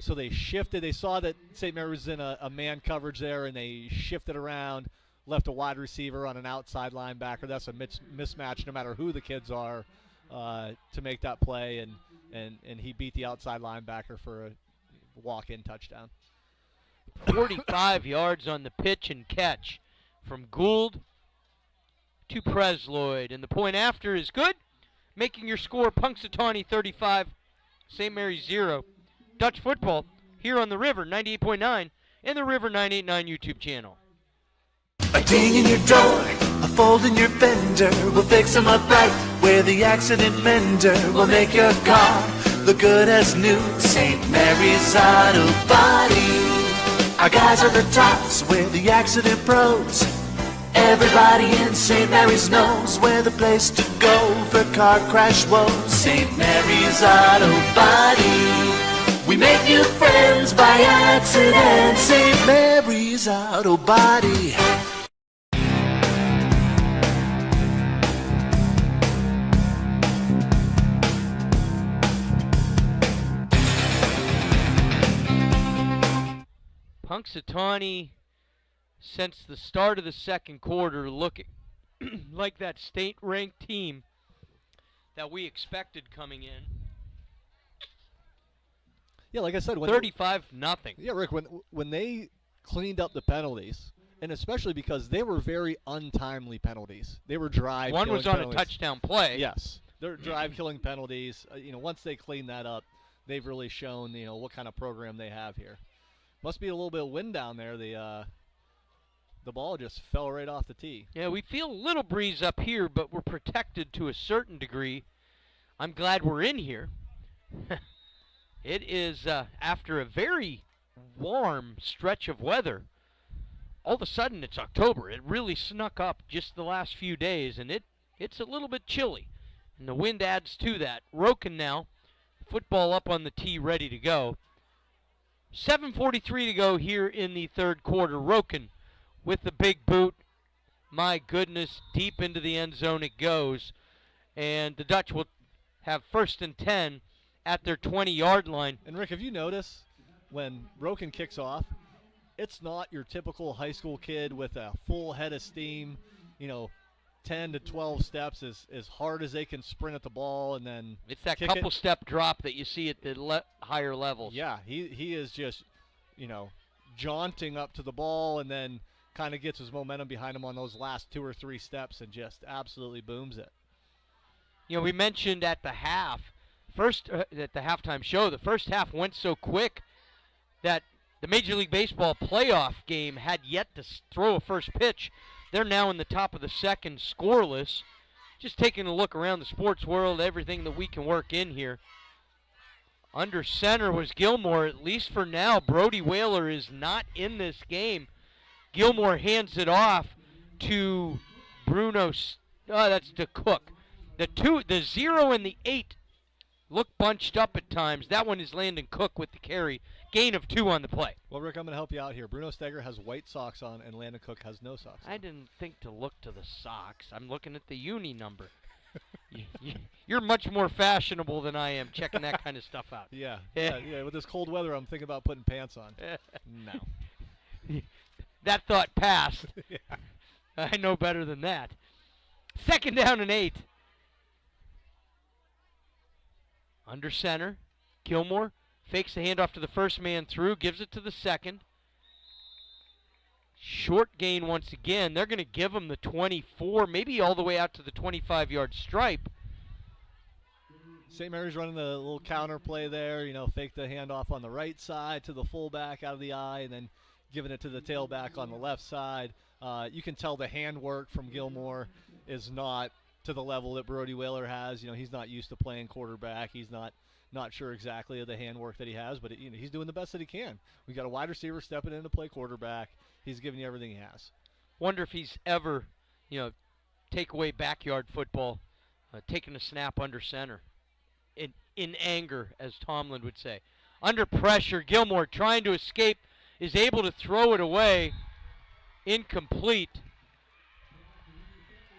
So they shifted. They saw that St. Mary's was in a man coverage there, and they shifted around, left a wide receiver on an outside linebacker. That's a mismatch no matter who the kids are to make that play, and he beat the outside linebacker for a walk-in touchdown. 45 yards on the pitch and catch from Gould to Presloyd. And the point after is good, making your score Punxsutawney 35, St. Mary's 0. Dutch football here on the River 98.9 and the River 989 YouTube channel. A ding in your door, a fold in your fender, we'll fix them up right where the accident mender will make your car look good as new. St. Mary's Auto Body. Our guys are the tops, we're the accident pros. Everybody in St. Mary's knows we're the place to go for car crash woes. St. Mary's Auto Body. We make new friends by accident. St. Mary's Auto Body. Punxsutawney, since the start of the second quarter, looking like that state-ranked team that we expected coming in. Yeah, like I said, 35-0. Yeah, Rick, when they cleaned up the penalties, and especially because they were very untimely penalties. They were drive. One was on penalties. A touchdown play. Yes, they're drive-killing penalties. Once they clean that up, they've really shown what kind of program they have here. Must be a little bit of wind down there. The ball just fell right off the tee. Yeah, we feel a little breeze up here, but we're protected to a certain degree. I'm glad we're in here. It is, after a very warm stretch of weather, all of a sudden it's October. It really snuck up just the last few days, and it's a little bit chilly. And the wind adds to that. Roken now, football up on the tee, ready to go. 7:43 to go here in the third quarter. Roken with the big boot. My goodness, deep into the end zone it goes. And the Dutch will have 1st and 10 at their 20-yard line. And Rick, if you notice, when Roken kicks off, it's not your typical high school kid with a full head of steam, 10 to 12 steps as hard as they can sprint at the ball, and then it's that couple step drop that you see at the higher levels. Yeah, he is just, jaunting up to the ball, and then kind of gets his momentum behind him on those last 2 or 3 steps and just absolutely booms it. We mentioned at the half, at the halftime show, the first half went so quick that the Major League Baseball playoff game had yet to throw a first pitch. They're now in the top of the second, scoreless. Just taking a look around the sports world, everything that we can work in here. Under center was Gilmore, at least for now. Brody Whaler is not in this game. Gilmore hands it off to Bruno. That's to Cook. The 0 and the 8 look bunched up at times. That one is Landon Cook with the carry. Gain of 2 on the play. Well, Rick, I'm going to help you out here. Bruno Steger has white socks on, and Landon Cook has no socks on. I didn't think to look to the socks. I'm looking at the uni number. You're much more fashionable than I am checking that kind of stuff out. Yeah. With this cold weather, I'm thinking about putting pants on. No. That thought passed. Yeah. I know better than that. 2nd down and 8. Under center, Gilmore fakes the handoff to the first man through, gives it to the second. Short gain once again. They're going to give him the 24, maybe all the way out to the 25-yard stripe. St. Mary's running the little counter play there, fake the handoff on the right side to the fullback out of the eye, and then giving it to the tailback on the left side. You can tell the handwork from Gilmore is not to the level that Brody Whaler has. He's not used to playing quarterback. He's not sure exactly of the handwork that he has, but he's doing the best that he can. We got a wide receiver stepping in to play quarterback. he's given you everything he has. Wonder if he's ever, take away backyard football, taking a snap under center. In anger, as Tomlin would say. Under pressure, Gilmore trying to escape, is able to throw it away. Incomplete.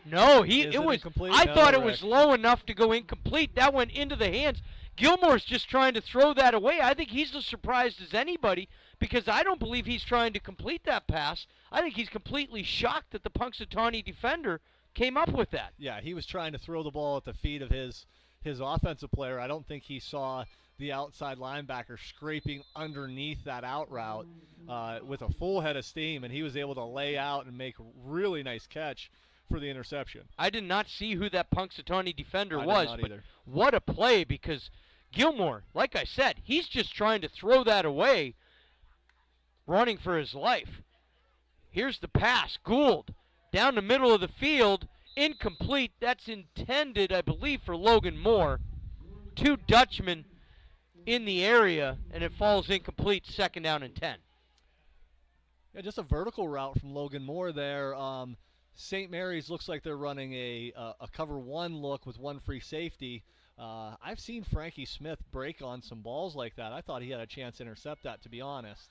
No, I thought it was low enough to go incomplete. That went into the hands. Gilmore's just trying to throw that away. I think he's as surprised as anybody because I don't believe he's trying to complete that pass. I think he's completely shocked that the Punxsutawney defender came up with that. Yeah, he was trying to throw the ball at the feet of his offensive player. I don't think he saw the outside linebacker scraping underneath that out route with a full head of steam, and he was able to lay out and make a really nice catch for the interception. I did not see who that Punxsutawney defender I was, did not but either. what a play, because Gilmore, like I said, he's just trying to throw that away, running for his life. Here's the pass. Gould down the middle of the field, incomplete. That's intended, I believe, for Logan Moore. Two Dutchmen in the area, and it falls incomplete, 2nd down and 10. Yeah, just a vertical route from Logan Moore there. St. Mary's looks like they're running a cover 1 look with 1 free safety. I've seen Frankie Smith break on some balls like that. I thought he had a chance to intercept that, to be honest.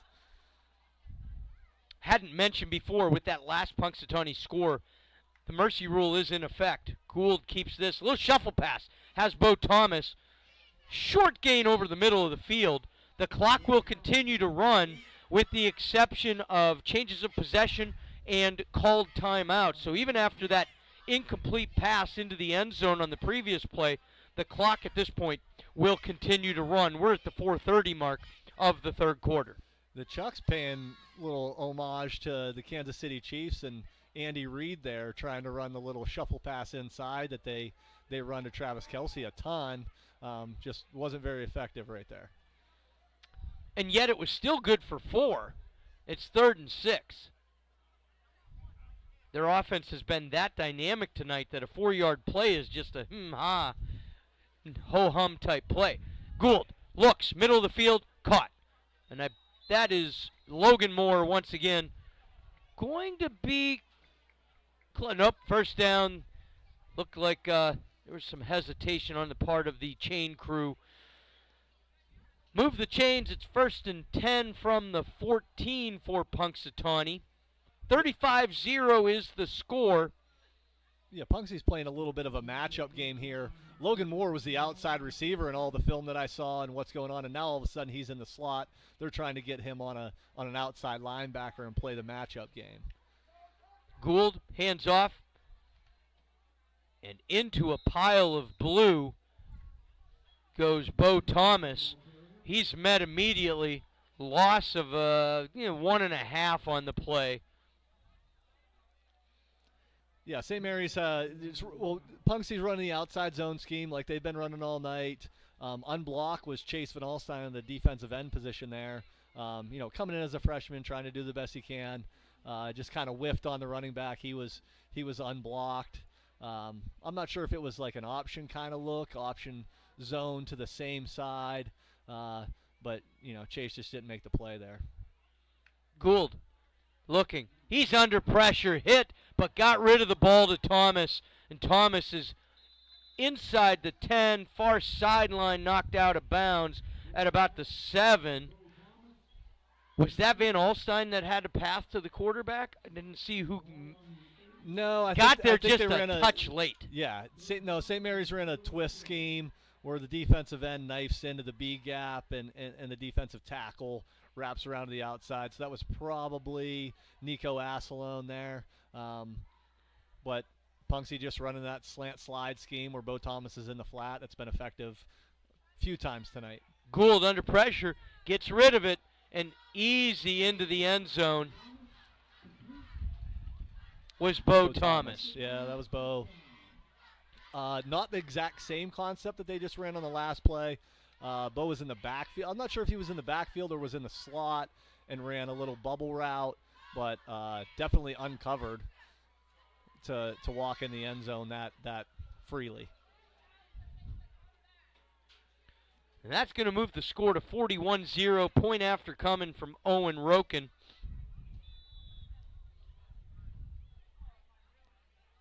Hadn't mentioned before with that last Punxsutawney score, the mercy rule is in effect. Gould keeps this. A little shuffle pass. Has Bo Thomas. Short gain over the middle of the field. The clock will continue to run with the exception of changes of possession and called timeout. So even after that incomplete pass into the end zone on the previous play, the clock at this point will continue to run. We're at the 4:30 mark of the 3rd quarter. The Chucks paying a little homage to the Kansas City Chiefs and Andy Reid there, trying to run the little shuffle pass inside that they run to Travis Kelce a ton. Just wasn't very effective right there. And yet it was still good for 4. It's 3rd and 6. Their offense has been that dynamic tonight that a 4-yard play is just a ho-hum type play. Gould looks, middle of the field, caught. And that is Logan Moore once again going to be, nope, 1st down. Looked like there was some hesitation on the part of the chain crew. Move the chains. It's 1st and 10 from the 14 for Punxsutawney. 35-0 is the score. Yeah, Punxsy's playing a little bit of a matchup game here. Logan Moore was the outside receiver in all the film that I saw and what's going on, and now all of a sudden he's in the slot. They're trying to get him on an outside linebacker and play the matchup game. Gould hands off and into a pile of blue goes Bo Thomas. He's met immediately. Loss of 1.5 on the play. Yeah, St. Mary's, Punxsy's running the outside zone scheme like they've been running all night. Unblocked was Chase Van Alstyne in the defensive end position there. Coming in as a freshman, trying to do the best he can. Just kind of whiffed on the running back. He was unblocked. I'm not sure if it was like an option kind of look, option zone to the same side. But Chase just didn't make the play there. Gould looking. He's under pressure, hit, but got rid of the ball to Thomas. And Thomas is inside the 10, far sideline, knocked out of bounds at about the 7. Was that Van Alstyne that had a path to the quarterback? I didn't see who. No, I got think, there I think just they a ran touch late. Yeah, St. Mary's ran a twist scheme where the defensive end knifes into the B gap and the defensive tackle wraps around to the outside. So that was probably Nico Assalone there. But Punxsy just running that slant slide scheme where Bo Thomas is in the flat. That's been effective a few times tonight. Gould under pressure, gets rid of it, and easy into the end zone was Bo Thomas. Yeah, that was Bo. Not the exact same concept that they just ran on the last play. Bo was in the backfield. I'm not sure if he was in the backfield or was in the slot and ran a little bubble route, but definitely uncovered to walk in the end zone that freely. And that's going to move the score to 41-0. Point after coming from Owen Roken.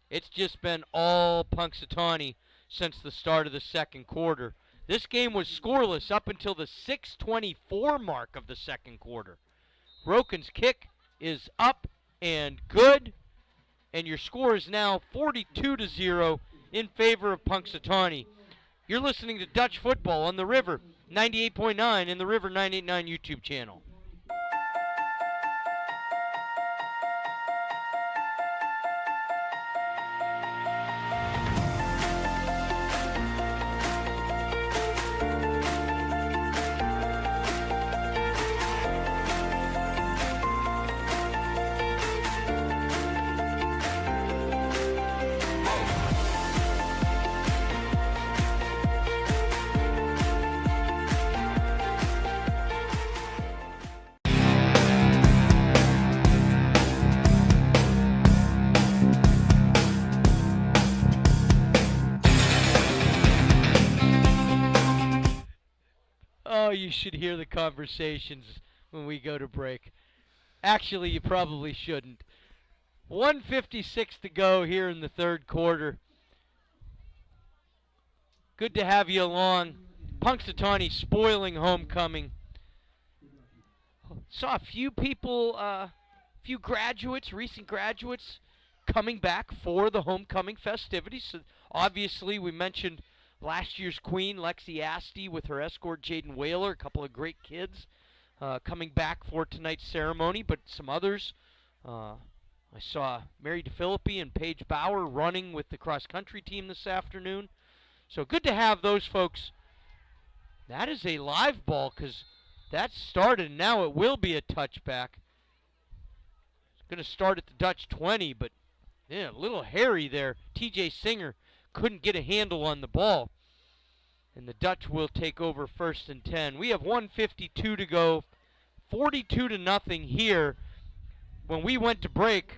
It's just been all Punxsutawney since the start of the second quarter. This game was scoreless up until the 6:24 mark of the second quarter. Roken's kick is up and good, and your score is now 42-0 in favor of Punxsutawney. You're listening to Dutch Football on the River 98.9 and the River 989 YouTube channel. Oh, you should hear the conversations when we go to break. Actually, you probably shouldn't. 1:56 to go here in the third quarter. Good to have you along. Punxsutawney spoiling homecoming. Saw a few people, few graduates, recent graduates, coming back for the homecoming festivities. So obviously, we mentioned last year's queen, Lexi Asti, with her escort, Jaden Whaler, a couple of great kids coming back for tonight's ceremony, but some others. I saw Mary DeFilippi and Paige Bauer running with the cross-country team this afternoon. So good to have those folks. That is a live ball because that started, and now it will be a touchback. It's going to start at the Dutch 20, but yeah, a little hairy there. TJ Singer couldn't get a handle on the ball. And the Dutch will take over 1st and 10. We have 1:52 to go, 42-0 here. When we went to break,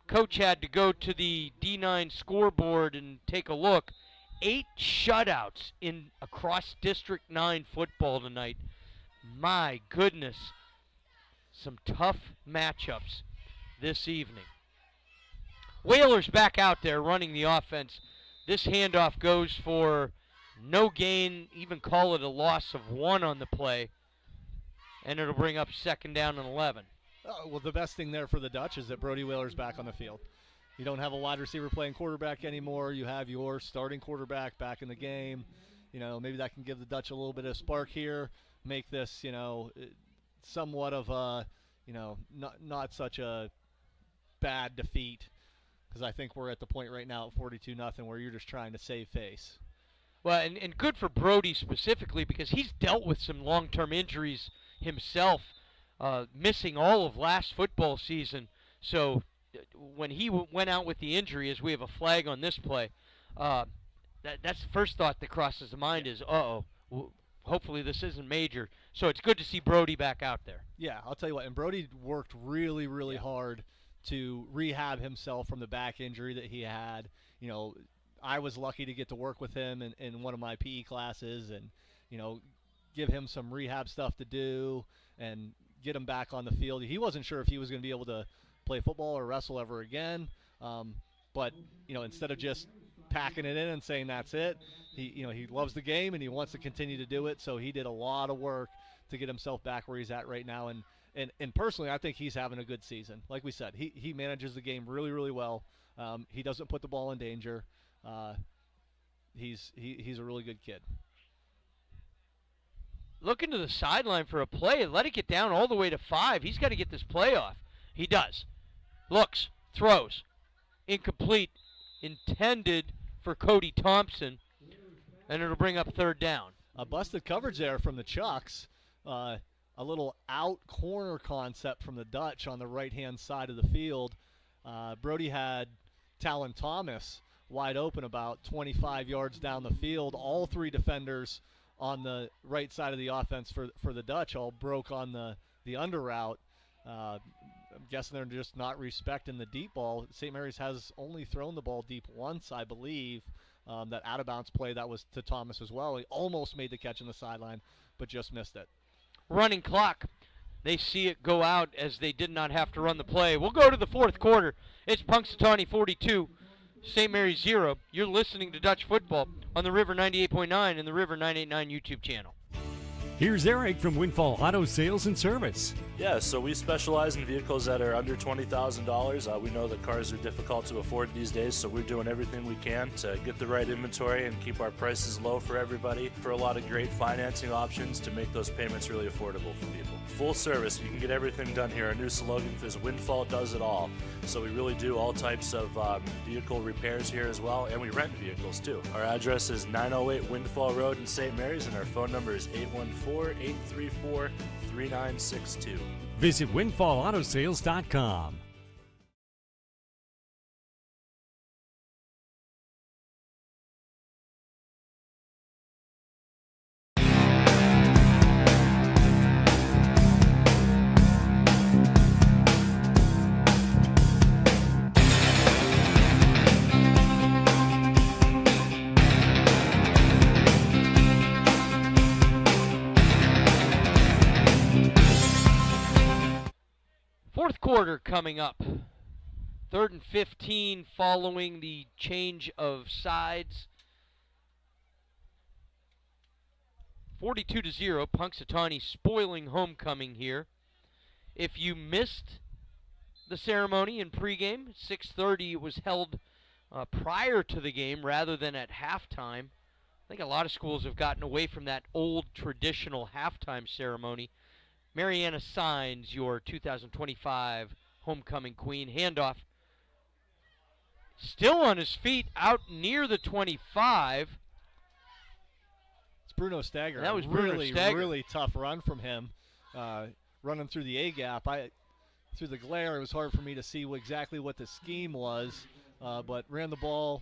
Coach had to go to the D9 scoreboard and take a look. 8 shutouts in across District 9 football tonight. My goodness. Some tough matchups this evening. Whalers back out there running the offense. This handoff goes for no gain, even call it a loss of 1 on the play. And it'll bring up 2nd down and 11. Well, the best thing there for the Dutch is that Brody Whaler's back on the field. You don't have a wide receiver playing quarterback anymore. You have your starting quarterback back in the game. You know, maybe that can give the Dutch a little bit of spark here, make this, you know, somewhat of a, you know, not such a bad defeat. Because I think we're at the point right now at 42-0 where you're just trying to save face. Well, and good for Brody specifically because he's dealt with some long-term injuries himself, missing all of last football season. So when he went out with the injury, as we have a flag on this play, that's the first thought that crosses the mind is, uh-oh, hopefully this isn't major. So it's good to see Brody back out there. Yeah, I'll tell you what, and Brody worked really, really hard to rehab himself from the back injury that he had. You know, I was lucky to get to work with him in one of my PE classes and, you know, give him some rehab stuff to do and get him back on the field. He wasn't sure if he was going to be able to play football or wrestle ever again. But, you know, instead of just packing it in and saying that's it, he loves the game and he wants to continue to do it. So he did a lot of work to get himself back where he's at right now. And personally, I think he's having a good season. Like we said, he manages the game really, really well. He doesn't put the ball in danger. He's a really good kid. Looking to the sideline for a play. Let it get down all the way to 5. He's got to get this play off. He does. Looks. Throws. Incomplete. Intended for Cody Thompson. And it'll bring up 3rd down. A busted coverage there from the Chucks. A little out corner concept from the Dutch on the right-hand side of the field. Brody had Talon Thomas wide open about 25 yards down the field. All 3 defenders on the right side of the offense for the Dutch all broke on the under route. I'm guessing they're just not respecting the deep ball. St. Mary's has only thrown the ball deep once, I believe. That out-of-bounds play, that was to Thomas as well. He almost made the catch on the sideline, but just missed it. Running clock. they see it go out as they did not have to run the play. We'll go to the fourth quarter. It's Punxsutawney 42, St. Mary's 0. You're listening to Dutch Football on the River 98.9 and the River 989 YouTube channel. Here's Eric from Windfall Auto Sales and Service. Yeah, so we specialize in vehicles that are under $20,000. We know that cars are difficult to afford these days, so we're doing everything we can to get the right inventory and keep our prices low for everybody, for a lot of great financing options to make those payments really affordable for people. Full service, you can get everything done here. Our new slogan is Windfall does it all. So we really do all types of vehicle repairs here as well, and we rent vehicles too. Our address is 908 Windfall Road in St. Mary's, and our phone number is 814-834-3962. Visit windfallautosales.com. Fourth quarter coming up. 3rd and 15 following the change of sides. 42-0, Punxsutawney spoiling homecoming here. If you missed the ceremony in pregame, 6:30 it was held prior to the game rather than at halftime. I think a lot of schools have gotten away from that old traditional halftime ceremony. Mariana signs your 2025 homecoming queen. Handoff. Still on his feet out near the 25. It's Bruno Stagger. That was Bruno Stagger. Really tough run from him, running through the A-gap. Through the glare, it was hard for me to see exactly what the scheme was, but ran the ball,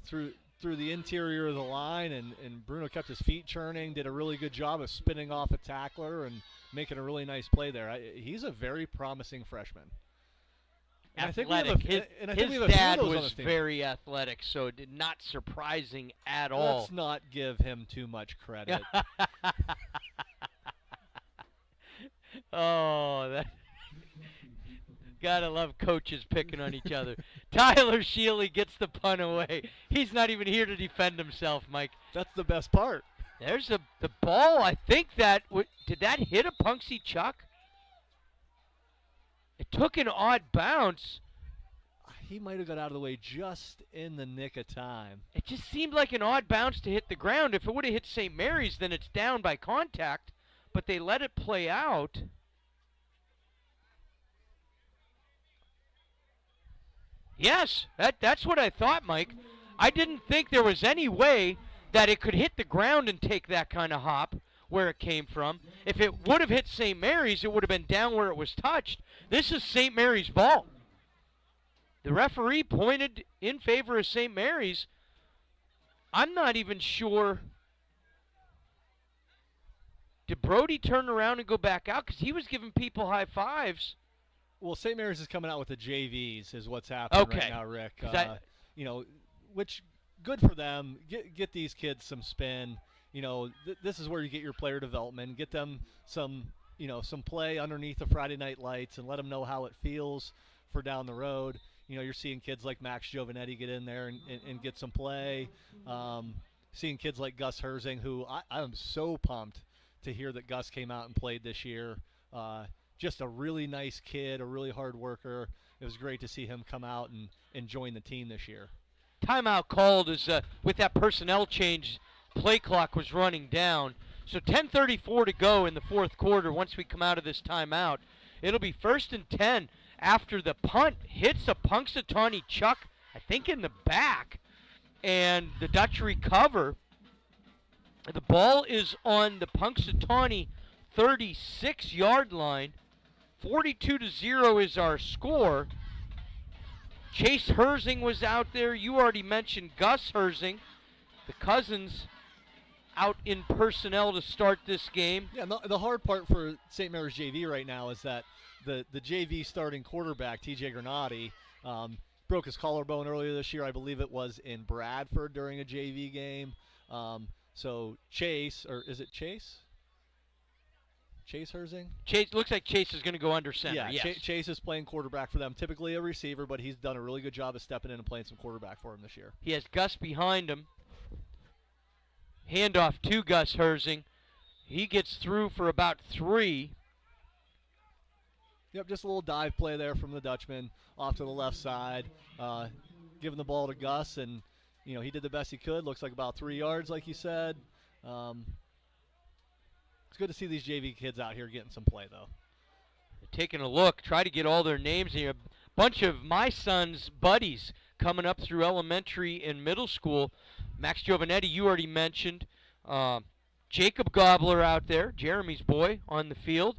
through the interior of the line, and Bruno kept his feet churning, did a really good job of spinning off a tackler and making a really nice play there. He's a very promising freshman. And Athletic. His dad was very athletic, so not surprising at all. Let's not give him too much credit. Oh, that... Gotta love coaches picking on each other. Tyler Shealy gets the punt away. He's not even here to defend himself, Mike. That's the best part. There's the ball. I think that did that hit a Punxsy Chuck? It took an odd bounce. He might have got out of the way just in the nick of time. It just seemed like an odd bounce to hit the ground. If it would have hit St. Mary's, then it's down by contact. But they let it play out. Yes, that's what I thought, Mike. I didn't think there was any way that it could hit the ground and take that kind of hop where it came from. If it would have hit St. Mary's, it would have been down where it was touched. This is St. Mary's ball. The referee pointed in favor of St. Mary's. I'm not even sure. Did Brody turn around and go back out? Because he was giving people high fives. Well, St. Mary's is coming out with the JVs is what's happening right now, Rick. Which good for them. Get these kids some spin. This is where you get your player development. Get them some play underneath the Friday night lights and let them know how it feels for down the road. You're seeing kids like Max Giovanetti get in there and get some play. Seeing kids like Gus Herzing, who I'm so pumped to hear that Gus came out and played this year. Just a really nice kid, a really hard worker. It was great to see him come out and join the team this year. Timeout called as with that personnel change, play clock was running down. So 10:34 to go in the fourth quarter. Once we come out of this timeout, it'll be 1st and 10 after the punt hits a Punxsutawney Chuck, I think in the back, and the Dutch recover. The ball is on the Punxsutawney 36-yard line. 42-0 is our score. Chase Herzing was out there. You already mentioned Gus Herzing. The Cousins out in personnel to start this game. Yeah, the hard part for St. Mary's JV right now is that the JV starting quarterback, TJ Granati, broke his collarbone earlier this year. I believe it was in Bradford during a JV game. So Chase, or is it Chase? Chase Herzing? Chase looks like Chase is going to go under center. Yeah, yes. Chase is playing quarterback for them. Typically a receiver, but he's done a really good job of stepping in and playing some quarterback for him this year. He has Gus behind him. Handoff to Gus Herzing. He gets through for about 3. Yep, just a little dive play there from the Dutchman off to the left side. Giving the ball to Gus, and he did the best he could. Looks like about 3 yards, like you said. It's good to see these JV kids out here getting some play, though. Taking a look, try to get all their names here. A bunch of my son's buddies coming up through elementary and middle school. Max Giovanetti, you already mentioned. Jacob Gobbler out there, Jeremy's boy, on the field.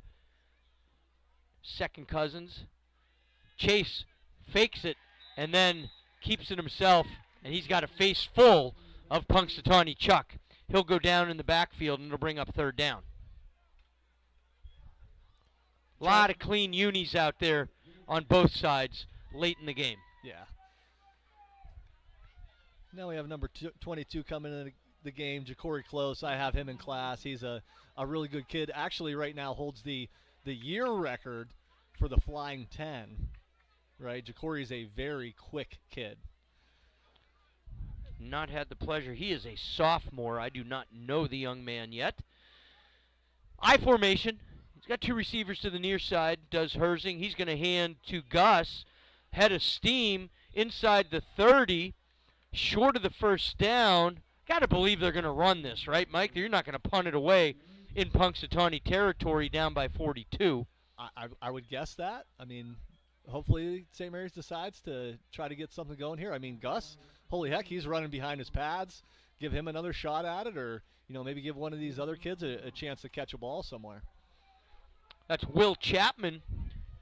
Second cousins. Chase fakes it and then keeps it himself, and he's got a face full of Punxsutawney Chuck. He'll go down in the backfield, and it'll bring up 3rd down. A lot of clean unis out there on both sides late in the game. Yeah. Now we have number 22 coming in the game, Ja'Cory Close. I have him in class. He's a really good kid. Actually, right now holds the year record for the flying 10. Right? Ja'Cory's a very quick kid. Not had the pleasure. He is a sophomore. I do not know the young man yet. I formation. He's got 2 receivers to the near side, does Herzing. He's going to hand to Gus. Head of steam inside the 30, short of the 1st down. Got to believe they're going to run this, right, Mike? You're not going to punt it away in Punxsutawney territory down by 42. I would guess that. I mean, hopefully St. Mary's decides to try to get something going here. I mean, Gus, holy heck, he's running behind his pads. Give him another shot at it, or maybe give one of these other kids a chance to catch a ball somewhere. That's Will Chapman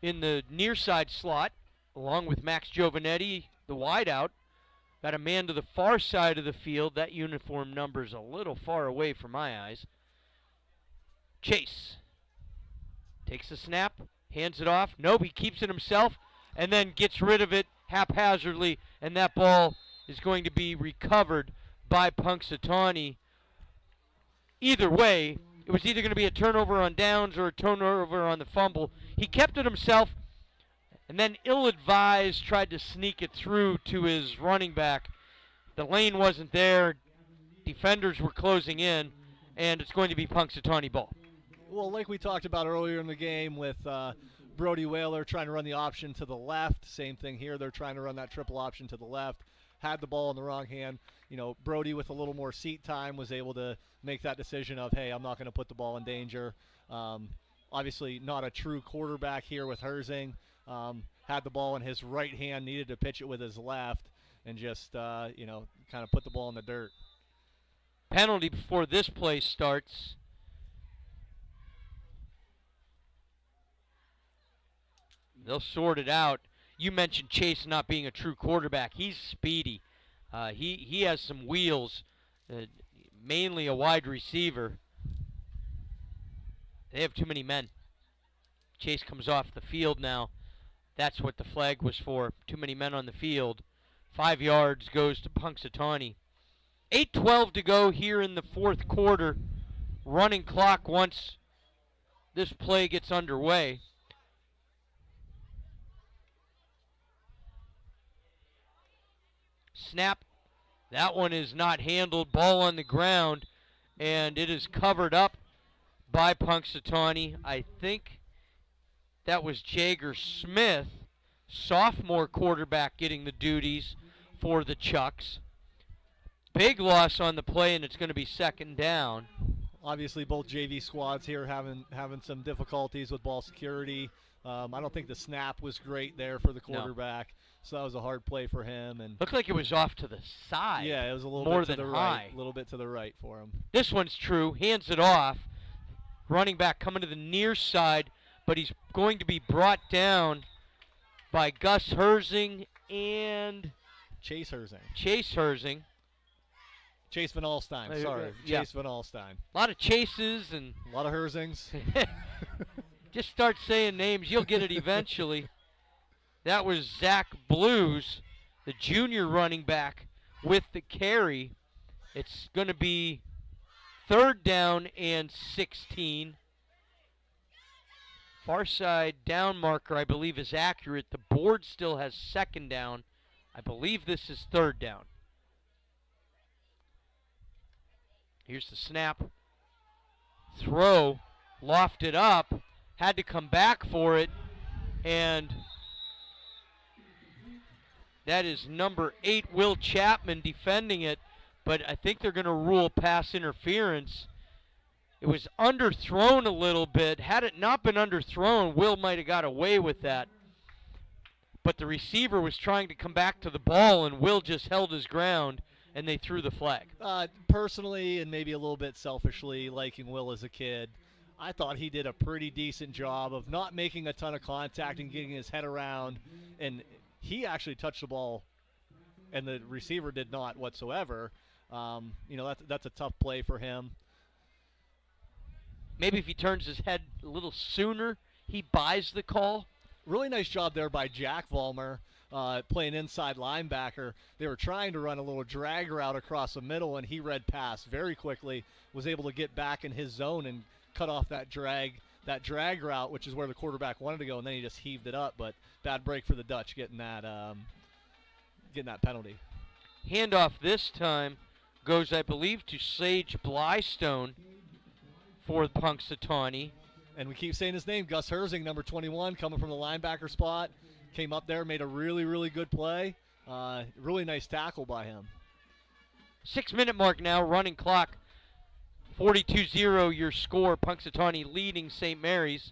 in the near side slot, along with Max Giovanetti, the wideout. Got a man to the far side of the field. That uniform number's a little far away from my eyes. Chase takes the snap, hands it off. Nope, he keeps it himself, and then gets rid of it haphazardly, and that ball is going to be recovered by Punxsutawney. Either way, it was either going to be a turnover on downs or a turnover on the fumble. He kept it himself, and then ill-advised tried to sneak it through to his running back. The lane wasn't there. Defenders were closing in, and it's going to be Punxsutawney ball. Well, like we talked about earlier in the game with Brody Whaler trying to run the option to the left. Same thing here. They're trying to run that triple option to the left. Had the ball in the wrong hand. Brody with a little more seat time was able to make that decision of, hey, I'm not going to put the ball in danger. Obviously not a true quarterback here with Herzing. Had the ball in his right hand, needed to pitch it with his left, and just, kind of put the ball in the dirt. Penalty before this play starts. They'll sort it out. You mentioned Chase not being a true quarterback. He's speedy. He has some wheels, mainly a wide receiver. They have too many men. Chase comes off the field now. That's what the flag was for. Too many men on the field. 5 yards goes to Punxsutawney. 8:12 to go here in the 4th quarter. Running clock once this play gets underway. Snap. That one is not handled. Ball on the ground, and it is covered up by Punxsutawney. I think that was Jager Smith, sophomore quarterback, getting the duties for the Chucks. Big loss on the play, and it's going to be 2nd down. Obviously, both JV squads here having some difficulties with ball security. I don't think the snap was great there for the quarterback. No. So that was a hard play for him, and looked like it was off to the side. Yeah, it was a little more bit to than the high. right, a little bit to the right for him. This one's true. Hands it off. Running back coming to the near side, but he's going to be brought down by Gus Herzing and Chase Herzing. Chase Herzing. Chase Van Alstyne. Sorry, yeah. Chase Van Alstyne. A lot of Chases and a lot of Herzings. Just start saying names. You'll get it eventually. That was Zach Blues, the junior running back, with the carry. It's going to be 3rd down and 16. far side down marker, I believe, is accurate. The board still has second down. I believe this is third down. Here's the snap. Throw, lofted up, had to come back for it, and that is number 8, Will Chapman, defending it, but I think they're going to rule pass interference. It was underthrown a little bit. Had it not been underthrown, Will might have got away with that. But the receiver was trying to come back to the ball, and Will just held his ground, and they threw the flag. Personally, and maybe a little bit selfishly, liking Will as a kid, I thought he did a pretty decent job of not making a ton of contact and getting his head around. And he actually touched the ball, and the receiver did not whatsoever. That's a tough play for him. Maybe if he turns his head a little sooner, he buys the call. Really nice job there by Jack Vollmer, playing inside linebacker. They were trying to run a little drag route across the middle, and he read pass very quickly, was able to get back in his zone and cut off that drag route, which is where the quarterback wanted to go, and then he just heaved it up. But bad break for the Dutch getting that penalty. Handoff this time goes, I believe, to Sage Blystone for Punxsutawney. And we keep saying his name, Gus Herzing, number 21, coming from the linebacker spot. Came up there, made a really, really good play. Really nice tackle by him. 6-minute mark now, running clock. 42-0 your score. Punxsutawney leading St. Mary's.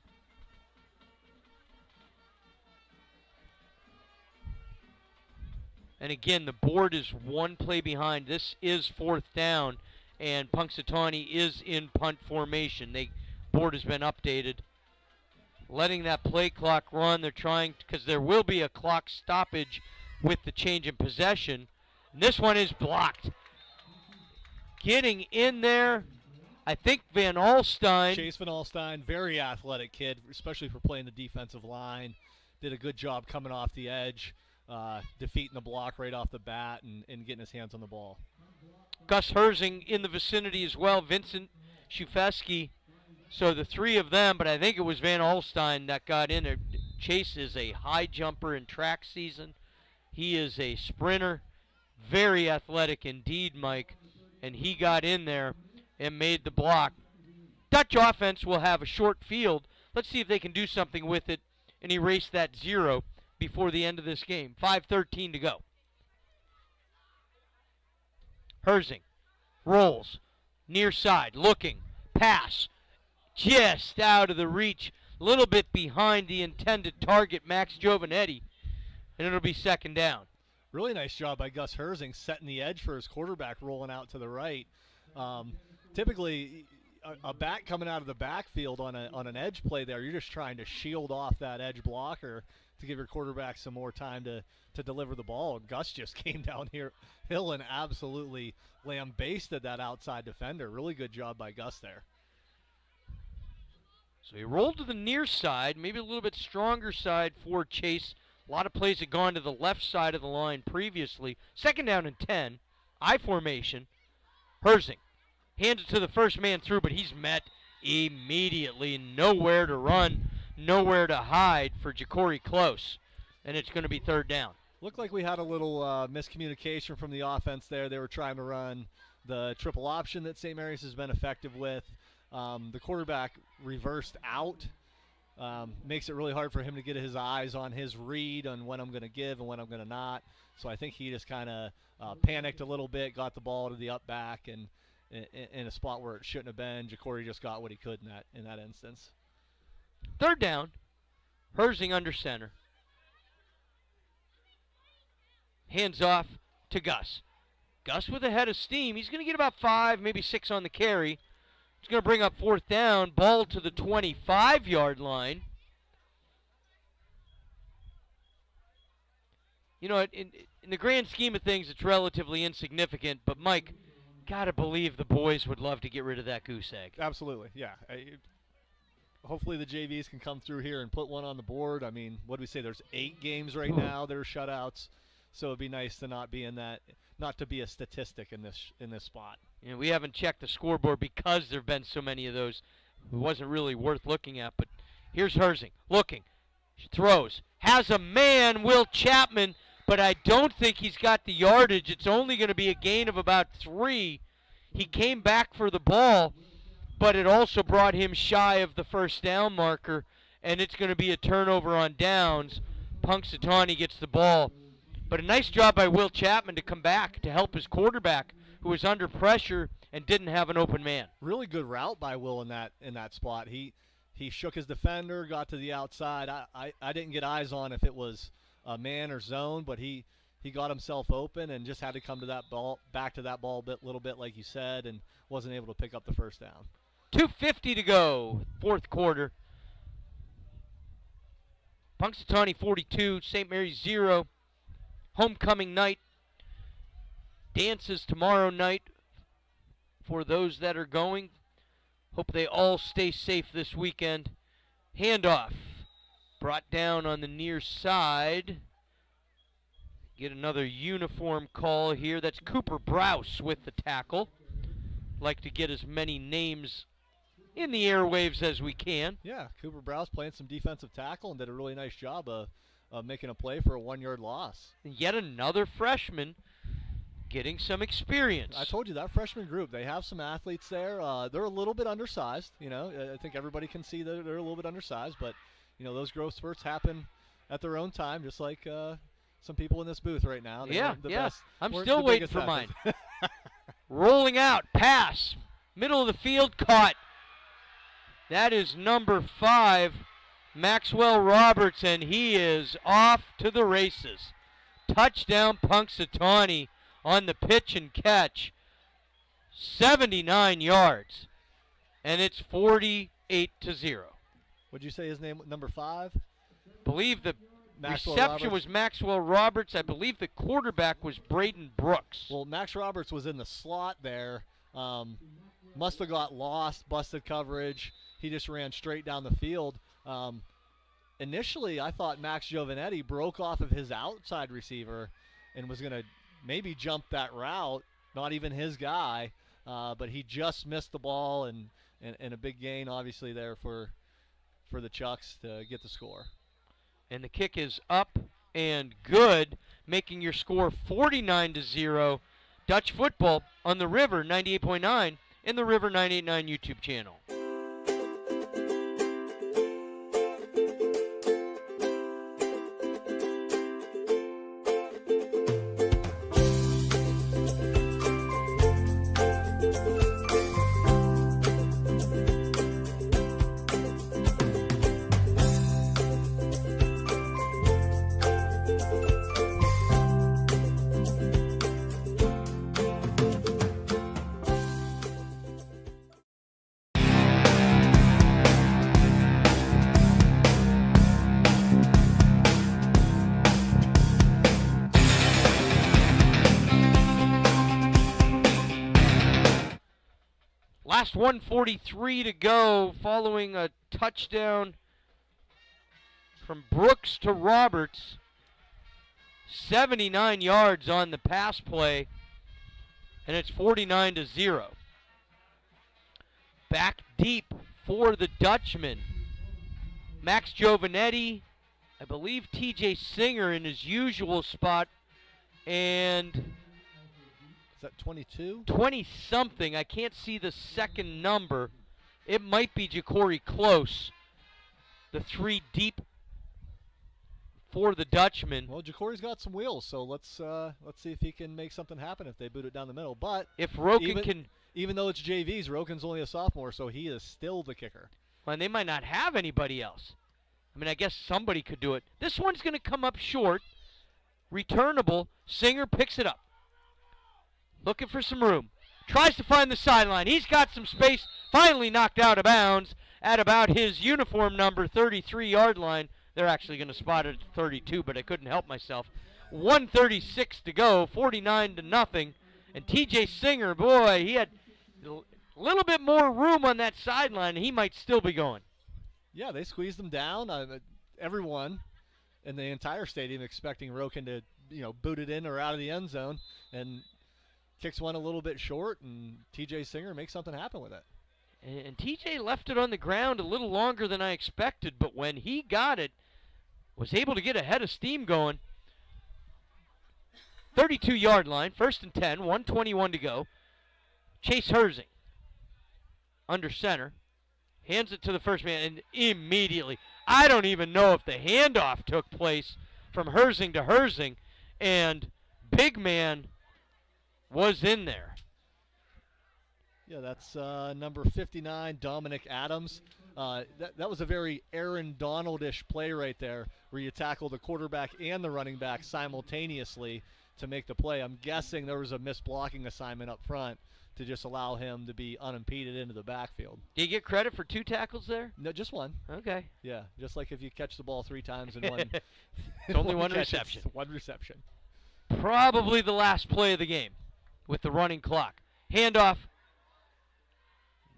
And again, the board is one play behind. This is fourth down, and Punxsutawney is in punt formation. Board has been updated. Letting that play clock run. They're trying, because there will be a clock stoppage with the change in possession. And this one is blocked. Getting in there, I think Van Alstyne. Chase Van Alstyne, very athletic kid, especially for playing the defensive line. Did a good job coming off the edge, defeating the block right off the bat, and getting his hands on the ball. Gus Herzing in the vicinity as well. Vincent Shufeski. So the three of them, but I think it was Van Alstyne that got in there. Chase is a high jumper in track season. He is a sprinter, very athletic indeed, Mike, and he got in there and made the block. Dutch offense will have a short field. Let's see if they can do something with it and erase that 0 before the end of this game. 5:13 to go. Herzing rolls, near side, looking, pass. Just out of the reach, a little bit behind the intended target, Max Giovanetti, and it'll be second down. Really nice job by Gus Herzing setting the edge for his quarterback rolling out to the right. Typically, a back coming out of the backfield on an edge play there, you're just trying to shield off that edge blocker to give your quarterback some more time to deliver the ball. Gus just came down here hill and absolutely lambasted that outside defender. Really good job by Gus there. So he rolled to the near side, maybe a little bit stronger side for Chase. A lot of plays had gone to the left side of the line previously. Second down and 10, I formation. Herzing hands it to the first man through, but he's met immediately. Nowhere to run, nowhere to hide for Ja'Cory Close, and it's going to be third down. Looked like we had a little miscommunication from the offense there. They were trying to run the triple option that St. Mary's has been effective with. The quarterback reversed out, makes it really hard for him to get his eyes on his read on when I'm going to give and when I'm going to not. So I think he just kind of panicked a little bit, got the ball to the up back, and in a spot where it shouldn't have been. Ja'Cory just got what he could in that instance. Third down, Herzing under center. Hands off to Gus. Gus with a head of steam. He's going to get about 5, maybe 6 on the carry. It's going to bring up fourth down, ball to the 25-yard line. You know, in the grand scheme of things, it's relatively insignificant, but Mike, got to believe the boys would love to get rid of that goose egg. Absolutely, yeah. Hopefully the JVs can come through here and put one on the board. I mean, what do we say? There's 8 games right now that are shutouts, so it'd be nice to not be in that, not to be a statistic in this spot. You know, we haven't checked the scoreboard because there have been so many of those. It wasn't really worth looking at, but Here's Herzing looking. She throws. Has a man, Will Chapman, but I don't think he's got the yardage. It's only going to be a gain of about 3. He came back for the ball, but it also brought him shy of the first down marker, and it's going to be a turnover on downs. Punxsutawney gets the ball. But a nice job by Will Chapman to come back to help his quarterback, who was under pressure and didn't have an open man. Really good route by Will in that spot. He shook his defender, got to the outside. I didn't get eyes on if it was a man or zone, but he got himself open and just had to come to that ball, back to that ball a little bit like you said, and wasn't able to pick up the first down. 2:50 to go, fourth quarter. Punxsutawney 42, St. Mary's 0. Homecoming night. Dances tomorrow night for those that are going. Hope they all stay safe this weekend. Handoff. Brought down on the near side. Get another uniform call here. That's Cooper Browse with the tackle. Like to get as many names in the airwaves as we can. Yeah, Cooper Browse playing some defensive tackle and did a really nice job of making a play for a 1-yard loss. And yet another freshman getting some experience. I told you that freshman group, they have some athletes there. They're a little bit undersized. You know, I think everybody can see that they're a little bit undersized, but you know those growth spurts happen at their own time, just like some people in this booth right now. They Yeah. best, I'm still waiting for athletes. mine. Rolling out, pass, middle of the field, caught. That is number 5, Maxwell Roberts, and he is off to the races. Touchdown Punxsutawney on the pitch and catch. 79 yards, and it's 48-0. Would you say his name, number 5? Believe the Maxwell reception Roberts. was Maxwell Roberts. I believe the quarterback was Braden Brooks. Well, Max Roberts was in the slot there. Must have got lost, busted coverage. He just ran straight down the field. Initially, I thought Max Giovanetti broke off of his outside receiver and was going to maybe jump that route. Not even his guy, but he just missed the ball and a big gain, obviously, there for the Chucks to get the score. And the kick is up and good, making your score 49-0. Dutch football on the River 98.9 and the River 98.9 YouTube channel. Last 1:43 to go following a touchdown from Brooks to Roberts. 79 yards on the pass play, and it's 49-0. Back deep for the Dutchman. Max Giovanetti, I believe TJ Singer in his usual spot, and is that 22? 20-something. I can't see the second number. It might be Ja'Cory Close. The 3 deep for the Dutchman. Well, Ja'Cory's got some wheels, so let's see if he can make something happen if they boot it down the middle. But if Roken even though it's JVs, Roken's only a sophomore, so he is still the kicker. Well, and they might not have anybody else. I mean, I guess somebody could do it. This one's going to come up short. Returnable. Singer picks it up. Looking for some room. Tries to find the sideline. He's got some space. Finally knocked out of bounds at about his uniform number 33-yard line. They're actually going to spot it at 32, but I couldn't help myself. 1:36 to go, 49-0. And TJ Singer, boy, he had a little bit more room on that sideline. He might still be going. Yeah, they squeezed him down. Everyone in the entire stadium expecting Roken to, boot it in or out of the end zone, and kicks one a little bit short, and TJ Singer makes something happen with it. And TJ left it on the ground a little longer than I expected, but when he got it, was able to get a head of steam going. 32-yard line, 1st and 10, 1:21 to go. Chase Herzing under center. Hands it to the first man, and immediately, I don't even know if the handoff took place from Herzing to Herzing, and big man was in there. Yeah, that's number 59, Dominic Adams. That was a very Aaron Donald-ish play right there, where you tackle the quarterback and the running back simultaneously to make the play. I'm guessing there was a missed blocking assignment up front to just allow him to be unimpeded into the backfield. Do you get credit for 2 tackles there? No, just 1. Okay. Yeah, just like if you catch the ball 3 times in one. It's only one reception. 1 reception. Probably the last play of the game with the running clock. Handoff.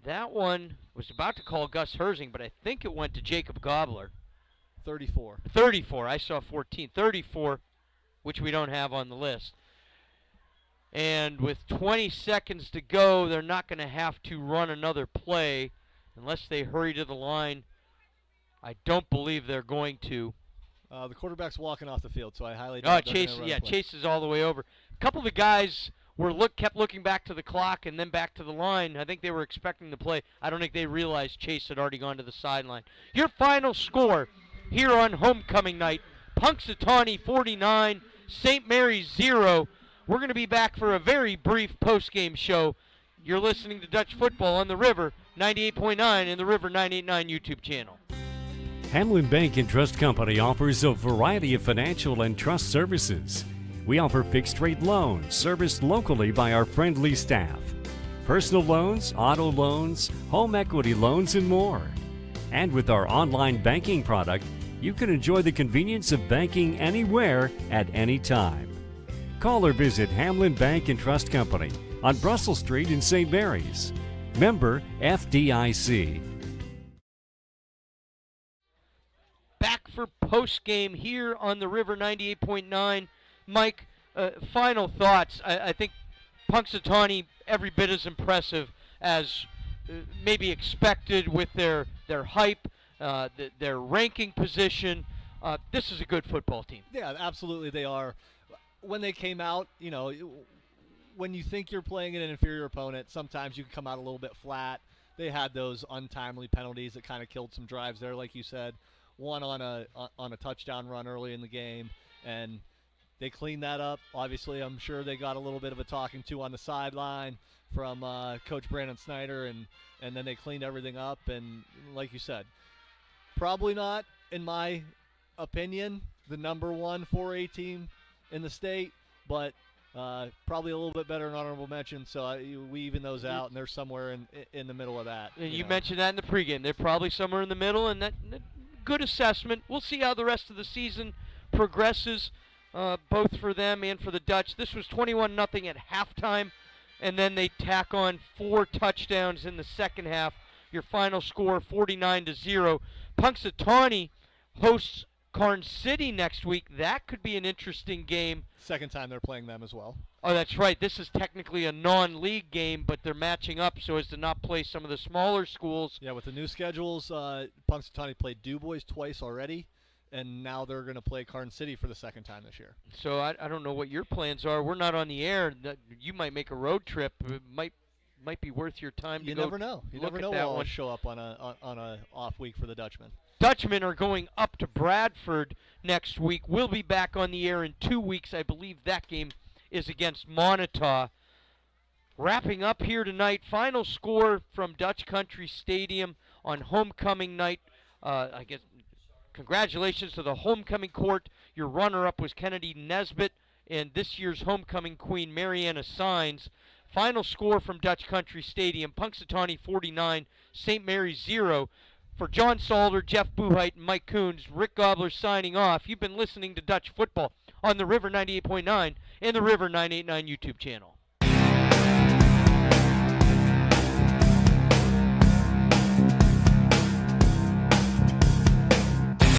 That one was about to call Gus Herzing, but I think it went to Jacob Gobbler. 34. 34. I saw 14. 34, which we don't have on the list. And with 20 seconds to go, they're not going to have to run another play unless they hurry to the line. I don't believe they're going to. The quarterback's walking off the field, so I highly doubt they're Chase, gonna run a play. Chase is all the way over. A couple of the guys kept looking back to the clock and then back to the line. I think they were expecting the play. I don't think they realized Chase had already gone to the sideline. Your final score here on homecoming night: Punxsutawney 49, St. Mary's 0. We're going to be back for a very brief post-game show. You're listening to Dutch Football on the River 98.9 and the River 989 YouTube channel. Hamlin Bank and Trust Company offers a variety of financial and trust services. We offer fixed-rate loans serviced locally by our friendly staff. Personal loans, auto loans, home equity loans, and more. And with our online banking product, you can enjoy the convenience of banking anywhere at any time. Call or visit Hamlin Bank and Trust Company on Brussels Street in St. Mary's. Member FDIC. Back for post-game here on the River 98.9. Mike, final thoughts. I think Punxsutawney every bit as impressive as maybe expected with their hype, their ranking position. This is a good football team. Yeah, absolutely they are. When they came out, when you think you're playing an inferior opponent, sometimes you can come out a little bit flat. They had those untimely penalties that kind of killed some drives there, like you said. One on a touchdown run early in the game, and they cleaned that up. Obviously, I'm sure they got a little bit of a talking to on the sideline from Coach Brandon Snyder, and then they cleaned everything up. And like you said, probably not, in my opinion, the number 1 4A team in the state, but probably a little bit better in honorable mention. So we even those out, and they're somewhere in the middle of that. You mentioned that in the pregame. They're probably somewhere in the middle, and that good assessment. We'll see how the rest of the season progresses, both for them and for the Dutch. This was 21-0 at halftime, and then they tack on 4 touchdowns in the second half. Your final score, 49-0. Punxsutawney hosts Karn City next week. That could be an interesting game. Second time they're playing them as well. Oh, that's right. This is technically a non-league game, but they're matching up so as to not play some of the smaller schools. Yeah, with the new schedules, Punxsutawney played DuBois twice already, and now they're going to play Karn City for the second time this year. So I don't know what your plans are. We're not on the air. You might make a road trip. It might be worth your time to go. You never know. You never know what will show up on a off week for the Dutchmen. Dutchmen are going up to Bradford next week. We'll be back on the air in 2 weeks. I believe that game is against Montauk. Wrapping up here tonight, final score from Dutch Country Stadium on homecoming night. I guess congratulations to the homecoming court. Your runner-up was Kennedy Nesbitt, and this year's homecoming queen, Mariana Sines. Final score from Dutch Country Stadium, Punxsutawney 49, St. Mary's 0. For John Salter, Jeff Buheit, and Mike Coons, Rick Gobbler signing off. You've been listening to Dutch Football on the River 98.9 and the River 989 YouTube channel.